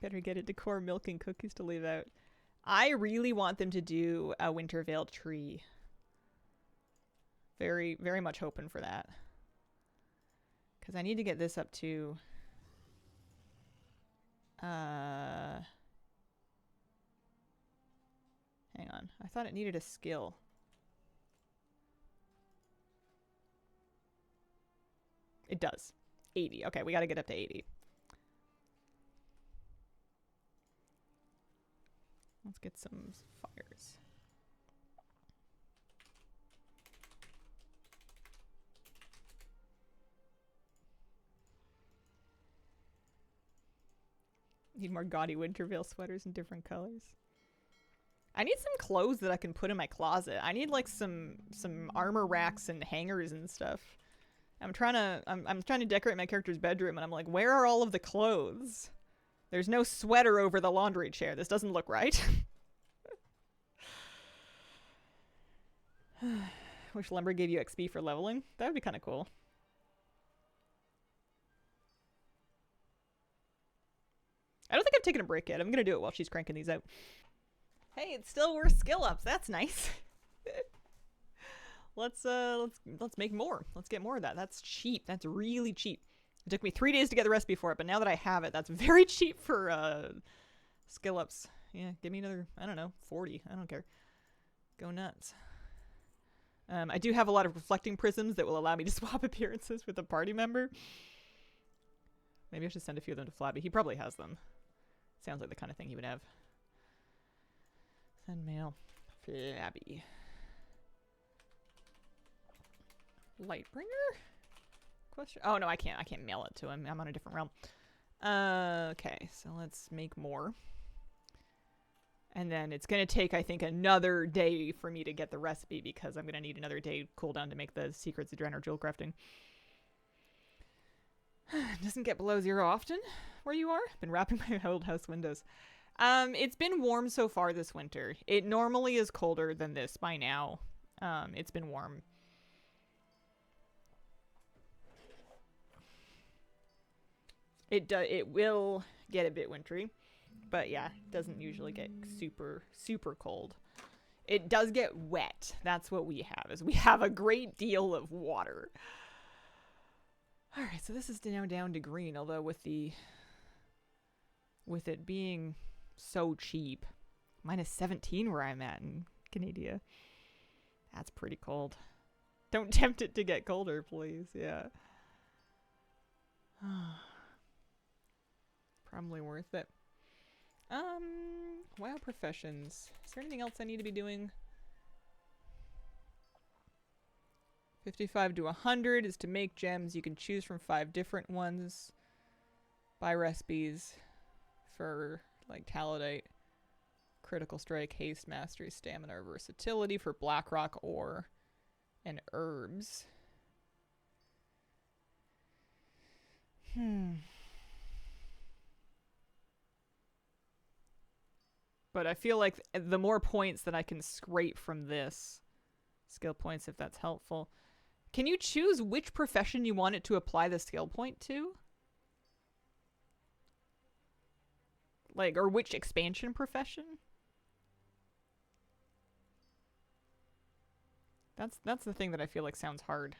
Better get a decor milk and cookies to leave out. I really want them to do a Wintervale tree. Very, very much hoping for that. Because I need to get this up to... hang on. I thought it needed a skill. It does. 80. Okay, we got to get up to 80. Let's get some fires. Need more gaudy Wintervale sweaters in different colors. I need some clothes that I can put in my closet. I need like some armor racks and hangers and stuff. I'm trying to decorate my character's bedroom and I'm like, where are all of the clothes? There's no sweater over the laundry chair. This doesn't look right. Wish Lumber gave you XP for leveling. That would be kind of cool. I don't think I've taken a break yet. I'm going to do it while she's cranking these out. Hey, it's still worth skill ups. That's nice. Let's make more. Let's get more of that. That's cheap. That's really cheap. It took me 3 days to get the recipe for it, but now that I have it, that's very cheap for skill ups. Yeah, give me another, I don't know, 40. I don't care. Go nuts. I do have a lot of reflecting prisms that will allow me to swap appearances with a party member. Maybe I should send a few of them to Flabby. He probably has them. Sounds like the kind of thing he would have. Send mail. Flabby. Lightbringer? Question? Oh no, I can't mail it to him. I'm on a different realm. Okay, so let's make more. And then it's going to take, I think, another day for me to get the recipe because I'm going to need another day cooldown to make the Secrets of Draenor jewel crafting. Doesn't get below 0 often where you are. Been wrapping my old house windows. It's been warm so far this winter. It normally is colder than this by now. It's been warm. It will get a bit wintry, but yeah, it doesn't usually get super, super cold. It does get wet. That's what we have, is we have a great deal of water. All right, so this is now down to green, although with it being so cheap. -17 where I'm at in Canada. That's pretty cold. Don't tempt it to get colder, please. Yeah. Probably worth it. Wow, professions. Is there anything else I need to be doing? 55 to 100 is to make gems. You can choose from 5 different ones. Buy recipes for like Talodite, Critical Strike, Haste, Mastery, Stamina, or Versatility for Blackrock ore and herbs. But I feel like the more points that I can scrape from this, skill points if that's helpful. Can you choose which profession you want it to apply the skill point to? Like, or which expansion profession? That's the thing that I feel like sounds hard.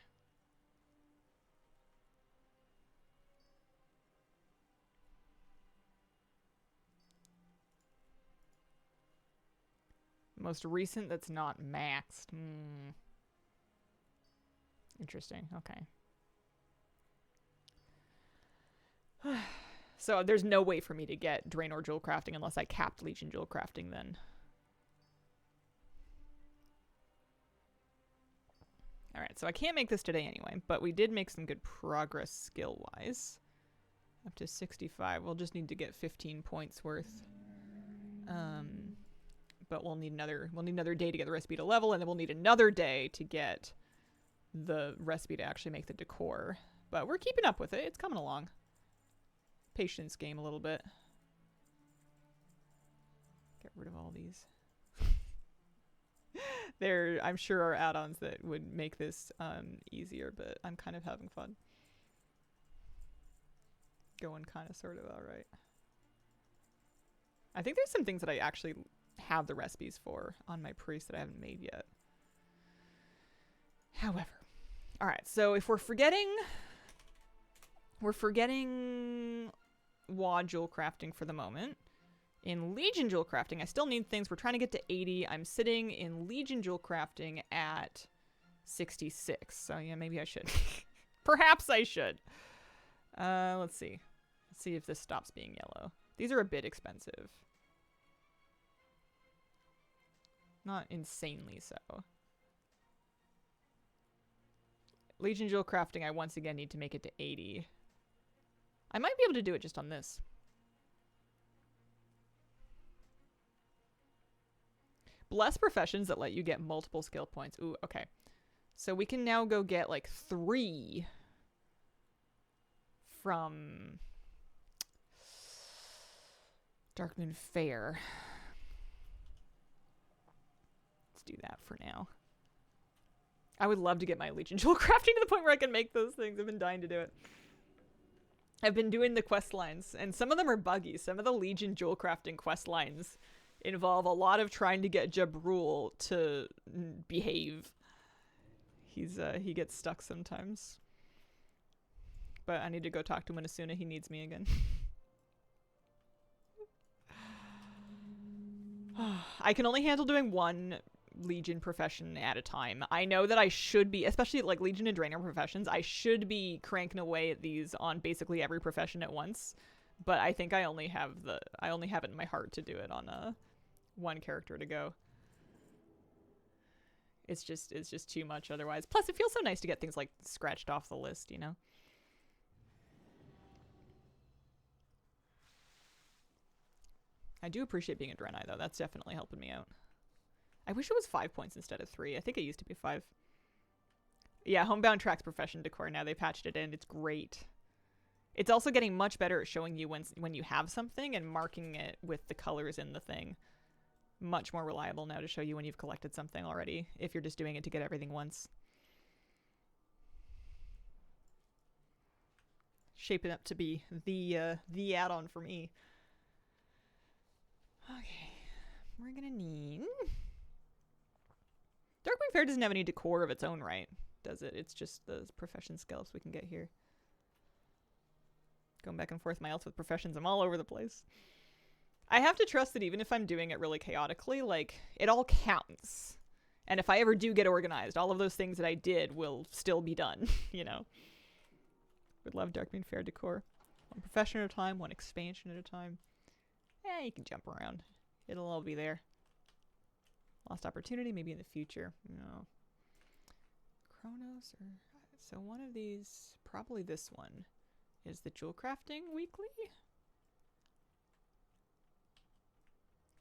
Most recent that's not maxed. Interesting. Okay. So there's no way for me to get Draenor jewel crafting unless I capped Legion jewel crafting then. Alright, so I can't make this today anyway, but we did make some good progress skill-wise. Up to 65. We'll just need to get 15 points worth. But we'll need another day to get the recipe to level, and then we'll need another day to get the recipe to actually make the decor. But we're keeping up with it. It's coming along. Patience game a little bit. Get rid of all these. There, I'm sure, are add-ons that would make this easier, but I'm kind of having fun. Going kind of sort of alright. I think there's some things that I actually have the recipes for on my priest that I haven't made yet. However. Alright, so if we're forgetting WoD jewel crafting for the moment. In Legion jewel crafting, I still need things. We're trying to get to 80. I'm sitting in Legion jewel crafting at 66. So yeah, maybe I should. Perhaps I should. Let's see. Let's see if this stops being yellow. These are a bit expensive. Not insanely so. Legion jewel crafting, I once again need to make it to 80. I might be able to do it just on this. Bless professions that let you get multiple skill points. Ooh, okay. So we can now go get like 3 from Darkmoon Fair. Let's do that for now. I would love to get my Legion jewel crafting to the point where I can make those things. I've been dying to do it. I've been doing the quest lines, and some of them are buggy. Some of the Legion jewel crafting quest lines involve a lot of trying to get Jabrul to behave. He gets stuck sometimes. But I need to go talk to him as soon as he needs me again. I can only handle doing 1 Legion profession at a time. I know that I should be, especially like Legion and Draenor professions, I should be cranking away at these on basically every profession at once. But I think I only have it in my heart to do it on 1 character to go. It's just too much otherwise. Plus, it feels so nice to get things like scratched off the list, you know? I do appreciate being a Draenei, though. That's definitely helping me out. I wish it was 5 points instead of 3. I think it used to be 5. Yeah, Homebound tracks profession decor now. They patched it in. It's great. It's also getting much better at showing you when you have something and marking it with the colors in the thing. Much more reliable now to show you when you've collected something already, if you're just doing it to get everything once. Shaping up to be the add-on for me. Okay, we're gonna need... Darkmoon Fair doesn't have any decor of its own, right? Does it? It's just the profession scalps we can get here. Going back and forth my else with professions, I'm all over the place. I have to trust that even if I'm doing it really chaotically, like, it all counts. And if I ever do get organized, all of those things that I did will still be done, you know? Would love Darkmoon Fair decor. 1 profession at a time, 1 expansion at a time. Eh, you can jump around. It'll all be there. Lost opportunity, maybe in the future. No. Chronos, or... So one of these, probably this one, is the jewel crafting weekly?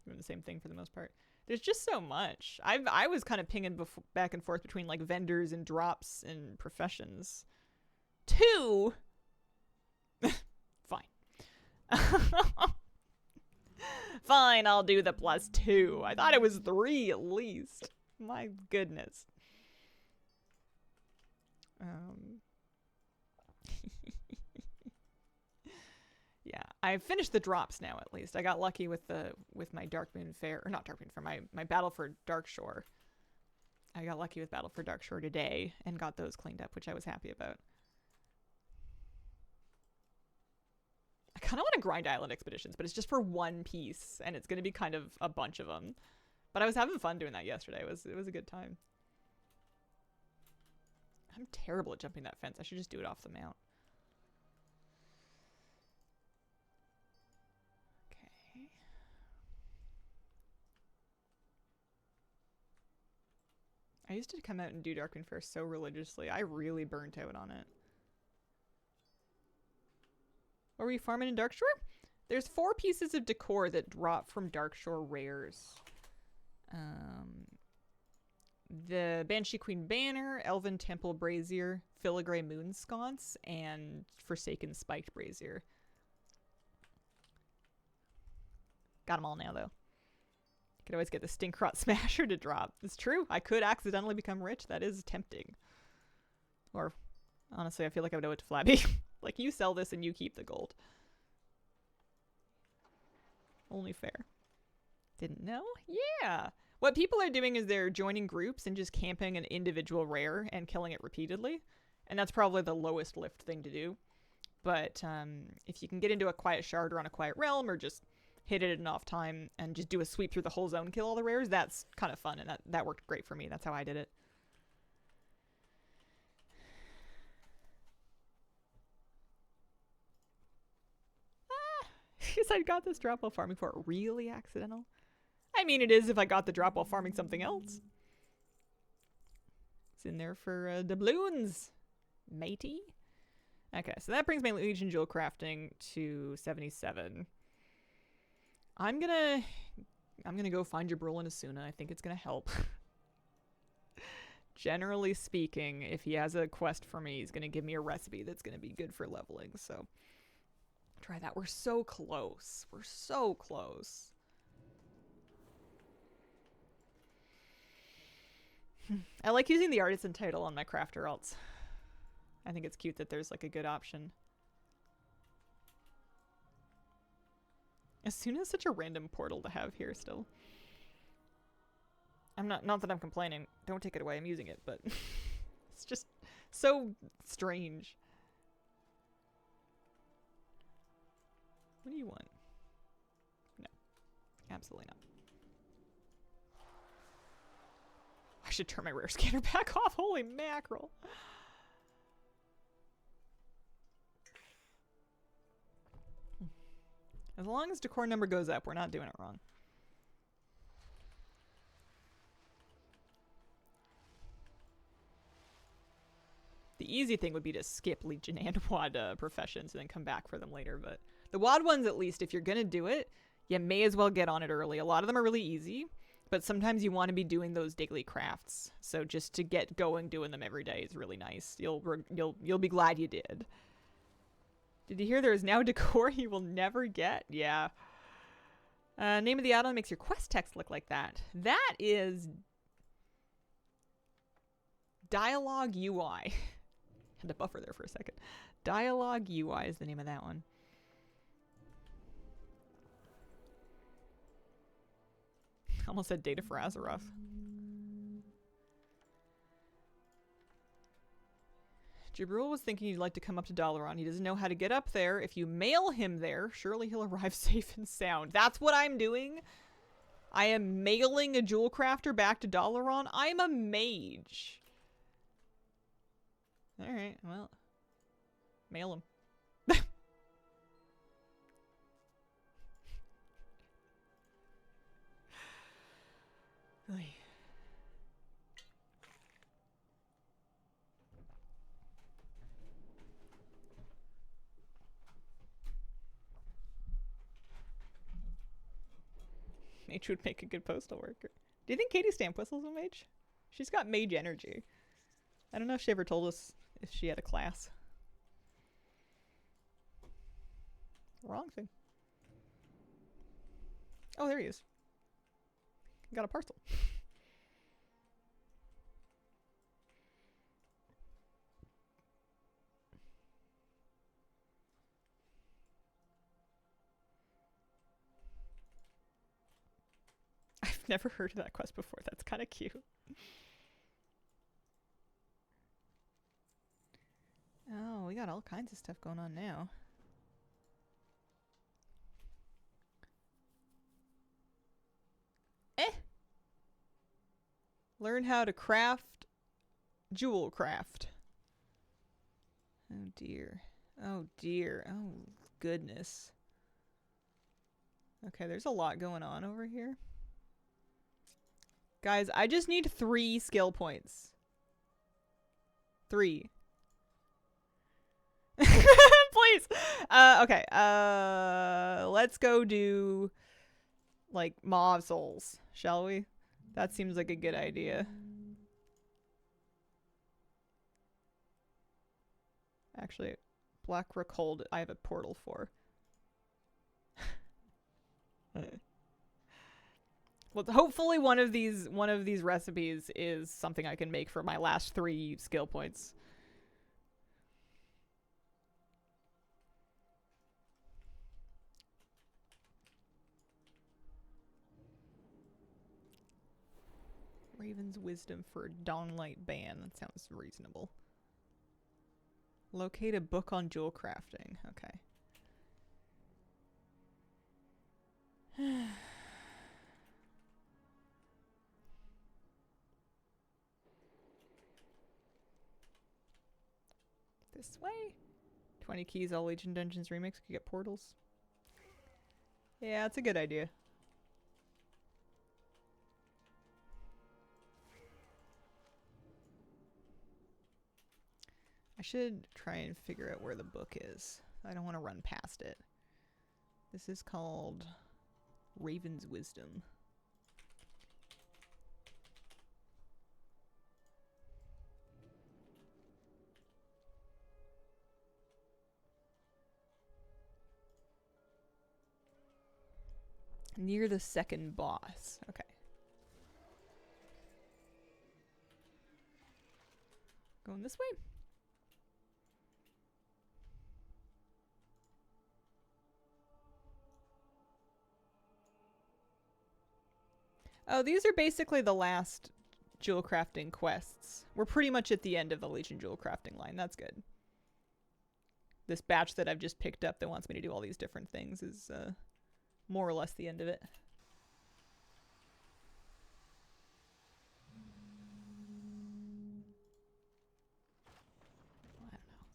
Doing the same thing for the most part. There's just so much. I was kind of pinging back and forth between like vendors and drops and professions. 2? Fine. Fine, I'll do the +2. I thought it was 3 at least. My goodness. Yeah, I finished the drops now at least. I got lucky with my Darkmoon Fair, or not Darkmoon Fair, my Battle for Darkshore. I got lucky with Battle for Darkshore today and got those cleaned up, which I was happy about. I kind of want to grind island expeditions, but it's just for 1 piece, and it's going to be kind of a bunch of them. But I was having fun doing that yesterday. It was a good time. I'm terrible at jumping that fence. I should just do it off the mount. Okay. I used to come out and do Darkwind Fair so religiously. I really burnt out on it. What were you farming in Darkshore? There's 4 pieces of decor that drop from Darkshore rares. The Banshee Queen Banner, Elven Temple Brazier, Filigree Moon Sconce, and Forsaken Spiked Brazier. Got them all now, though. Could always get the Stinkrot Smasher to drop. It's true. I could accidentally become rich. That is tempting. Or, honestly, I feel like I would owe it to Flabby. Like, you sell this and you keep the gold. Only fair. Didn't know? Yeah. What people are doing is they're joining groups and just camping an individual rare and killing it repeatedly. And that's probably the lowest lift thing to do. But if you can get into a quiet shard or on a quiet realm or just hit it at an off time and just do a sweep through the whole zone, kill all the rares, that's kind of fun. And that worked great for me. That's how I did it. Because I got this drop while farming for it. Really accidental? I mean, it is if I got the drop while farming something else. It's in there for doubloons, matey. Okay, so that brings my Legion Jewel crafting to 77. I'm gonna go find Jabril and Asuna. I think it's gonna help. Generally speaking, if he has a quest for me, he's gonna give me a recipe that's gonna be good for leveling. So try that. We're so close. We're so close. I like using the artisan title on my crafter alts. I think it's cute that there's like a good option. As soon as such a random portal to have here still. I'm not that I'm complaining. Don't take it away. I'm using it, but it's just so strange. What do you want? No. Absolutely not. I should turn my rare scanner back off. Holy mackerel. As long as decor number goes up, we're not doing it wrong. The easy thing would be to skip Legion and WAD professions and then come back for them later. But the WAD ones, at least, if you're going to do it, you may as well get on it early. A lot of them are really easy. But sometimes you want to be doing those daily crafts. So just to get going doing them every day is really nice. You'll be glad you did. Did you hear there is now decor you will never get? Yeah. Name of the add-on makes your quest text look like that. That is Dialogue UI. Had to buffer there for a second. Dialogue UI is the name of that one. Almost said Data for Azeroth. Jabril was thinking he'd like to come up to Dalaran. He doesn't know how to get up there. If you mail him there, surely he'll arrive safe and sound. That's what I'm doing. I am mailing a jewel crafter back to Dalaran. I'm a mage. Alright, well. Mail him. Mage would make a good postal worker. Do you think Katie Stamp whistles a mage? She's got mage energy. I don't know if she ever told us if she had a class. Wrong thing. Oh, there he is. Got a parcel. I've never heard of that quest before. That's kind of cute. Oh, we got all kinds of stuff going on now. Learn how to craft jewel craft. Oh dear. Oh dear. Oh goodness. Okay, there's a lot going on over here. Guys, I just need 3 skill points. 3. Please. Okay. Let's go do like Maw Souls, shall we? That seems like a good idea. Actually, Black Rockhold, I have a portal for. Well, hopefully one of these recipes is something I can make for my last 3 skill points. Raven's Wisdom for a Dawnlight Ban. That sounds reasonable. Locate a book on jewel crafting. Okay. This way? 20 keys, all Legion Dungeons remix. Could get portals. Yeah, it's a good idea. I should try and figure out where the book is. I don't want to run past it. This is called Raven's Wisdom. Near the second boss. Okay. Going this way? Oh, these are basically the last jewel crafting quests. We're pretty much at the end of the Legion jewel crafting line. That's good. This batch that I've just picked up that wants me to do all these different things is more or less the end of it. I don't know.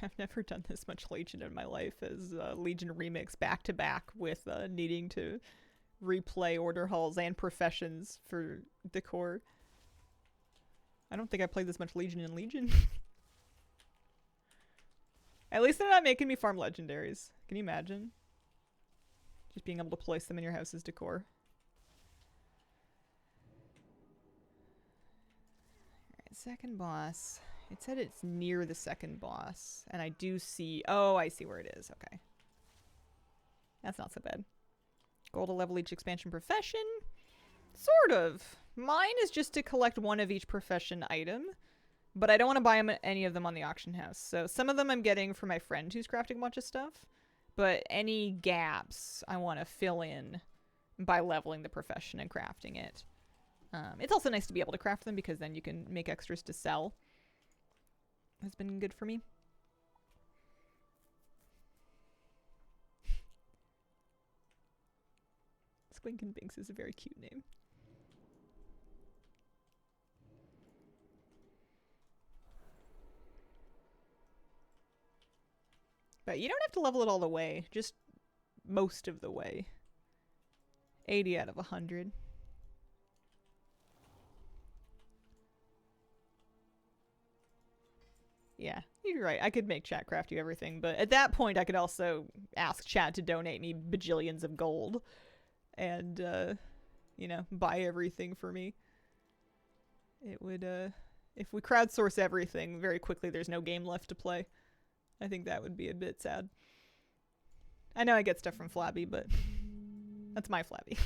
I've never done this much Legion in my life as Legion Remix back to back with needing to replay order halls and professions for decor. I don't think I played this much Legion in Legion. At least they're not making me farm legendaries. Can you imagine? Just being able to place them in your house as decor. Alright, second boss. It said it's near the second boss. And I do see... Oh, I see where it is. Okay. That's not so bad. Goal to level each expansion profession? Sort of. Mine is just to collect one of each profession item. But I don't want to buy any of them on the auction house. So some of them I'm getting for my friend who's crafting a bunch of stuff. But any gaps I want to fill in by leveling the profession and crafting it. It's also nice to be able to craft them because then you can make extras to sell. Has been good for me. Squink and Binks is a very cute name. But you don't have to level it all the way, just most of the way. 80 out of 100. Yeah, you're right. I could make chat craft you everything, but at that point I could also ask chat to donate me bajillions of gold and, you know, buy everything for me. It would, if we crowdsource everything, very quickly there's no game left to play. I think that would be a bit sad. I know I get stuff from Flabby, but that's my Flabby.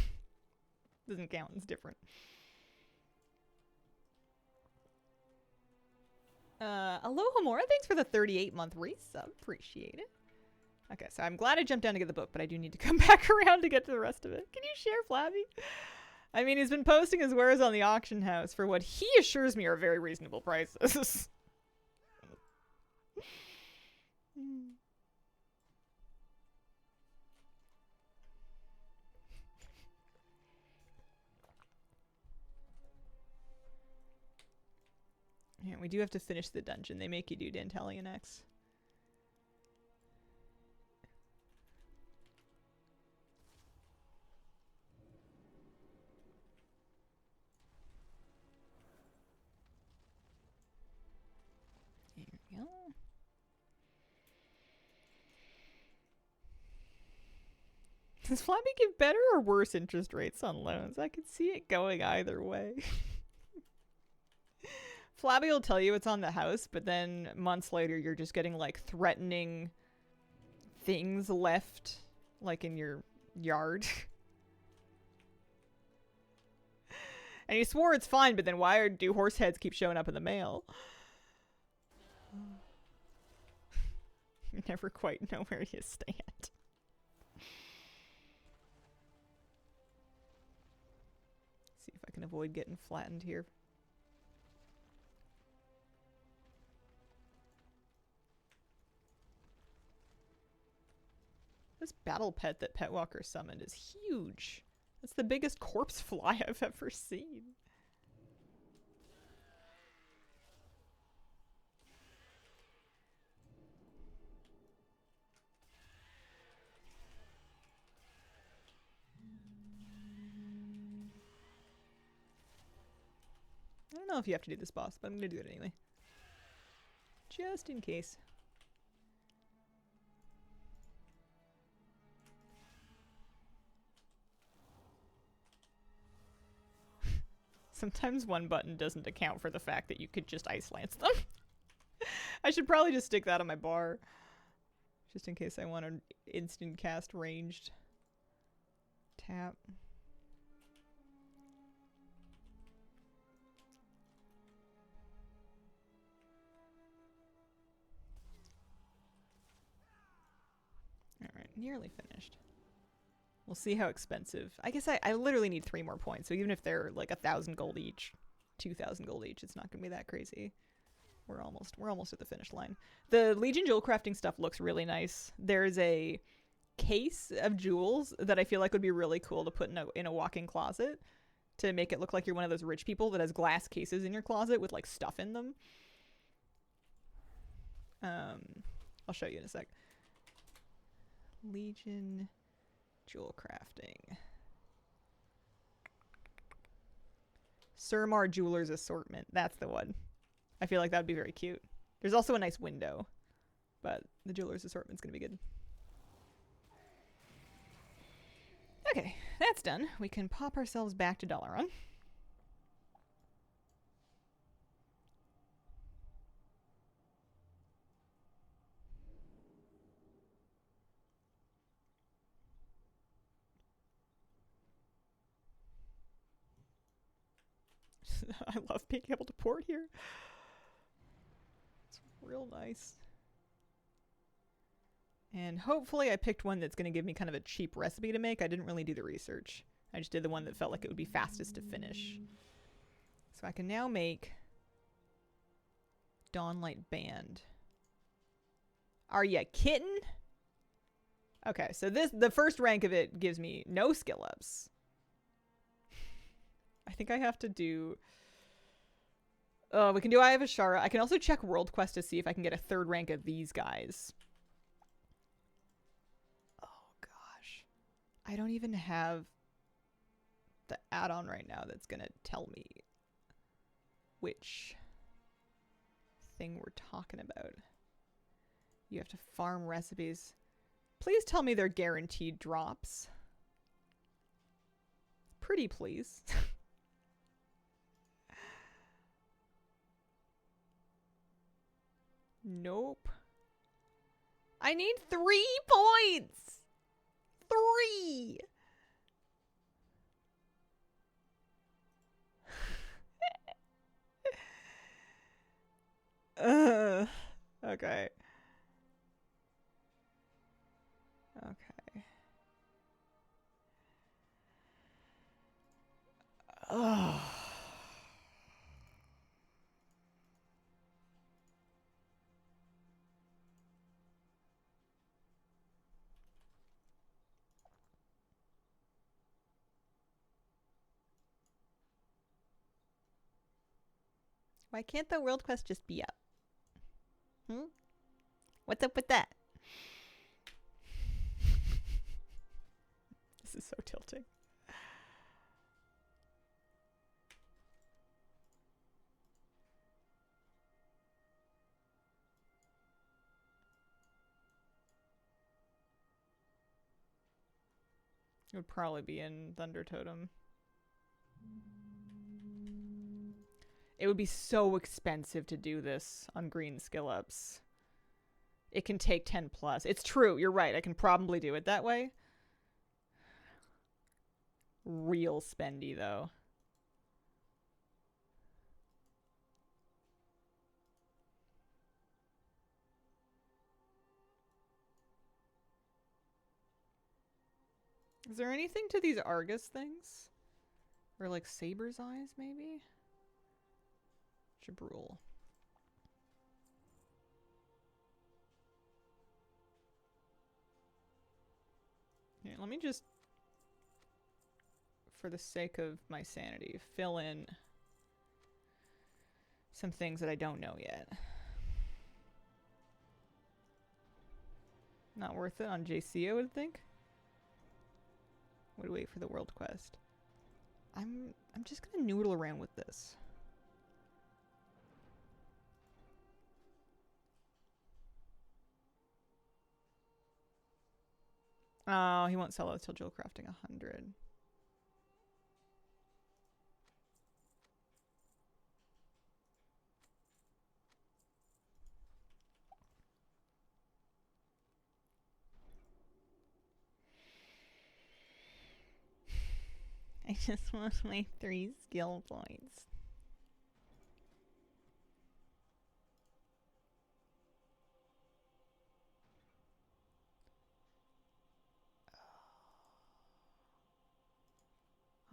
Doesn't count. It's different. Aloha Mora, thanks for the 38-month resub. Appreciate it. Okay, so I'm glad I jumped down to get the book, but I do need to come back around to get to the rest of it. Can you share, Flabby? I mean, he's been posting his wares on the auction house for what he assures me are very reasonable prices. Yeah, we do have to finish the dungeon. They make you do Dantalian X. There we go. Does Flabby give better or worse interest rates on loans? I could see it going either way. Flabby will tell you it's on the house, but then months later you're just getting like threatening things left like in your yard. And he swore it's fine, but then why do horse heads keep showing up in the mail? You never quite know where you stand. See if I can avoid getting flattened here. This battle pet that Petwalker summoned is huge. That's the biggest corpse fly I've ever seen. I don't know if you have to do this boss, but I'm gonna do it anyway. Just in case. Sometimes one button doesn't account for the fact that you could just Ice Lance them. I should probably just stick that on my bar. Just in case I want an instant cast ranged tap. Alright, nearly finished. We'll see how expensive. I guess I literally need 3 more points, so even if they're like 1,000 gold each, 2,000 gold each, it's not gonna be that crazy. We're almost at the finish line. The Legion jewel crafting stuff looks really nice. There's a case of jewels that I feel like would be really cool to put in a walk-in closet to make it look like you're one of those rich people that has glass cases in your closet with like stuff in them. I'll show you in a sec. Legion jewel crafting. Surmar Jeweler's Assortment. That's the one. I feel like that would be very cute. There's also a nice window, but the Jeweler's Assortment's gonna be good. Okay, that's done. We can pop ourselves back to Dalaran. I love being able to port here. It's real nice. And hopefully I picked one that's going to give me kind of a cheap recipe to make. I didn't really do the research. I just did the one that felt like it would be fastest to finish. So I can now make Dawnlight Band. Are ya kitten? Okay, so the first rank of it gives me no skill ups. I think I have to do... we can do Eye of Ashara. I can also check World Quest to see if I can get a 3rd rank of these guys. Oh, gosh. I don't even have the add-on right now that's going to tell me which thing we're talking about. You have to farm recipes. Please tell me they're guaranteed drops. Pretty please. Nope. I need 3 points! 3! Okay. Okay. Ugh. Why can't the world quest just be up? What's up with that? This is so tilting. It would probably be in Thunder Totem. It would be so expensive to do this on green skill ups. It can take 10 plus. It's true, you're right. I can probably do it that way. Real spendy though. Is there anything to these Argus things? Or like Saber's Eyes, maybe? Jabrul. Yeah, let me just, for the sake of my sanity, fill in some things that I don't know yet. Not worth it on JC, I would think. Would wait for the world quest. I'm just gonna noodle around with this. Oh, he won't sell it till jewel crafting 100. I just want my 3 skill points.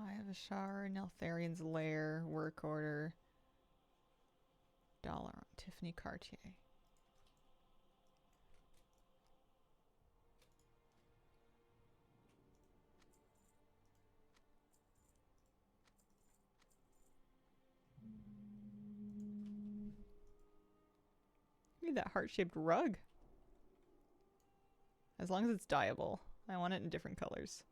I have a shower, Neltharian's Lair, work order, dollar on Tiffany Cartier. Need that heart-shaped rug. As long as it's dyeable. I want it in different colors.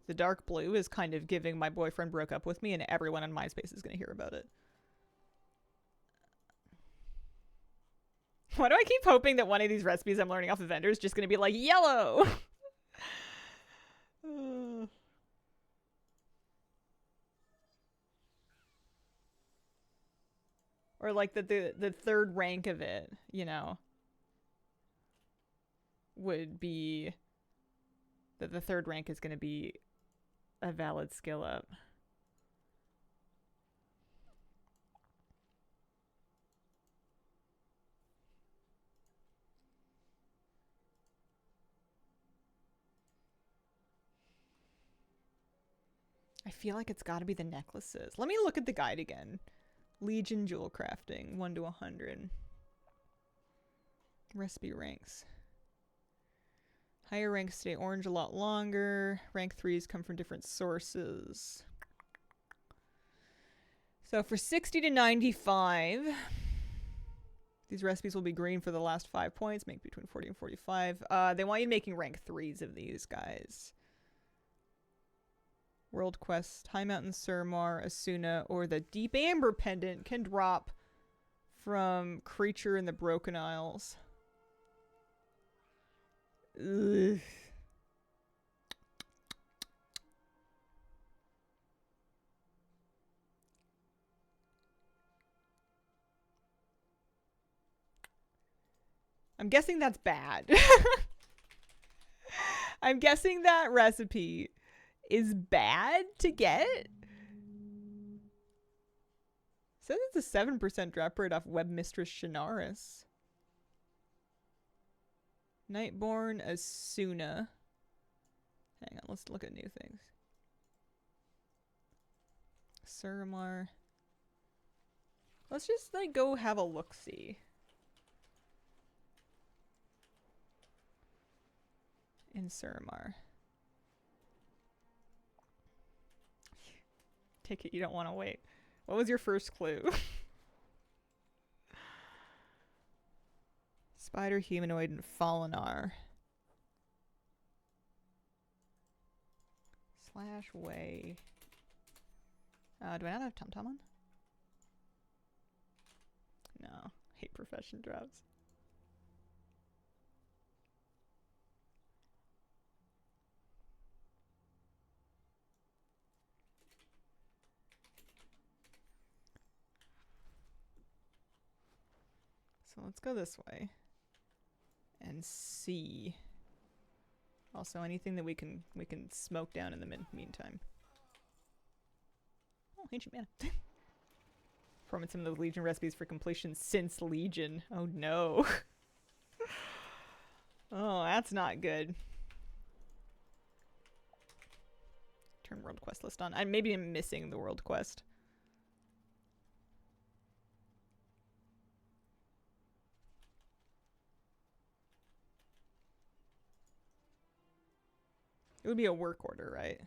The dark blue is kind of giving my boyfriend broke up with me and everyone on MySpace is going to hear about it. Why do I keep hoping that one of these recipes I'm learning off of vendors is just going to be like yellow? Or like the third rank of it, you know, would be that the third rank is going to be a valid skill up. I feel like it's got to be the necklaces. Let me look at the guide again. Legion jewel crafting, 1 to 100. Recipe ranks. Higher ranks stay orange a lot longer. Rank 3s come from different sources. So for 60 to 95, these recipes will be green for the last 5 points. Make between 40 and 45. They want you making rank 3s of these guys. World Quest, High Mountain Surmar, Asuna, or the Deep Amber Pendant can drop from Creature in the Broken Isles. Ugh. I'm guessing that's bad. I'm guessing that recipe is bad to get. Says it's a 7% drop rate off Web Mistress Shinaris. Nightborn Asuna. Hang on, let's look at new things. Suramar. Let's just like go have a look-see. In Suramar. Take it you don't want to wait. What was your first clue? Spider, humanoid, and Fallenar. Slash way. Do I not have TomTom on? No. Hate profession drops. So let's go this way. And see. Also, anything that we can smoke down in the meantime. Oh, ancient mana. Performing some of those Legion recipes for completion since Legion. Oh no. Oh, that's not good. Turn world quest list on. Maybe I'm missing the world quest. It would be a work order, right?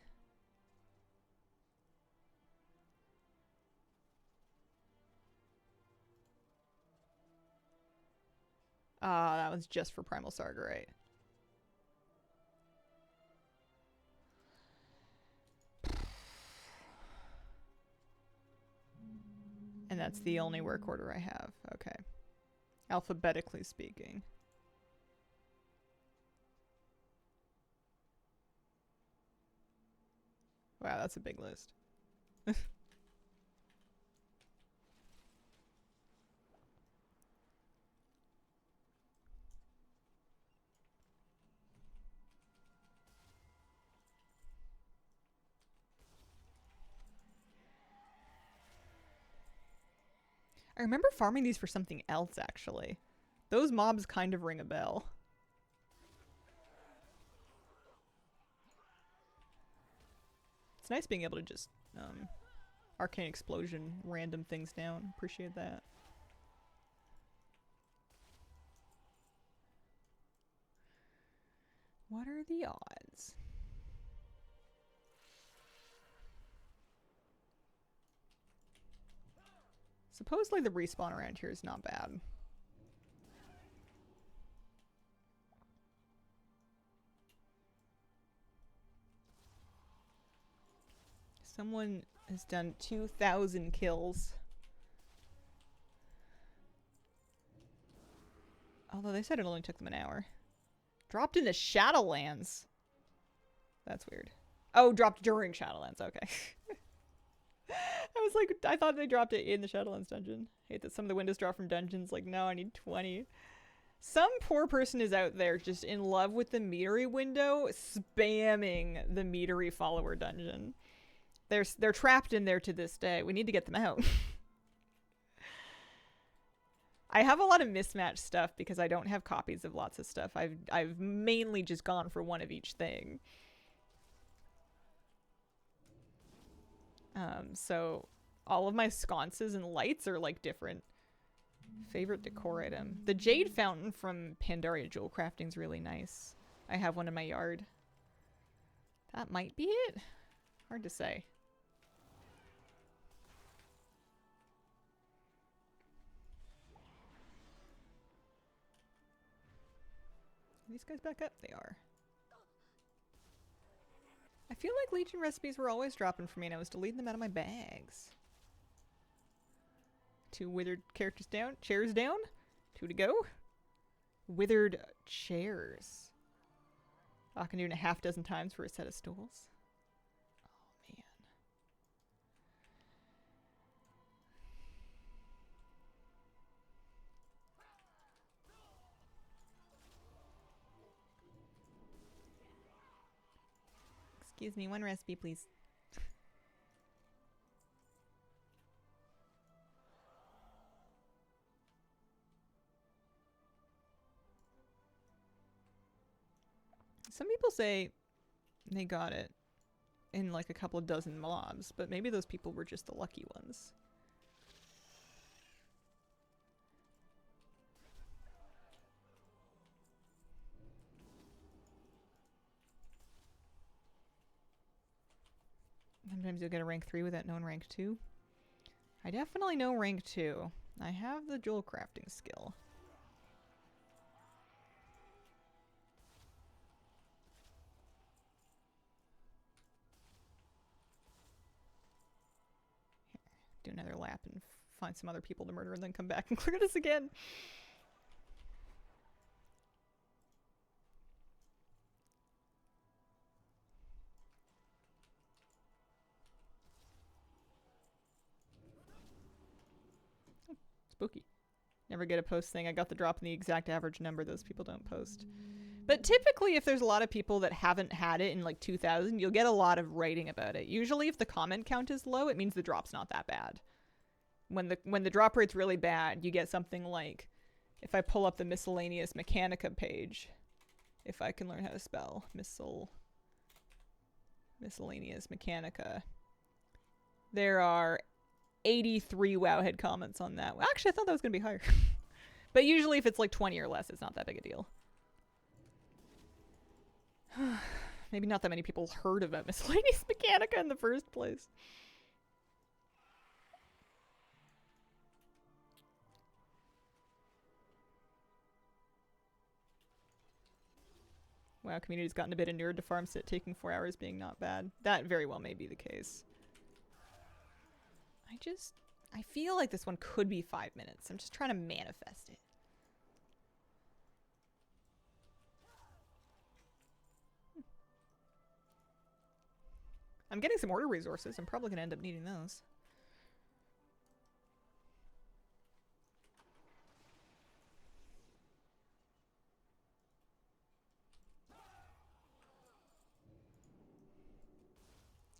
Ah, that was just for Primal Saga, right? And that's the only work order I have. Okay. Alphabetically speaking. Wow, that's a big list. I remember farming these for something else, actually. Those mobs kind of ring a bell. It's nice being able to just arcane explosion random things down. Appreciate that. What are the odds? Supposedly the respawn around here is not bad. Someone has done 2,000 kills. Although they said it only took them an hour. Dropped in the Shadowlands. That's weird. Oh, dropped during Shadowlands. Okay. I was like, I thought they dropped it in the Shadowlands dungeon. Hate that some of the windows drop from dungeons. Like, no, I need 20. Some poor person is out there just in love with the meadery window, spamming the meadery follower dungeon. They're trapped in there to this day. We need to get them out. I have a lot of mismatched stuff because I don't have copies of lots of stuff. I've mainly just gone for one of each thing. So all of my sconces and lights are like different. Favorite decor item. The jade fountain from Pandaria Jewel Crafting is really nice. I have one in my yard. That might be it. Hard to say. Are these guys back up? They are. I feel like Legion recipes were always dropping for me and I was deleting them out of my bags. 2 withered characters down. Chairs down. 2 to go. Withered chairs. I can do it a half dozen times for a set of stools. Oh, man. Excuse me, one recipe, please. Some people say they got it in like a couple of dozen mobs, but maybe those people were just the lucky ones. Sometimes you'll get a rank 3 without knowing rank 2. I definitely know rank 2. I have the jewel crafting skill. Here, do another lap and find some other people to murder and then come back and clear this again. Spooky. Never get a post thing. I got the drop in the exact average number. Those people don't post. But typically, if there's a lot of people that haven't had it in like 2000, you'll get a lot of writing about it. Usually, if the comment count is low, it means the drop's not that bad. When the drop rate's really bad, you get something like, if I pull up the miscellaneous Mechanica page, if I can learn how to spell miscellaneous Mechanica, there are 83 Wowhead comments on that. Well, actually, I thought that was going to be higher. But usually if it's like 20 or less, it's not that big a deal. Maybe not that many people heard about Miscellaneous Mechanica in the first place. Wow, community's gotten a bit inured to farm sit, taking 4 hours being not bad. That very well may be the case. I feel like this one could be 5 minutes. I'm just trying to manifest it. I'm getting some order resources. I'm probably going to end up needing those.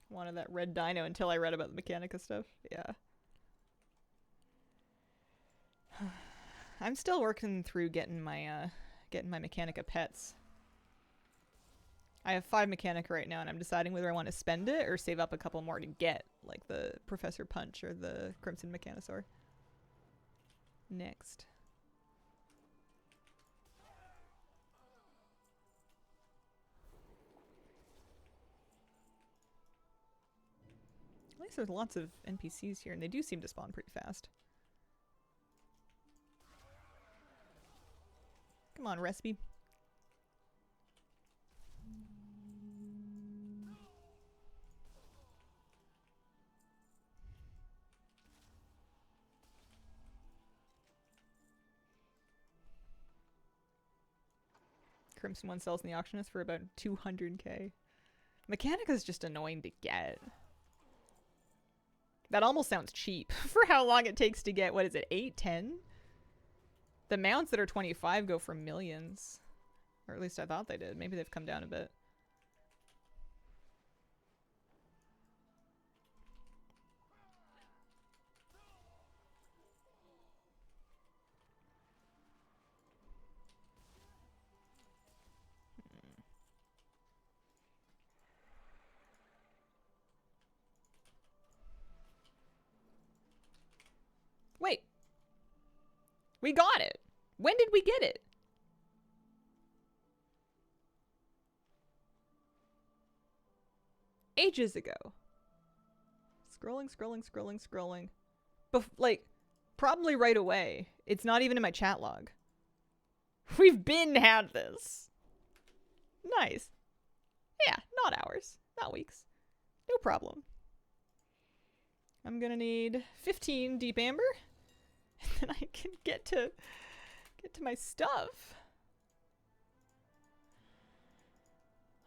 Wanted that red dino until I read about the Mechanica stuff. Yeah. I'm still working through getting my Mechanica pets. I have 5 Mechanica right now, and I'm deciding whether I want to spend it or save up a couple more to get, like the Professor Punch or the Crimson Mechanosaur. Next. At least there's lots of NPCs here, and they do seem to spawn pretty fast. Come on, recipe. Crimson one sells in the auctionist for about 200k. Mechanica's just annoying to get. That almost sounds cheap for how long it takes to get, what is it, 8, 10? The mounts that are 25 go for millions. Or at least I thought they did. Maybe they've come down a bit. Wait. We got it. When did we get it? Ages ago. Scrolling. Like, probably right away. It's not even in my chat log. We've been had this. Nice. Yeah, not hours. Not weeks. No problem. I'm gonna need 15 deep amber. And then I can get to my stuff.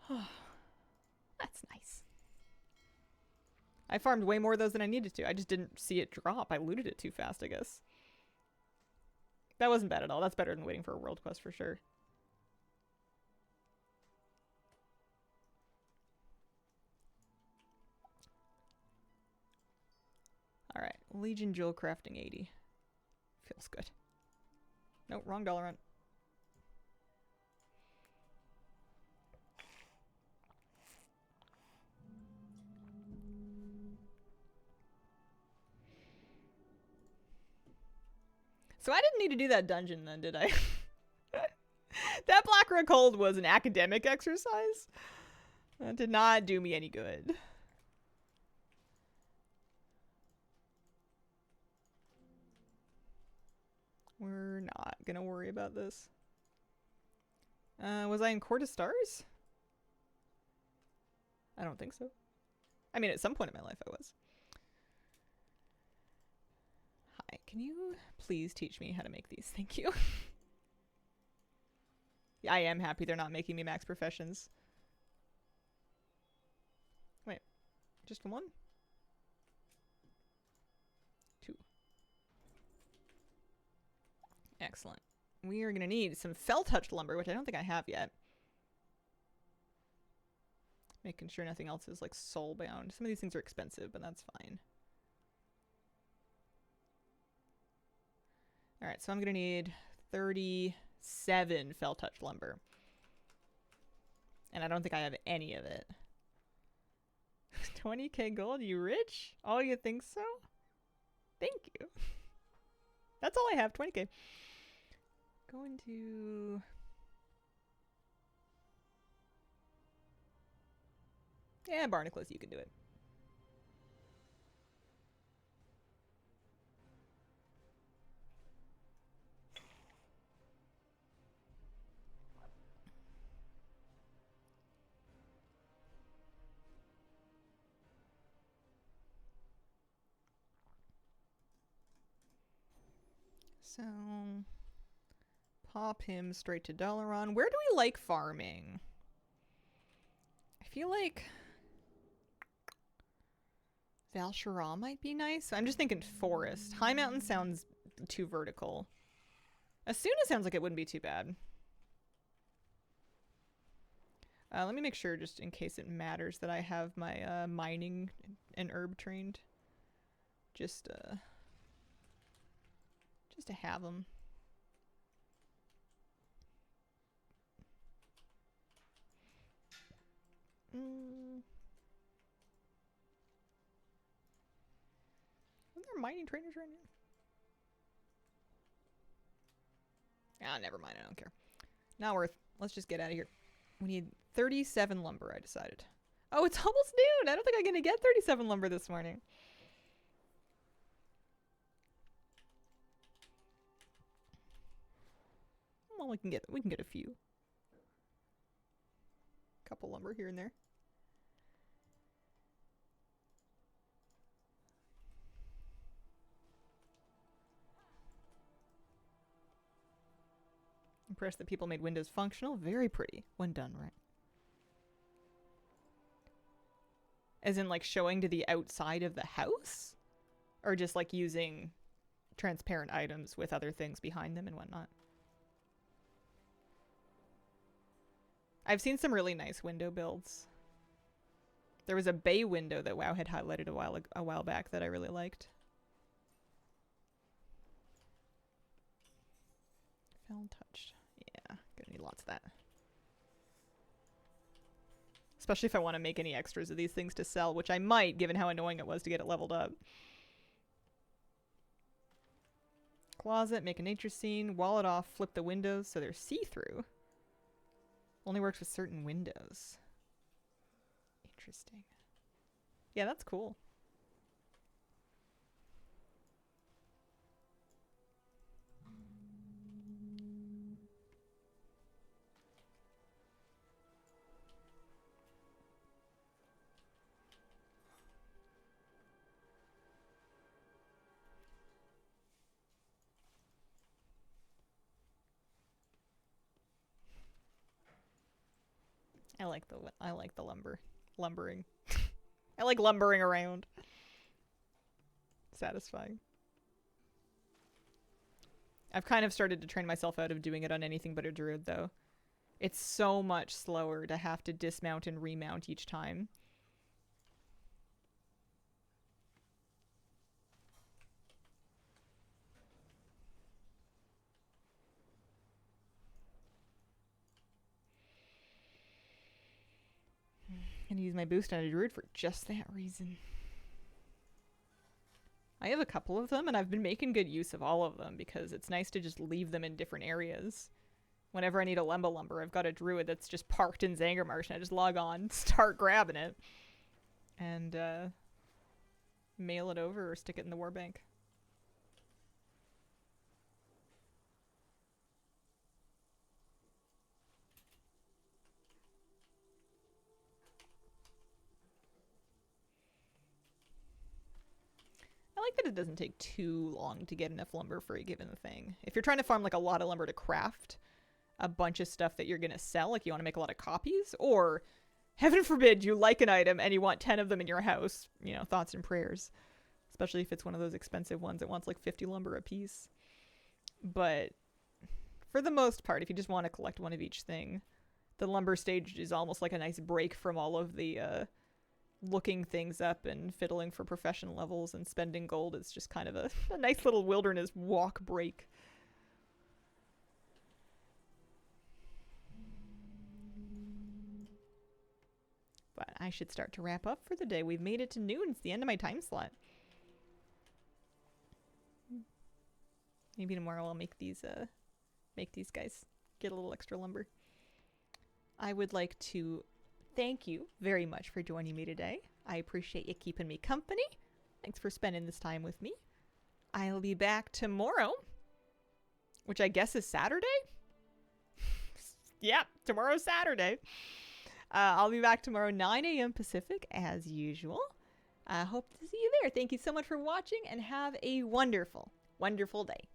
That's nice. I farmed way more of those than I needed to. I just didn't see it drop. I looted it too fast, I guess. That wasn't bad at all. That's better than waiting for a world quest for sure. Alright, Legion Jewel Crafting 80. Feels good. Nope, wrong dollar on. So I didn't need to do that dungeon then, did I? That Black Rock Hold was an academic exercise. That did not do me any good. We're not gonna worry about this. Was I in Court of Stars? I don't think so. I mean, at some point in my life I was. Hi, can you please teach me how to make these? Thank you. Yeah, I am happy they're not making me max professions. Wait, just one? Two. Excellent. We are gonna need some fell-touched lumber, which I don't think I have yet. Making sure nothing else is like soul-bound. Some of these things are expensive, but that's fine. Alright, so I'm gonna need 37 fell-touched lumber. And I don't think I have any of it. 20k gold? You rich? Oh, you think so? Thank you. That's all I have, 20k. Going to... Yeah, Barnacles, you can do it. So, pop him straight to Dalaran. Where do we like farming? I feel like Val'Sharah might be nice. I'm just thinking forest. High Mountain sounds too vertical. Asuna sounds like it wouldn't be too bad. Let me make sure, just in case it matters, that I have my mining and herb trained. Just to have them. Are there mining trainers right now? Ah, never mind. I don't care. Not worth. Let's just get out of here. We need 37 lumber, I decided. Oh, it's almost noon. I don't think I'm going to get 37 lumber this morning. Well, we can get a few. Couple lumber here and there. Impressed that people made windows functional. Very pretty when done right. As in, like, showing to the outside of the house? Or just, like, using transparent items with other things behind them and whatnot? I've seen some really nice window builds. There was a bay window that WoW had highlighted a while back that I really liked. Fell touched. Yeah, gonna need lots of that. Especially if I want to make any extras of these things to sell, which I might, given how annoying it was to get it leveled up. Closet, make a nature scene, wall it off, flip the windows so they're see-through. Only works with certain windows. Interesting. Yeah, that's cool. I like the lumbering. I like lumbering around. Satisfying. I've kind of started to train myself out of doing it on anything but a druid, though. It's so much slower to have to dismount and remount each time. I'm gonna use my boost on a druid for just that reason. I have a couple of them, and I've been making good use of all of them because it's nice to just leave them in different areas. Whenever I need a Lemba lumber, I've got a druid that's just parked in Zangarmarsh, and I just log on, start grabbing it, and mail it over or stick it in the warbank. like that it doesn't take too long to get enough lumber for a given thing. If you're trying to farm like a lot of lumber to craft a bunch of stuff that you're going to sell, like you want to make a lot of copies, or heaven forbid you like an item and you want 10 of them in your house, you know, thoughts and prayers. Especially if it's one of those expensive ones that wants like 50 lumber a piece. But for the most part, if you just want to collect one of each thing, the lumber stage is almost like a nice break from all of the looking things up and fiddling for professional levels and spending gold. It's just kind of a nice little wilderness walk break. But I should start to wrap up for the day. We've made it to noon. It's the end of my time slot. Maybe tomorrow I'll make these guys get a little extra lumber. I would like to thank you very much for joining me today. I appreciate you keeping me company. Thanks for spending this time with me. I'll be back tomorrow, which I guess is Saturday? Yep, tomorrow's Saturday. I'll be back tomorrow, 9 a.m. Pacific, as usual. I hope to see you there. Thank you so much for watching, and have a wonderful, wonderful day.